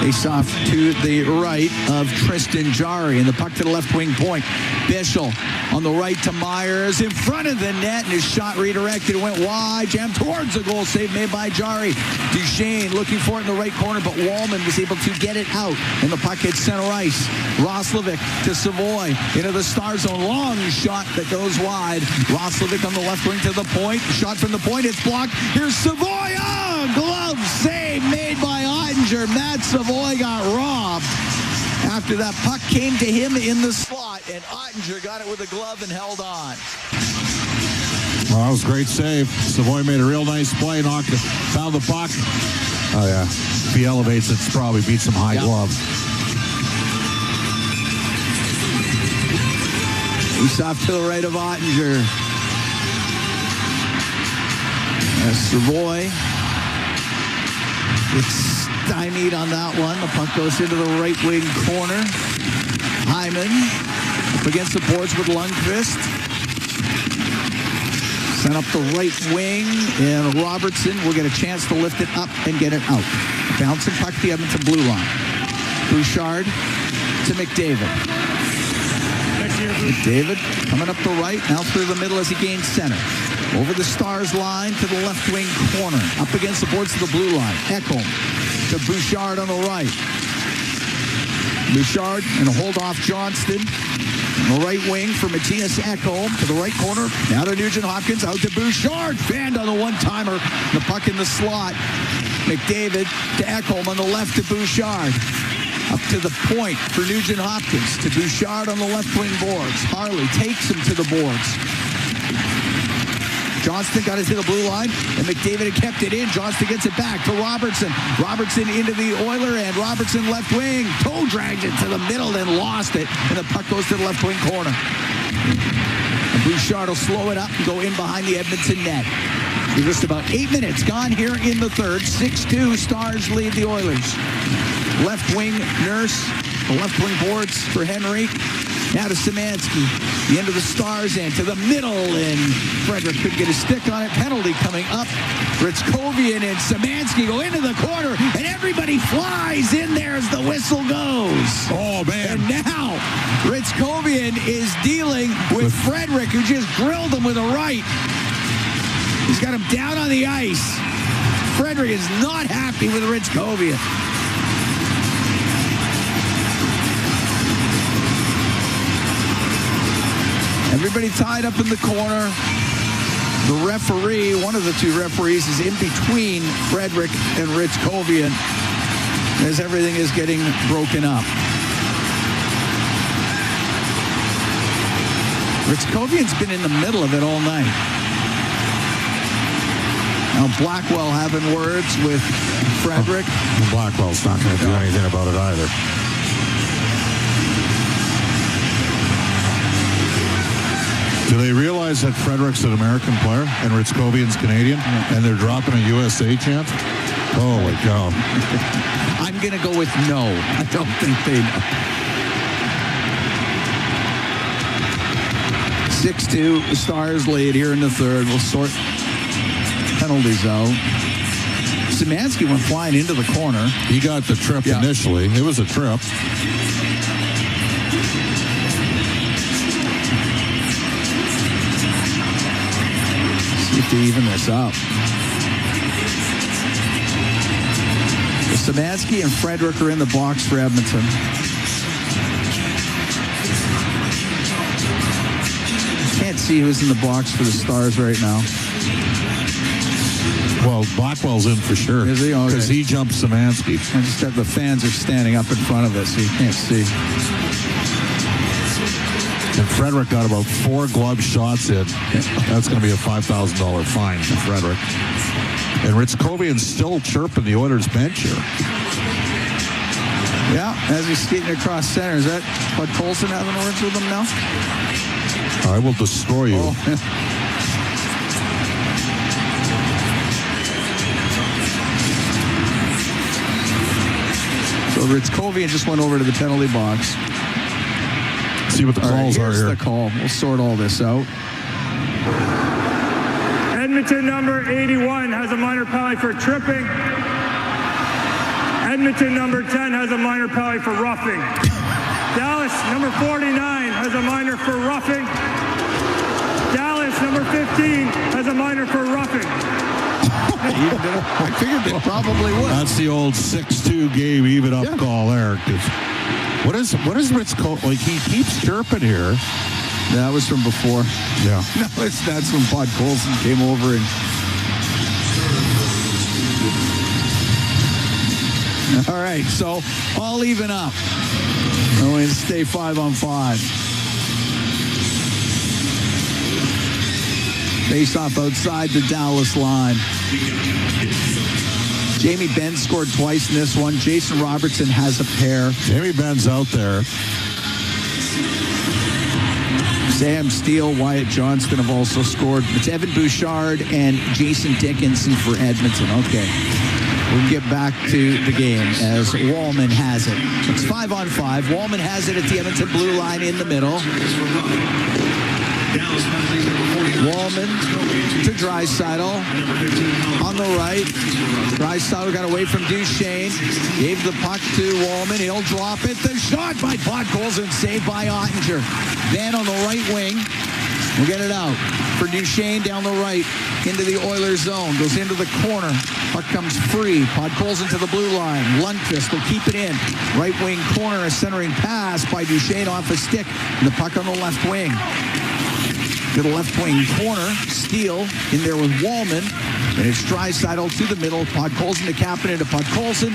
Face off to the right of Tristan Jarry, and the puck to the left wing point. Bischel on the right to Myers in front of the net, and his shot redirected, went wide, jammed towards the goal, save made by Jarry. Duchesne looking for it in the right corner, but Wallman was able to get it out, and the puck hits center ice. Roslovic to Savoy into the star zone, long shot that goes wide. Roslovic on the left wing to the point, shot from the point, it's blocked. Here's Savoy, glove save made by Ottinger. Matt Savoy got robbed after that puck came to him in the slot, and Ottinger got it with a glove and held on. Well, that was a great save. Savoy made a real nice play, found the puck. Oh, yeah. If he elevates it, probably beats some high glove. He's off to the right of Ottinger. Savoy gets stymied on that one. The puck goes into the right wing corner. Hyman up against the boards with Lundqvist. Sent up the right wing, and Robertson will get a chance to lift it up and get it out. Bouncing puck to the Edmonton blue line. Bouchard to McDavid. McDavid coming up the right, now through the middle as he gains center. Over the Stars line to the left wing corner. Up against the boards to the blue line. Ekholm to Bouchard on the right. Bouchard and a hold off Johnston. On the right wing for Matthias Ekholm to the right corner. Now to Nugent Hopkins, out to Bouchard. Fanned on the one-timer. The puck in the slot. McDavid to Ekholm on the left to Bouchard. Up to the point for Nugent Hopkins to Bouchard on the left wing boards. Harley takes him to the boards. Johnston got it to the blue line, and McDavid had kept it in. Johnston gets it back to Robertson. Robertson into the Oiler end. Robertson left wing. Toe dragged it to the middle, then lost it, and the puck goes to the left wing corner. And Bouchard will slow it up and go in behind the Edmonton net. Just about 8 minutes gone here in the third. 6-2, Stars lead the Oilers. Left wing, Nurse. The left wing boards for Henry. Now to Szymanski. The end of the Stars end to the middle, and Frederick couldn't get a stick on it. Penalty coming up. Ritzkovian and Szymanski go into the corner, and everybody flies in there as the whistle goes. Oh, man. And now Ritzkovian is dealing with Frederick, who just grilled him with a right. He's got him down on the ice. Frederick is not happy with Ritzkovian. Everybody tied up in the corner. The referee, one of the two referees, is in between Frederick and Ritzkovian as everything is getting broken up. Ritzkovian's been in the middle of it all night. Now Blackwell having words with Frederick. Blackwell's not going to do anything about it either. Do they realize that Frederick's an American player and Ritzkovian's Canadian, and they're dropping a USA chant? Holy cow. I'm going to go with no. I don't think they know. 6-2, the Stars lead here in the third. We'll sort penalties out. Szymanski went flying into the corner. He got the trip initially. It was a trip. To even this up. Szymanski and Frederick are in the box for Edmonton. Can't see who's in the box for the Stars right now. Well, Blackwell's in for sure. Is he? Okay. Because he jumped Szymanski. I just got the fans are standing up in front of us, so you can't see. And Frederick got about 4 glove shots in. That's going to be a $5,000 fine for Frederick. And Ritzkovian's still chirping the Oilers bench here. Yeah, as he's skating across center. Is that Bud Colson having words with him now? I will destroy you. Oh. So Ritzkovian just went over to the penalty box. See what the calls are here. Here's the call. We'll sort all this out. Edmonton number 81 has a minor penalty for tripping. Edmonton, number 10, has a minor penalty for roughing. Dallas, number 49, has a minor for roughing. Dallas, number 15, has a minor for roughing. I figured they probably would. That's the old 6-2 game even up call there. What is Ritz called? Like, he keeps chirping here. That was from before. Yeah. No, that's when Pod Colson came over and. All right, so all even up. We're going to stay 5-on-5. Face off outside the Dallas line. Jamie Benn scored twice in this one. Jason Robertson has a pair. Jamie Benn's out there. Sam Steele, Wyatt Johnston have also scored. It's Evan Bouchard and Jason Dickinson for Edmonton. Okay. We'll get back to the game as Wallman has it. It's 5-on-5. Wallman has it at the Edmonton blue line in the middle. Wallman to Draisaitl on the right. Draisaitl got away from Duchesne. Gave the puck to Wallman. He'll drop it. The shot by Podkolzin, saved by Ottinger. Then on the right wing, we'll get it out for Duchesne down the right into the Oilers zone. Goes into the corner. Puck comes free. Podkolzin to the blue line. Lundqvist will keep it in. Right wing corner, a centering pass by Duchesne off a stick. And the puck on the left wing. To the left wing corner. Steele in there with Wallman. And it's Draisaitl to the middle. Podkolzin to Kapanen into Podkolzin.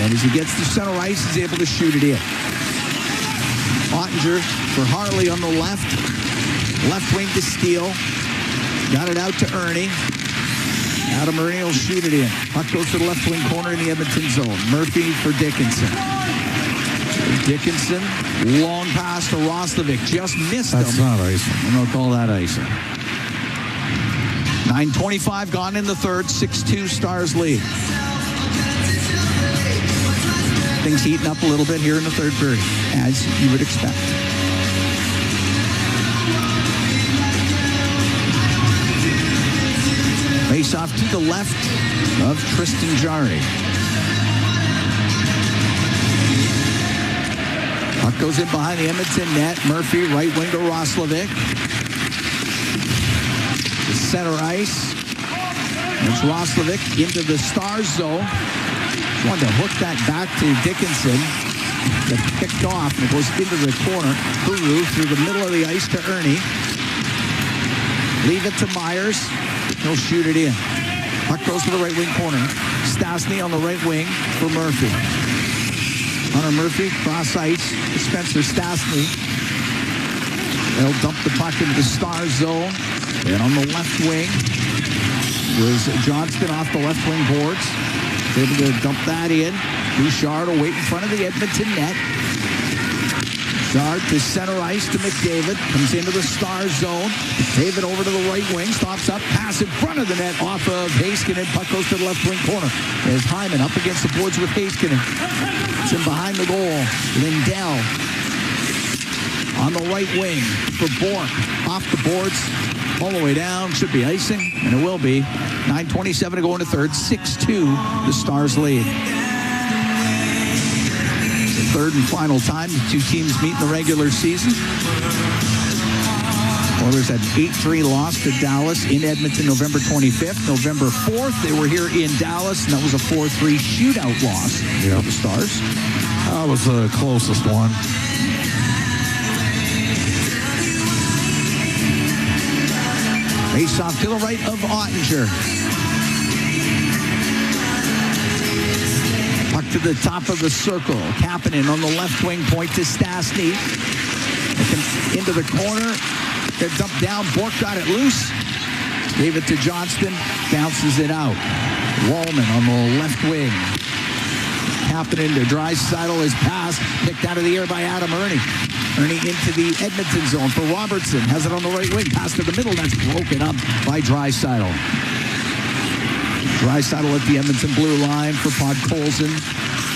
And as he gets to center ice, he's able to shoot it in. Ottinger for Harley on the left. Left wing to Steele. Got it out to Ernie. Adam Ernie will shoot it in. Puck goes to the left wing corner in the Edmonton zone. Murphy for Dickinson. Dickinson, long pass to Roslovic. Just missed him. That's not icing. I'm going to call that icing. 9:25 gone in the third. 6-2 Stars lead. Things heating up a little bit here in the third period, as you would expect. Face off to the left of Tristan Jarry. Puck goes in behind the Edmonton net. Murphy, right wing to Roslovic. Center ice. It's Roslovic into the Stars zone. Wanted to hook that back to Dickinson. That picked off, and it goes into the corner. Huru through the middle of the ice to Ernie. Leave it to Myers. He'll shoot it in. Puck goes to the right wing corner. Stastny on the right wing for Murphy. Hunter Murphy, cross ice to Spencer Stastny. They'll dump the puck into the Stars zone. And on the left wing was Johnston off the left wing boards. Able to dump that in. Bouchard will wait in front of the Edmonton net. Bouchard to center ice to McDavid. Comes into the Stars zone. David over to the right wing. Stops up. Pass in front of the net off of Heiskanen. Puck goes to the left wing corner. There's Hyman up against the boards with Heiskanen. It's in behind the goal. Lindell on the right wing for Bourque. Off the boards. All the way down. Should be icing. And it will be. 9:27 to go in the third. 6-2. The Stars lead. Third and final time the two teams meet in the regular season. Oilers had an 8-3 loss to Dallas in Edmonton November 25th. November 4th, they were here in Dallas, and that was a 4-3 shootout loss for the Stars. That was the closest one. Face off to the right of Ottinger. Puck to the top of the circle. Kapanen on the left wing, point to Stastny. Into the corner. They're dumped down. Bourque got it loose. Gave it to Johnston. Bounces it out. Wallman on the left wing. Kapanen to Draisaitl. His pass picked out of the air by Adam Ernie. Ernie into the Edmonton zone for Robertson. Has it on the right wing. Pass to the middle. That's broken up by Draisaitl. Draisaitl at the Edmonton blue line for Podkolzin.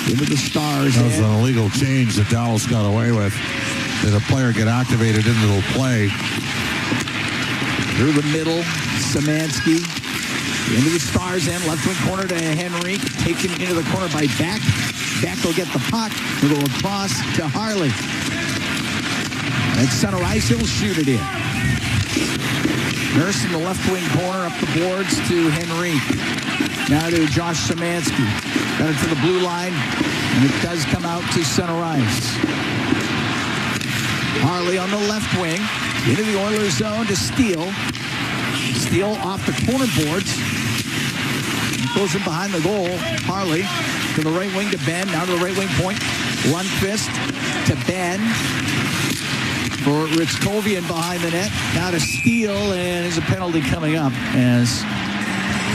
Into the Stars. That was an illegal change that Dallas got away with. Did a player get activated into the play? Through the middle, Szymanski. Into the Stars end, left wing corner to Henrique, taken into the corner by Beck. Beck will get the puck. He'll go across to Harley. At center ice, he'll shoot it in. Nurse in the left wing corner, up the boards to Henrique. Now to Josh Szymanski. Got it to the blue line, and it does come out to center ice. Harley on the left wing, into the Oilers zone to Steele. Steele off the corner boards. Goes in behind the goal. Harley to the right wing to Ben. Now to the right wing point. Lundqvist to Ben. For Ritzkovian behind the net. Now to Steele, and there's a penalty coming up as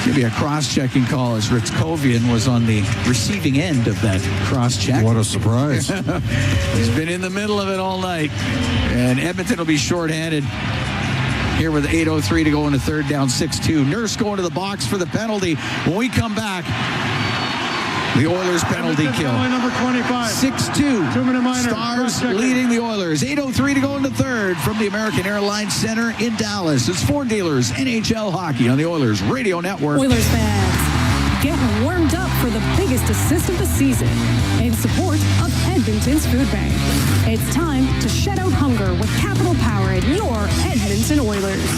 maybe a cross-checking call as Ritzkovian was on the receiving end of that cross-check. What a surprise. He's been in the middle of it all night. And Edmonton will be shorthanded here with 8:03 to go in the third, down 6-2. Nurse going to the box for the penalty. When we come back, the Oilers penalty kill. Number 25. 6-2. 2-minute minor. Stars leading the Oilers. 8:03 to go in the third from the American Airlines Center in Dallas. It's Ford Dealers NHL Hockey on the Oilers Radio Network. Oilers fans, get warmed up for the biggest assist of the season in support of Edmonton's Food Bank. It's time to shut out hunger with capital power at your Edmonton Oilers.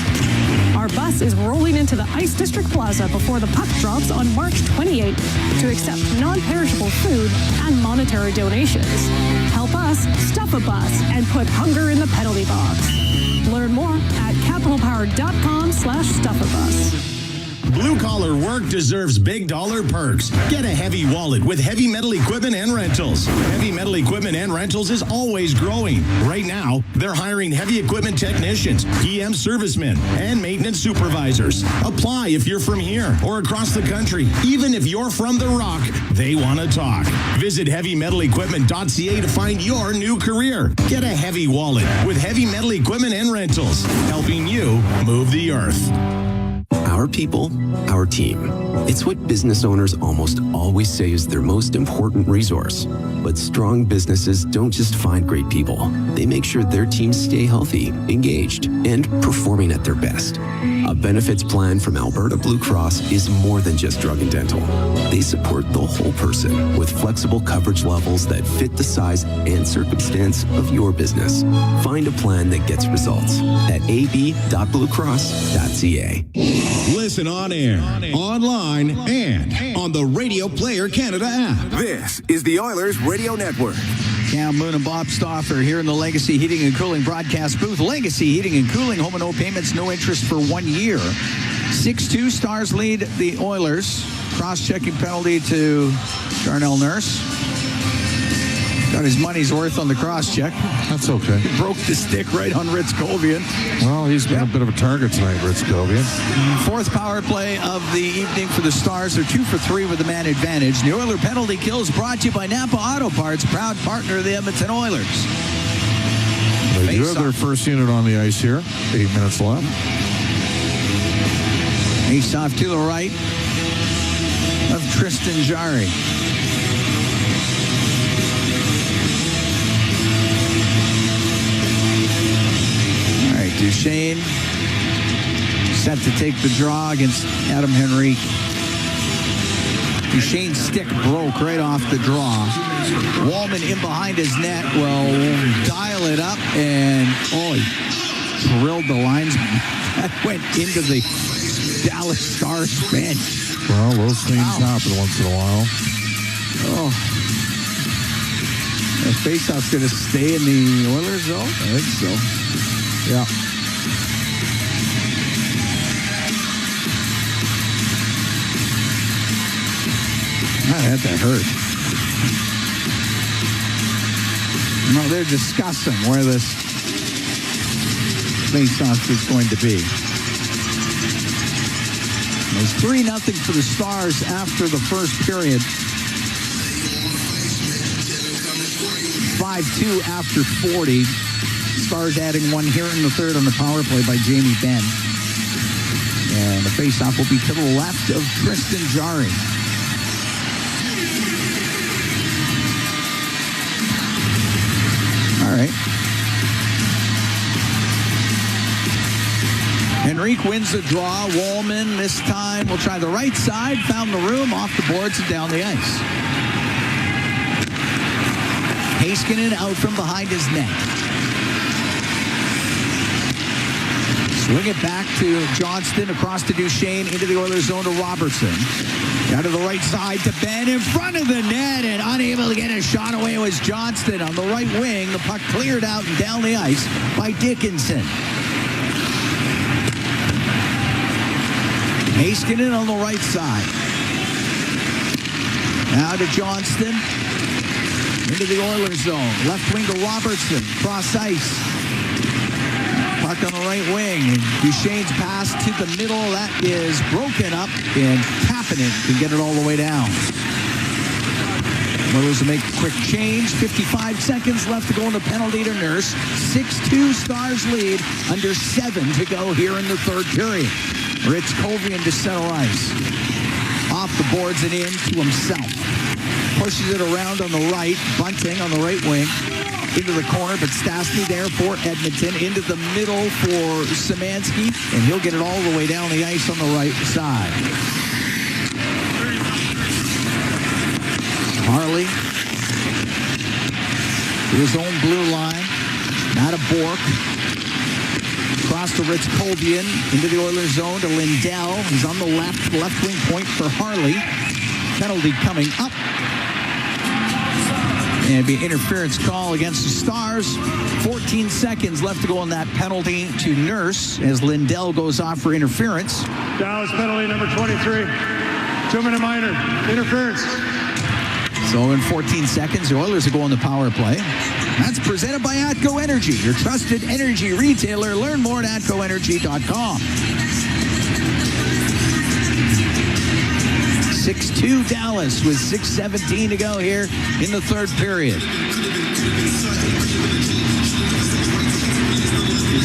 Our bus is rolling into the Ice District Plaza before the puck drops on March 28th to accept non-perishable food and monetary donations. Help us stuff a bus and put hunger in the penalty box. Learn more at capitalpower.com/stuffabus. Blue-collar work deserves big dollar perks. Get a heavy wallet with Heavy Metal Equipment and Rentals. Heavy Metal Equipment and Rentals is always growing. Right now, they're hiring heavy equipment technicians, PM servicemen, and maintenance supervisors. Apply if you're from here or across the country. Even if you're from the Rock, they want to talk. Visit heavymetalequipment.ca to find your new career. Get a heavy wallet with Heavy Metal Equipment and Rentals, helping you move the earth. Our people, our team. It's what business owners almost always say is their most important resource. But strong businesses don't just find great people. They make sure their teams stay healthy, engaged, and performing at their best. A benefits plan from Alberta Blue Cross is more than just drug and dental. They support the whole person with flexible coverage levels that fit the size and circumstance of your business. Find a plan that gets results at ab.bluecross.ca. Listen on air, online, and on the Radio Player Canada app. This is the Oilers Radio Network. Cam Moon and Bob Stauffer here in the Legacy Heating and Cooling broadcast booth. Legacy Heating and Cooling, home and no payments, no interest for 1 year. 6-2, Stars lead the Oilers. Cross-checking penalty to Darnell Nurse. Got his money's worth on the cross-check. That's okay. He broke the stick right on Ritzkovian. Well, he's been a bit of a target tonight, Ritzkovian. Fourth power play of the evening for the Stars. They're 2 for 3 with the man advantage. The Oiler penalty kill is brought to you by Napa Auto Parts, proud partner of the Edmonton Oilers. They do have their first unit on the ice here. 8 minutes left. Face off to the right of Tristan Jarry. Duchesne set to take the draw against Adam Henrique. Duchesne's stick broke right off the draw. Wallman in behind his net will dial it up, and he drilled the linesman. That went into the Dallas Stars bench. Well, those things happen once in a while. Oh. The faceoff's going to stay in the Oilers zone? I think so. Yeah. That hurt. No, they're discussing where this face-off is going to be. It was 3-0 for the Stars after the first period. 5-2 after 40. Stars adding one here in the third on the power play by Jamie Benn. And the face-off will be to the left of Tristan Jarry. All right. Henrique wins the draw. Wallman this time will try the right side. Found the room, off the boards and down the ice. Heiskanen out from behind his net. Swing it back to Johnston, across to Duchesne, into the Oilers zone to Robertson. Down to the right side to Ben in front of the net, and unable to get a shot away was Johnston on the right wing. The puck cleared out and down the ice by Dickinson. Heiskanen on the right side. Now to Johnston. Into the Oilers zone. Left wing to Robertson. Cross ice. Puck on the right wing. And Duchesne's pass to the middle. That is broken up. And Kapanen can get it all the way down. Oilers will make a quick change. 55 seconds left to go in the penalty to Nurse. 6-2 Stars lead. Under 7 to go here in the third period. Ritz Kovian to center ice. Off the boards and in to himself. Pushes it around on the right. Bunting on the right wing. Into the corner, but Stastny there for Edmonton. Into the middle for Szymanski. And he'll get it all the way down the ice on the right side. Harley. To his own blue line. Not a Bork. Across to Ritz Kovian, into the Oilers zone to Lindell. He's on the left wing point for Harley. Penalty coming up. And be an interference call against the Stars. 14 seconds left to go on that penalty to Nurse as Lindell goes off for interference. Dallas penalty number 23. 2-minute minor. Interference. So in 14 seconds, the Oilers will go on the power play. That's presented by Atco Energy, your trusted energy retailer. Learn more at atcoenergy.com. 6-2 Dallas with 6:17 to go here in the third period.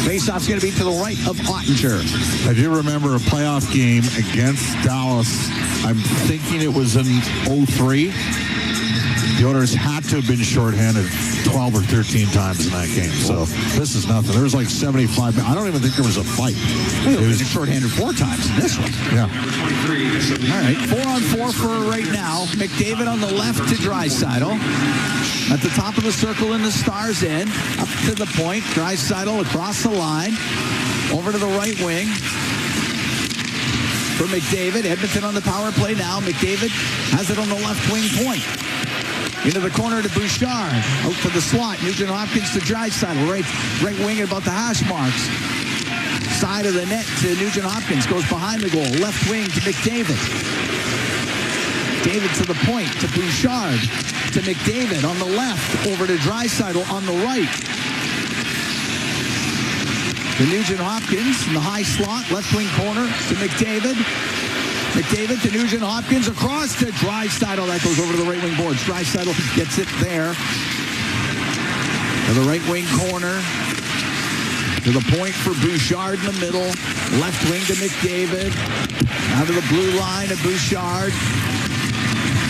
Faceoff's going to be to the right of Ottinger. I do remember a playoff game against Dallas. I'm thinking it was in 03. The Oilers had to have been shorthanded 12 or 13 times in that game. So this is nothing. There was like 75. I don't even think there was a fight. It was shorthanded 4 times in this one. Yeah. All right, 4-on-4 for right now. McDavid on the left to Draisaitl. At the top of the circle in the Stars end. Up to the point. Draisaitl across the line. Over to the right wing. For McDavid. Edmonton on the power play now. McDavid has it on the left wing point. Into the corner to Bouchard. Out to the slot. Nugent Hopkins to Draisaitl. Right wing at about the hash marks. Side of the net to Nugent Hopkins. Goes behind the goal. Left wing to McDavid. David to the point to Bouchard. To McDavid on the left. Over to Draisaitl on the right. To Nugent Hopkins in the high slot. Left wing corner to McDavid. McDavid to Nugent Hopkins, across to Draisaitl. That goes over to the right wing boards. Draisaitl gets it there. To the right wing corner. To the point for Bouchard in the middle. Left wing to McDavid. Out of the blue line to Bouchard.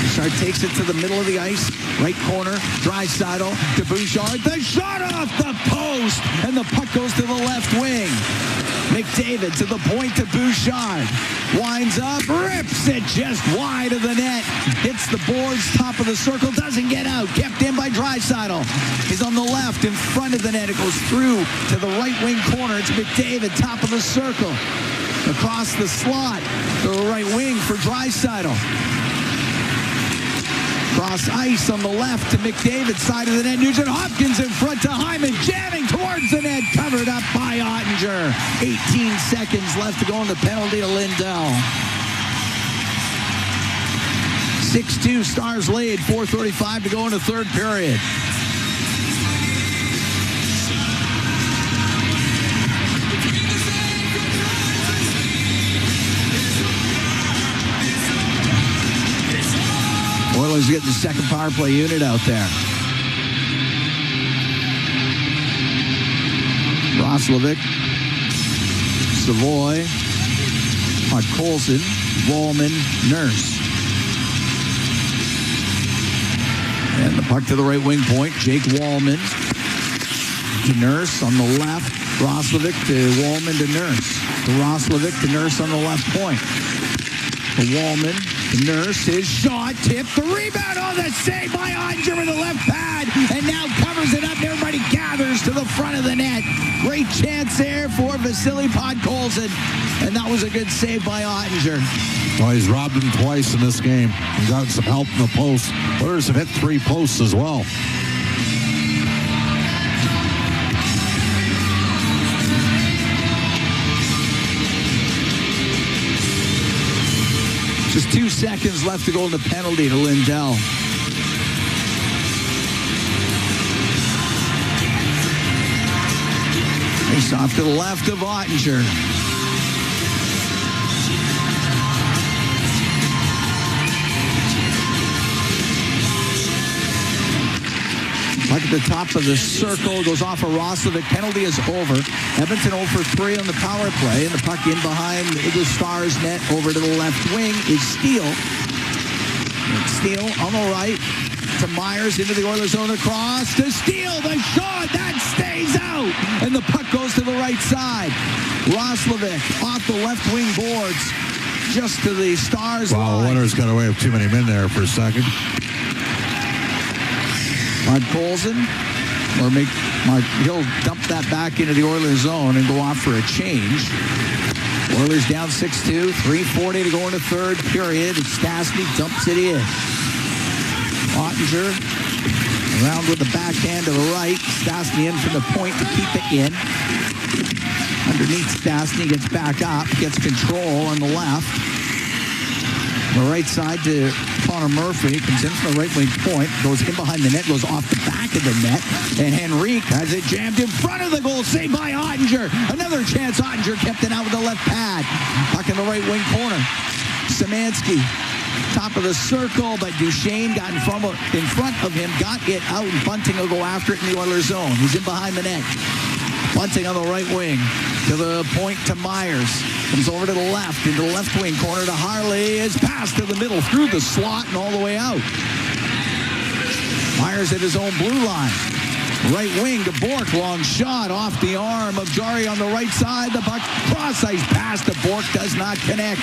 Bouchard takes it to the middle of the ice. Right corner. Draisaitl to Bouchard. The shot off the post. And the puck goes to the left wing. McDavid to the point to Bouchard. Winds up, rips it just wide of the net. Hits the boards, top of the circle, doesn't get out. Kept in by Draisaitl. He's on the left, in front of the net. It goes through to the right wing corner. It's McDavid, top of the circle. Across the slot, to the right wing for Draisaitl. Cross ice on the left to McDavid, side of the net. Nugent Hopkins in front to Hyman, jamming towards the net, covered up by Ottinger. 18 seconds left to go on the penalty to Lindell. 6-2 Stars lead, 4:35 to go in the third period. Oilers getting the second power play unit out there. Roslovic, Savoy, Podkolzin, Wallman, Nurse. And the puck to the right wing point. Jake Wallman to Nurse on the left. Roslovic to Wallman to Nurse. To Roslovic to Nurse on the left point. To Wallman to Nurse. His shot tipped. The rebound on the save by Ottinger with the left pad. And now covers it up. Everybody gathers to the front of the net. Great chance there for Vasily Podkolzin. And that was a good save by Ottinger. Well, he's robbed him twice in this game. He got some help in the post. Oilers have hit 3 posts as well. Just 2 seconds left to go in the penalty to Lindell. Face off to the left of Ottinger. Puck at the top of the circle, goes off a Roslovic. Penalty is over. Edmonton 0 for 3 on the power play, and the puck in behind the Stars net over to the left wing is Steele. Steele on the right to Myers into the Oilers zone across to Steele. The shot that stays out, and the puck goes to the right side. Roslovic off the left wing boards, just to the Stars line. Wow, Oilers got away with too many men there for a second. Podkolzin, he'll dump that back into the Oilers zone and go off for a change. Oilers down 6-2, 3:40 to go in the third period. Stastny dumps it in. Ottinger around with the backhand to the right. Stastny in from the point to keep it in. Underneath Stastny, gets back up, gets control on the left. The right side to Connor Murphy, comes in from the right wing point, goes in behind the net, goes off the back of the net, and Henrique has it jammed in front of the goal, saved by Ottinger. Another chance, Ottinger kept it out with the left pad. Puck in the right wing corner. Szymanski, top of the circle, but Duchesne got in front of him, got it out, and Bunting will go after it in the Oilers zone. He's in behind the net. Bunting on the right wing, to the point to Myers. Comes over to the left, into the left wing corner to Harley. Is passed to the middle, through the slot, and all the way out. Myers at his own blue line. Right wing to Bork, long shot off the arm of Jari on the right side. The puck cross-ice pass to Bork, does not connect.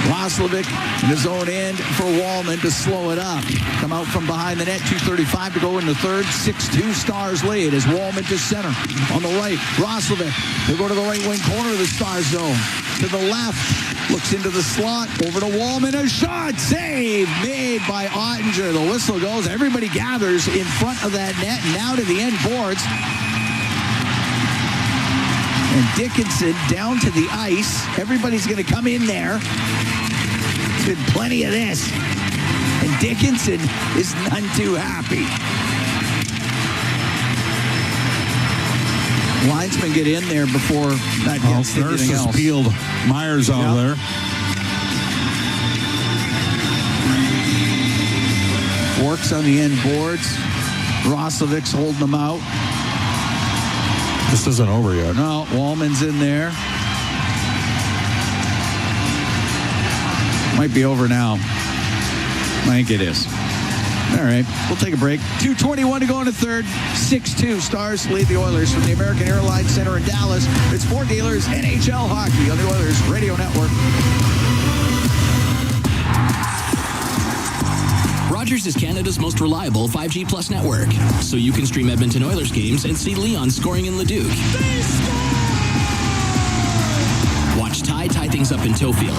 Roslovic in his own end for Wallman to slow it up. Come out from behind the net, 2:35 to go in the third. 6-2 Stars lead as Wallman to center. On the right, Roslovic. They go to the right wing corner of the Stars zone. To the left, looks into the slot, over to Wallman. A shot, save made by Ottinger. The whistle goes. Everybody gathers in front of that net. Now to the end boards. And Dickinson down to the ice. Everybody's going to come in there. There's been plenty of this. And Dickinson is none too happy. Linesmen get in there before that gets Nurse anything has else. peeled Myers out of there. Works on the end boards. Roslovic's holding them out. This isn't over yet. No, Wallman's in there. Might be over now. I think it is. All right, we'll take a break. 2:21 to go in the third. 6-2 Stars lead the Oilers from the American Airlines Center in Dallas. It's Ford Dealers NHL Hockey on the Oilers Radio Network. Rogers is Canada's most reliable 5G Plus network, so you can stream Edmonton Oilers games and see Leon scoring in Leduc. Watch Ty tie things up in Tofield.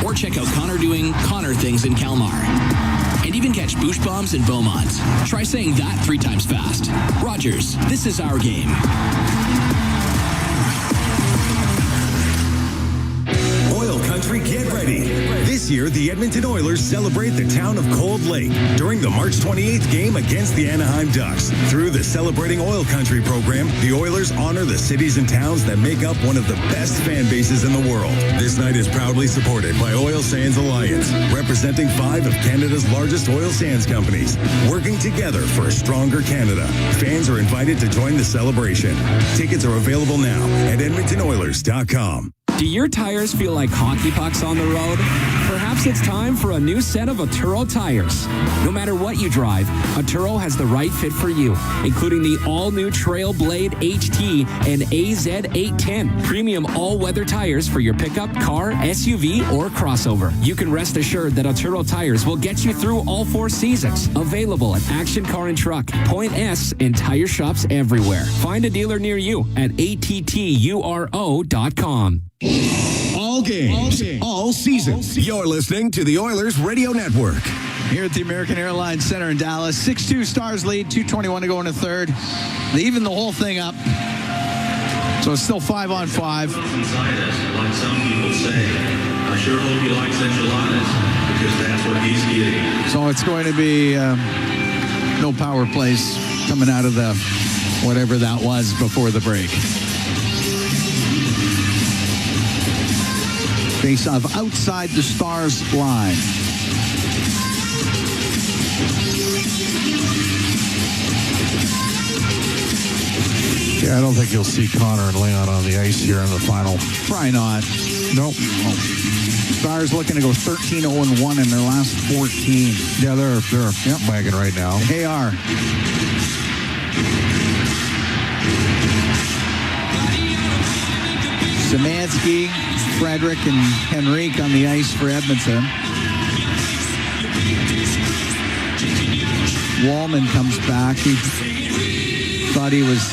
Or check out Connor doing Connor things in Kalmar. And even catch Bouch bombs in Beaumont. Try saying that 3 times fast. Rogers, this is our game. OilCountry, get ready. This year, the Edmonton Oilers celebrate the town of Cold Lake during the March 28th game against the Anaheim Ducks. Through the Celebrating OilCountry program, the Oilers honor the cities and towns that make up one of the best fan bases in the world. This night is proudly supported by Oil Sands Alliance, representing 5 of Canada's largest oil sands companies, working together for a stronger Canada. Fans are invited to join the celebration. Tickets are available now at EdmontonOilers.com. Do your tires feel like hockey pucks on the road? Perhaps Perhaps it's time for a new set of Atturo tires. No matter what you drive, Atturo has the right fit for you, including the all-new Trailblade HT and AZ810, premium all-weather tires for your pickup, car, SUV, or crossover. You can rest assured that Atturo tires will get you through all 4 seasons. Available at Action Car and Truck, Point S, and tire shops everywhere. Find a dealer near you at atturo.com. All games, all season. You're listening to the Oilers Radio Network. Here at the American Airlines Center in Dallas, 6-2 Stars lead, 2:21 to go in the third. They even the whole thing up. So it's still 5-on-5. Like some people say, I sure hope he likes enchiladas because that's what he's getting. So it's going to be no power plays coming out of the whatever that was before the break. Face off outside the Stars line. Yeah, I don't think you'll see Connor and Leon on the ice here in the final. Probably not. Nope. Stars looking to go 13-0-1 in their last 14. Yeah, they're wagging right now. They are. Szymanski, Frederick, and Henrique on the ice for Edmonton. Wallman comes back. He thought he was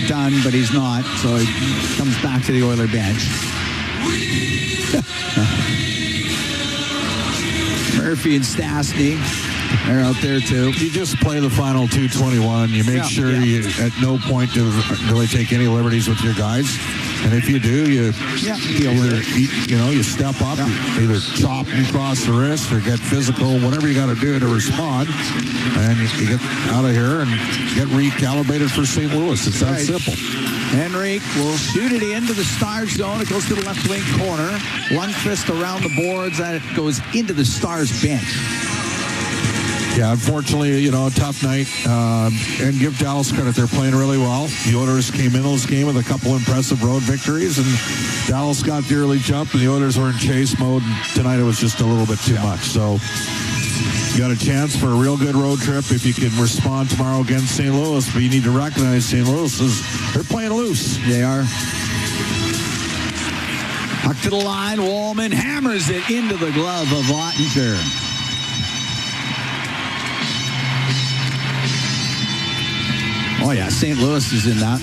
done, but he's not, so he comes back to the Oiler bench. Murphy and Stastny, they're out there too. You just play the final 2:21. You make sure you at no point to really take any liberties with your guys. And if you do, you step up, either chop you across the wrist or get physical, whatever you got to do to respond. And you get out of here and get recalibrated for St. Louis. It's that simple. Henrique will shoot it into the Stars zone. It goes to the left wing corner. Lundqvist around the boards, and it goes into the Stars bench. Yeah, unfortunately, tough night. And give Dallas credit, they're playing really well. The Oilers came in this game with a couple impressive road victories, and Dallas got the early jump, and the Oilers were in chase mode. And tonight it was just a little bit too much. So you got a chance for a real good road trip if you can respond tomorrow against St. Louis. But you need to recognize St. Louis they're playing loose. They are. Up to the line, Wallman hammers it into the glove of Ottinger. Oh, yeah, St. Louis is in that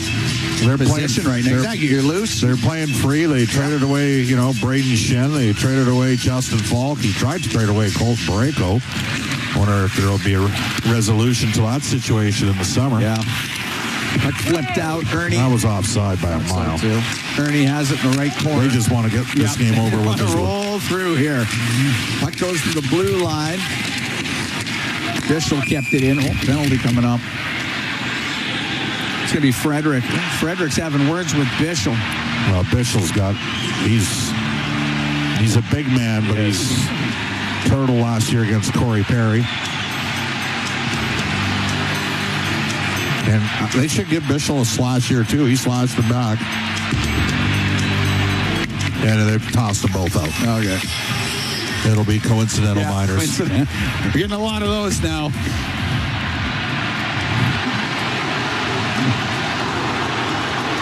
position right now. Exactly, you're loose. They're playing free. They traded away, Braden Shen. They traded away Justin Falk. He tried to trade away Colt Barreto. Wonder if there will be a resolution to that situation in the summer. Yeah. Puck flipped out. Ernie. That was offside by a mile. Too. Ernie has it in the right corner. They just want to get this game over with. They roll through here. Puck goes to the blue line. Bischel kept it in. Oh, penalty coming up. It's going to be Frederick. Frederick's having words with Bischel. Well, Bischel's he's a big man, but he's turtle last year against Corey Perry. And they should give Bischel a slash here, too. He slashed them back. And they've tossed them both out. Okay. It'll be coincidental minors. We're getting a lot of those now.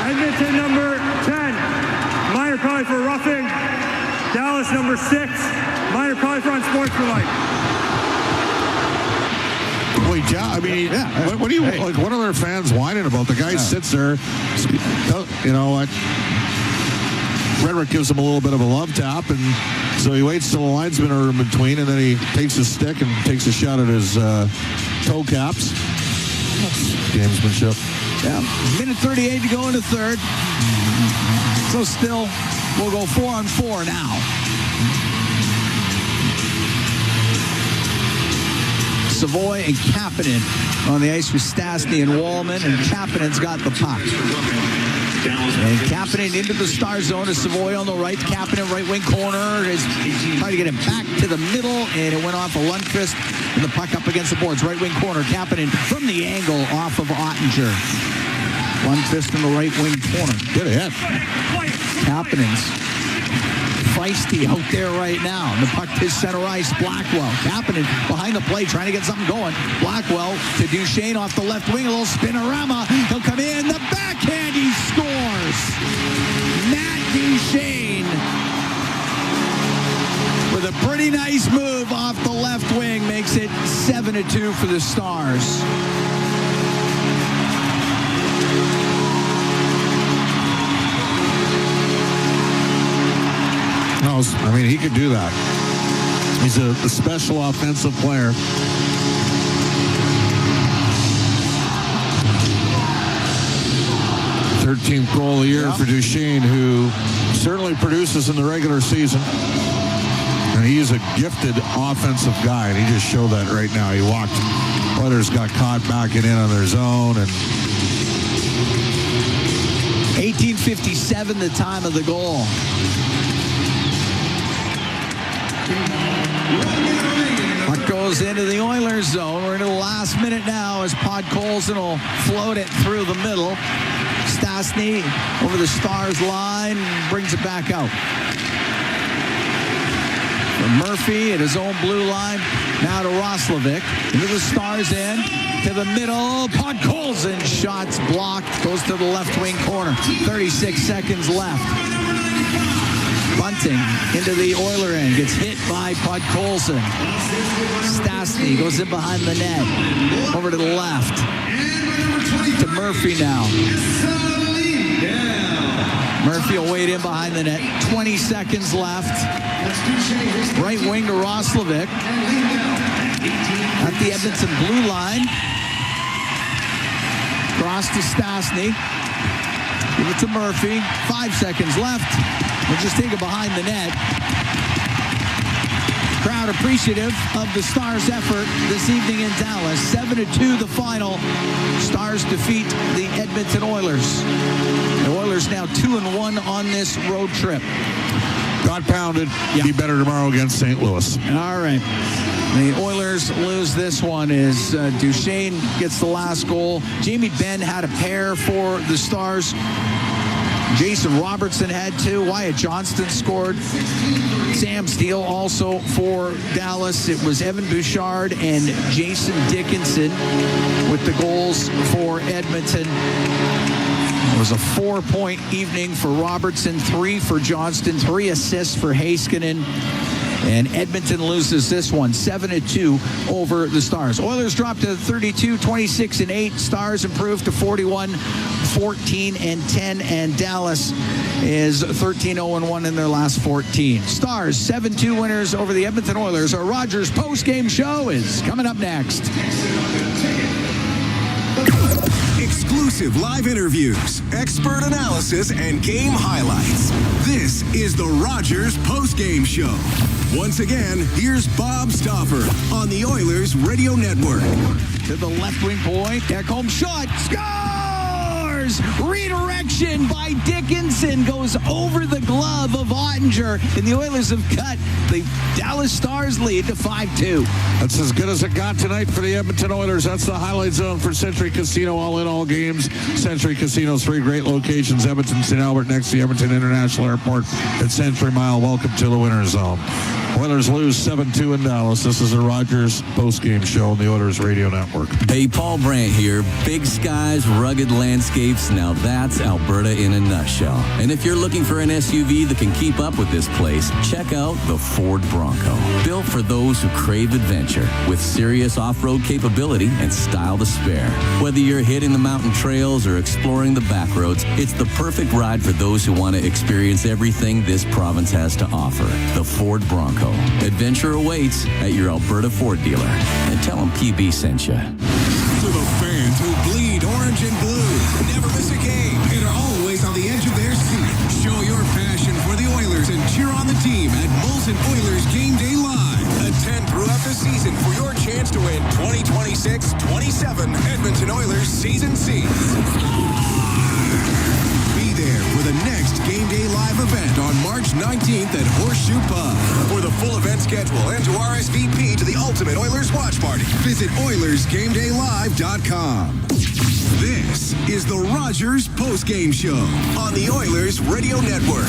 Edmonton number 10, minor penalty for roughing. Dallas number 6, minor penalty for unsportsmanlike. Wait, what do you like? What are their fans whining about? The guy sits there. You know what? Frederick gives him a little bit of a love tap, and so he waits till the linesmen are in between, and then he takes his stick and takes a shot at his toe caps. Gamesmanship. Yeah, minute 38 to go in the third. So still, we'll go 4-on-4 now. Savoy and Kapanen on the ice with Stastny and Wallman, and Kapanen's got the puck. And Kapanen into the star zone to Savoy on the right. Kapanen right wing corner is trying to get him back to the middle, and it went off of Lundqvist, and the puck up against the boards. Right wing corner, Kapanen from the angle off of Ottinger. Lundqvist in the right wing corner. Good hit. Kapanen's feisty out there right now. And the puck to center ice. Blackwell. Kapanen behind the play, trying to get something going. Blackwell to Duchesne off the left wing. A little spinorama. He'll come in. The backhand. He scores. Matt Duchesne with a pretty nice move off the left wing. Makes it 7-2 for the Stars. No, I mean, he could do that. He's a special offensive player. Thirteenth goal of the year for Duchesne, who certainly produces in the regular season. And he is a gifted offensive guy, and he just showed that right now. He walked. Oilers got caught backing in on their zone, and 18:57, the time of the goal. Puck goes into the Oilers zone. We're into the last minute now as Podkolzin will float it through the middle. Stastny over the Stars line, brings it back out. Murphy at his own blue line. Now to Roslovic. Into the Stars end. To the middle. Podkolzin. Shots blocked. Goes to the left wing corner. 36 seconds left. Bunting into the Oiler end. Gets hit by Podkolzin. Stastny goes in behind the net. Over to the left. To Murphy now. Murphy will wait in behind the net. 20 seconds left. Right wing to Roslovic. At the Edmonton blue line. Cross to Stastny. Give it to Murphy. 5 seconds left. We'll just take it behind the net. Crowd appreciative of the Stars' effort this evening in Dallas. 7-2 the final. Stars defeat the Edmonton Oilers. The Oilers now 2-1 on this road trip. got pounded. Be better tomorrow against St. Louis. All right. The Oilers lose this one as Duchesne gets the last goal. Jamie Benn had a pair for the Stars. Jason Robertson had two. Wyatt Johnston scored. Sam Steele also for Dallas. It was Evan Bouchard and Jason Dickinson with the goals for Edmonton. It was a 4-point evening for Robertson, 3 for Johnston, 3 assists for Heiskanen. And Edmonton loses this one, 7-2 over the Stars. Oilers drop to 32, 26-8. Stars improve to 41, 14-10. And Dallas is 13-0-1 in their last 14. Stars 7-2 winners over the Edmonton Oilers. Our Rogers post-game show is coming up next. Exclusive live interviews, expert analysis, and game highlights. This is the Rogers post-game show. Once again, here's Bob Stauffer on the Oilers Radio Network. To the left wing point. Ekholm shot. Scores! Redirection by Dickinson goes over the glove of Ottinger. And the Oilers have cut the Dallas Stars lead to 5-2. That's as good as it got tonight for the Edmonton Oilers. That's the highlight zone for Century Casino. All in, all games. Century Casino's 3 great locations. Edmonton, St. Albert, next to the Edmonton International Airport at Century Mile. Welcome to the winner's zone. Oilers lose 7-2 in Dallas. This is the Rogers post-game show on the Oilers Radio Network. Hey, Paul Brandt here. Big skies, rugged landscapes. Now that's Alberta in a nutshell. And if you're looking for an SUV that can keep up with this place, check out the Ford Bronco. Built for those who crave adventure with serious off-road capability and style to spare. Whether you're hitting the mountain trails or exploring the back roads, it's the perfect ride for those who want to experience everything this province has to offer. The Ford Bronco. Adventure awaits at your Alberta Ford dealer. And tell them PB sent you. To the fans who bleed orange and blue, never miss a game, and are always on the edge of their seat. Show your passion for the Oilers and cheer on the team at Molson Oilers Game Day Live. Attend throughout the season for your chance to win 2026-27 Edmonton Oilers Season C. Be there for the next Game Day Live event on March 19th at Horseshoe Pub. For the full event schedule and to RSVP to the Ultimate Oilers Watch Party, visit OilersGameDayLive.com. This is the Rogers Postgame Show on the Oilers Radio Network.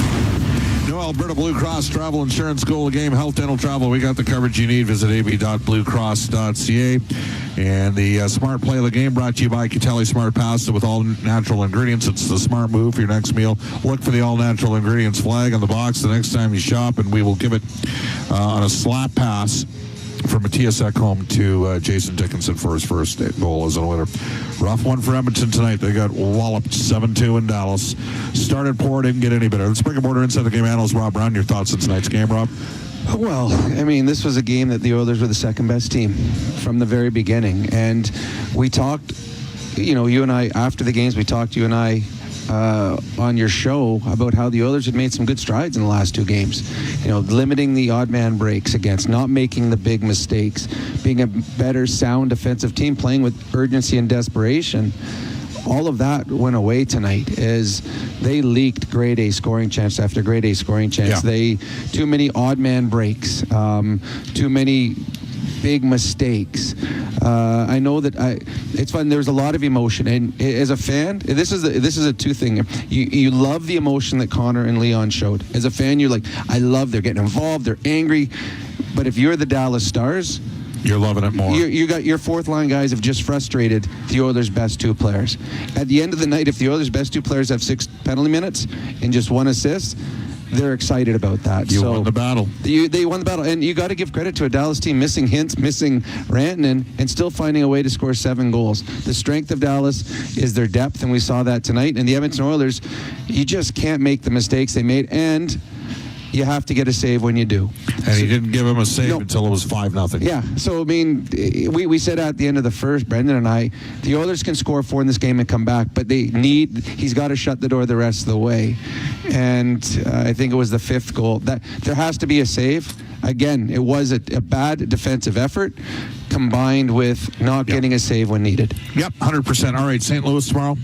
No Alberta Blue Cross Travel Insurance Goal of Game Health Dental Travel. We got the coverage you need. Visit ab.bluecross.ca. And the Smart Play of the Game brought to you by Catelli Smart Pasta with all natural ingredients. It's the smart move for your next meal. Look for the all natural ingredients flag on the box the next time you shop, and we will give it on a slap pass from Matthias Ekholm to Jason Dickinson for his first goal as an Oiler. Rough one for Edmonton tonight. They got walloped 7-2 in Dallas. Started poor, didn't get any better. Let's bring a border inside the game analyst, Rob Brown. Your thoughts on tonight's game, Rob? Well, I mean, this was a game that the Oilers were the second best team from the very beginning. And we talked, you and I, after the games, we talked, you and I, on your show about how the Oilers had made some good strides in the last two games. Limiting the odd man breaks against, not making the big mistakes, being a better, sound defensive team, playing with urgency and desperation. All of that went away tonight as they leaked grade A scoring chance after grade A scoring chance. Yeah. Too many odd man breaks, too many big mistakes. I know that it's fun. There's a lot of emotion, and as a fan, this is a two thing. You love the emotion that Connor and Leon showed. As a fan, you're like, I love. They're getting involved. They're angry. But if you're the Dallas Stars, you're loving it more. You got your fourth line guys have just frustrated the Oilers' best two players. At the end of the night, if the Oilers' best two players have 6 penalty minutes and just 1 assist, they're excited about that. You won the battle. They won the battle, and you got to give credit to a Dallas team missing Hintz, missing Rantanen, and still finding a way to score 7 goals. The strength of Dallas is their depth, and we saw that tonight. And the Edmonton Oilers, you just can't make the mistakes they made, and you have to get a save when you do. And he didn't give him a save until it was 5-0. Yeah, so I mean, we said at the end of the first, Brendan and I, the Oilers can score 4 in this game and come back, but he's got to shut the door the rest of the way. And I think it was the 5th goal. That there has to be a save. Again, it was a bad defensive effort combined with not getting a save when needed. Yep, 100%. All right, St. Louis tomorrow.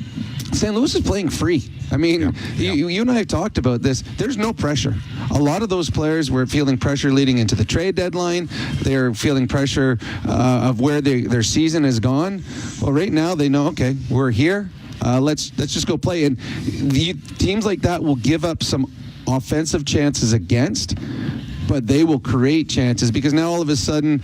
St. Louis is playing free. I mean, you and I have talked about this. There's no pressure. A lot of those players were feeling pressure leading into the trade deadline. They're feeling pressure of where their season has gone. Well, right now they know, okay, we're here. Let's just go play. And the teams like that will give up some offensive chances against, but they will create chances because now all of a sudden,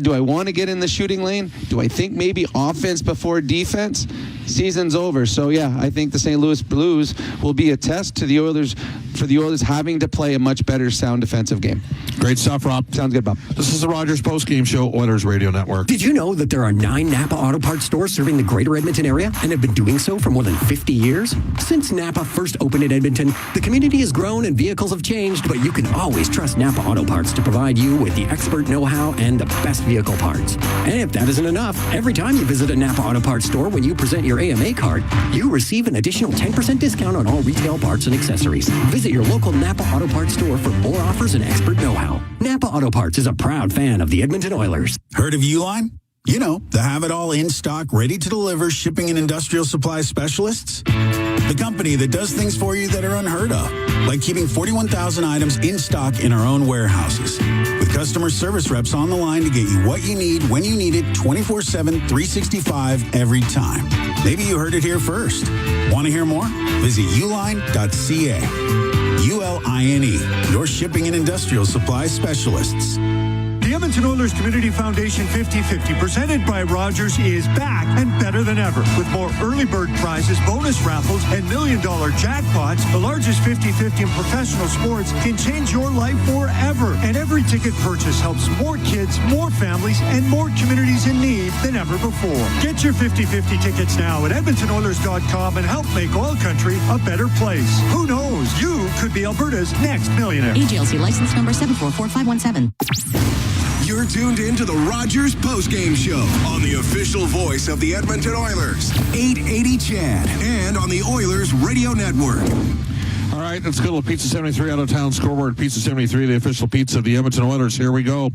do I want to get in the shooting lane? Do I think maybe offense before defense? Season's over. So, yeah, I think the St. Louis Blues will be a test to the Oilers for the Oilers having to play a much better sound defensive game. Great stuff, Rob. Sounds good, Bob. This is the Rogers Postgame Show, Oilers Radio Network. Did you know that there are 9 Napa Auto Parts stores serving the greater Edmonton area and have been doing so for more than 50 years? Since Napa first opened in Edmonton, the community has grown and vehicles have changed, but you can always trust Napa Auto Parts to provide you with the expert know-how and the best vehicle parts. And if that isn't enough, every time you visit a Napa Auto Parts store when you present your AMA card, you receive an additional 10% discount on all retail parts and accessories. Visit your local Napa Auto Parts store for more offers and expert know-how. Napa Auto Parts is a proud fan of the Edmonton Oilers. Heard of Uline? You know, the have-it-all in stock, ready-to-deliver shipping and industrial supply specialists. The company that does things for you that are unheard of, like keeping 41,000 items in stock in our own warehouses. With customer service reps on the line to get you what you need, when you need it, 24/7, 365, every time. Maybe you heard it here first. Want to hear more? Visit uline.ca. ULINE, your shipping and industrial supply specialists. The Edmonton Oilers Community Foundation 50-50, presented by Rogers, is back and better than ever. With more early bird prizes, bonus raffles, and $1 million jackpots, the largest 50-50 in professional sports can change your life forever. And every ticket purchase helps more kids, more families, and more communities in need than ever before. Get your 50-50 tickets now at EdmontonOilers.com and help make OilCountry a better place. Who knows? You could be Alberta's next millionaire. AGLC license number 744517. You're tuned in to the Rogers Postgame Show on the official voice of the Edmonton Oilers, 880 CHED, and on the Oilers Radio Network. All right, let's go to Pizza 73 out of town scoreboard. Pizza 73, the official pizza of the Edmonton Oilers. Here we go.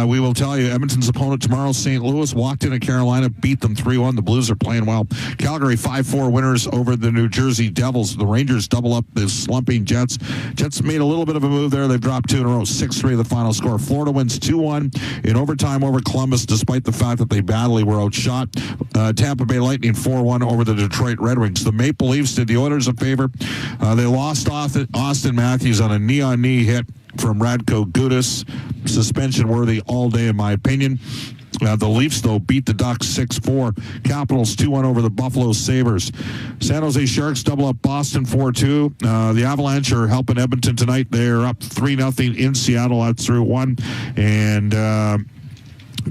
We will tell you, Edmonton's opponent tomorrow, St. Louis, walked into Carolina, beat them 3-1. The Blues are playing well. Calgary 5-4 winners over the New Jersey Devils. The Rangers double up the slumping Jets. Jets made a little bit of a move there. They've dropped 2 in a row, 6-3 the final score. Florida wins 2-1 in overtime over Columbus, despite the fact that they badly were outshot. Tampa Bay Lightning 4-1 over the Detroit Red Wings. The Maple Leafs did the Oilers a favor. They lost Austin Matthews on a knee-on-knee hit from Radko Gudas. Suspension worthy all day, in my opinion. The Leafs, though, beat the Ducks 6-4. Capitals 2-1 over the Buffalo Sabres. San Jose Sharks double up Boston 4-2. The Avalanche are helping Edmonton tonight. They're up 3-0 in Seattle. That's through 1. And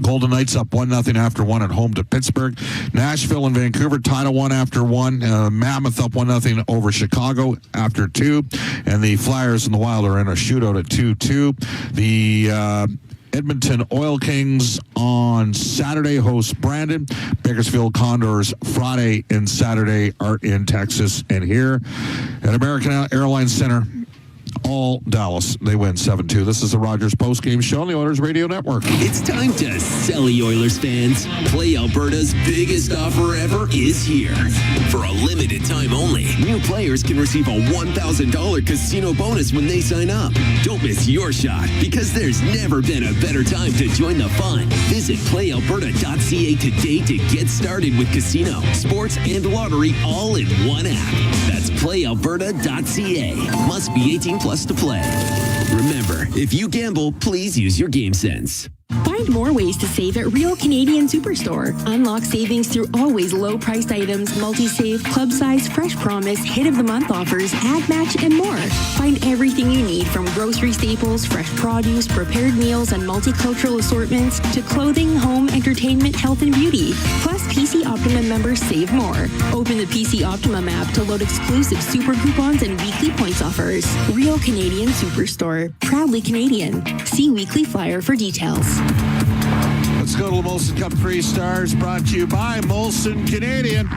Golden Knights up 1-0 after 1 at home to Pittsburgh. Nashville and Vancouver tied at 1 after 1. Mammoth up 1-0 over Chicago after 2. And the Flyers and the Wild are in a shootout at 2-2. The Edmonton Oil Kings on Saturday host Brandon. Bakersfield Condors Friday and Saturday are in Texas. And here at American Airlines Center, all Dallas. They win 7-2. This is the Rogers postgame show on the Oilers Radio Network. It's time to sell, Oilers fans. Play Alberta's biggest offer ever is here. For a limited time only, new players can receive a $1,000 casino bonus when they sign up. Don't miss your shot, because there's never been a better time to join the fun. Visit playalberta.ca today to get started with casino, sports, and lottery all in one app. That's playalberta.ca. Must be 18 plus to play. Remember, if you gamble, please use your game sense. Find more ways to save at Real Canadian Superstore. Unlock savings through always low-priced items, multi-save, club size, fresh promise, hit of the month offers, ad match, and more. Find everything you need from grocery staples, fresh produce, prepared meals, and multicultural assortments to clothing, home, entertainment, health, and beauty. Plus, PC Optimum members save more. Open the PC Optimum app to load exclusive super coupons and weekly points offers. Real Canadian Superstore. Proudly Canadian. See weekly flyer for details. Let's go to the Molson Cup 3 Stars, brought to you by Molson Canadian.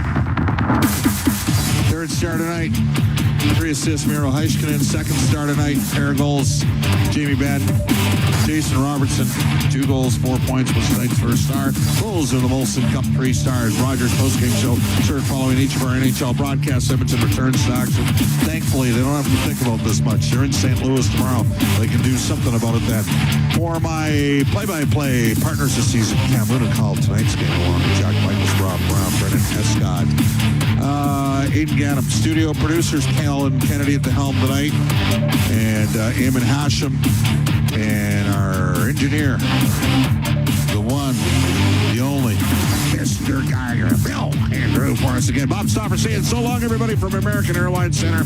Third star tonight, 3 assists, Miro Heiskanen. Second star tonight, pair of goals, Jamie Benn, Jason Robertson. 2 goals, 4 points was tonight's first star. Those are the Molson Cup 3 Stars. Rogers postgame show. Sure, following each of our NHL broadcasts. Edmonton returns to action. Thankfully, they don't have to think about this much. They're in St. Louis tomorrow. They can do something about it then. For my play-by-play partners this season, Cam Luna called tonight's game along with Jack Michaels, Rob Brown, Brendan Escott, Aiden Gannum. Studio producers, Callan Kennedy at the helm tonight, and Eamon Hashem, and our engineer, the one, the only, Mr. Geiger, Bill Andrew, for us again. Bob Stauffer saying so long, everybody, from American Airlines Center.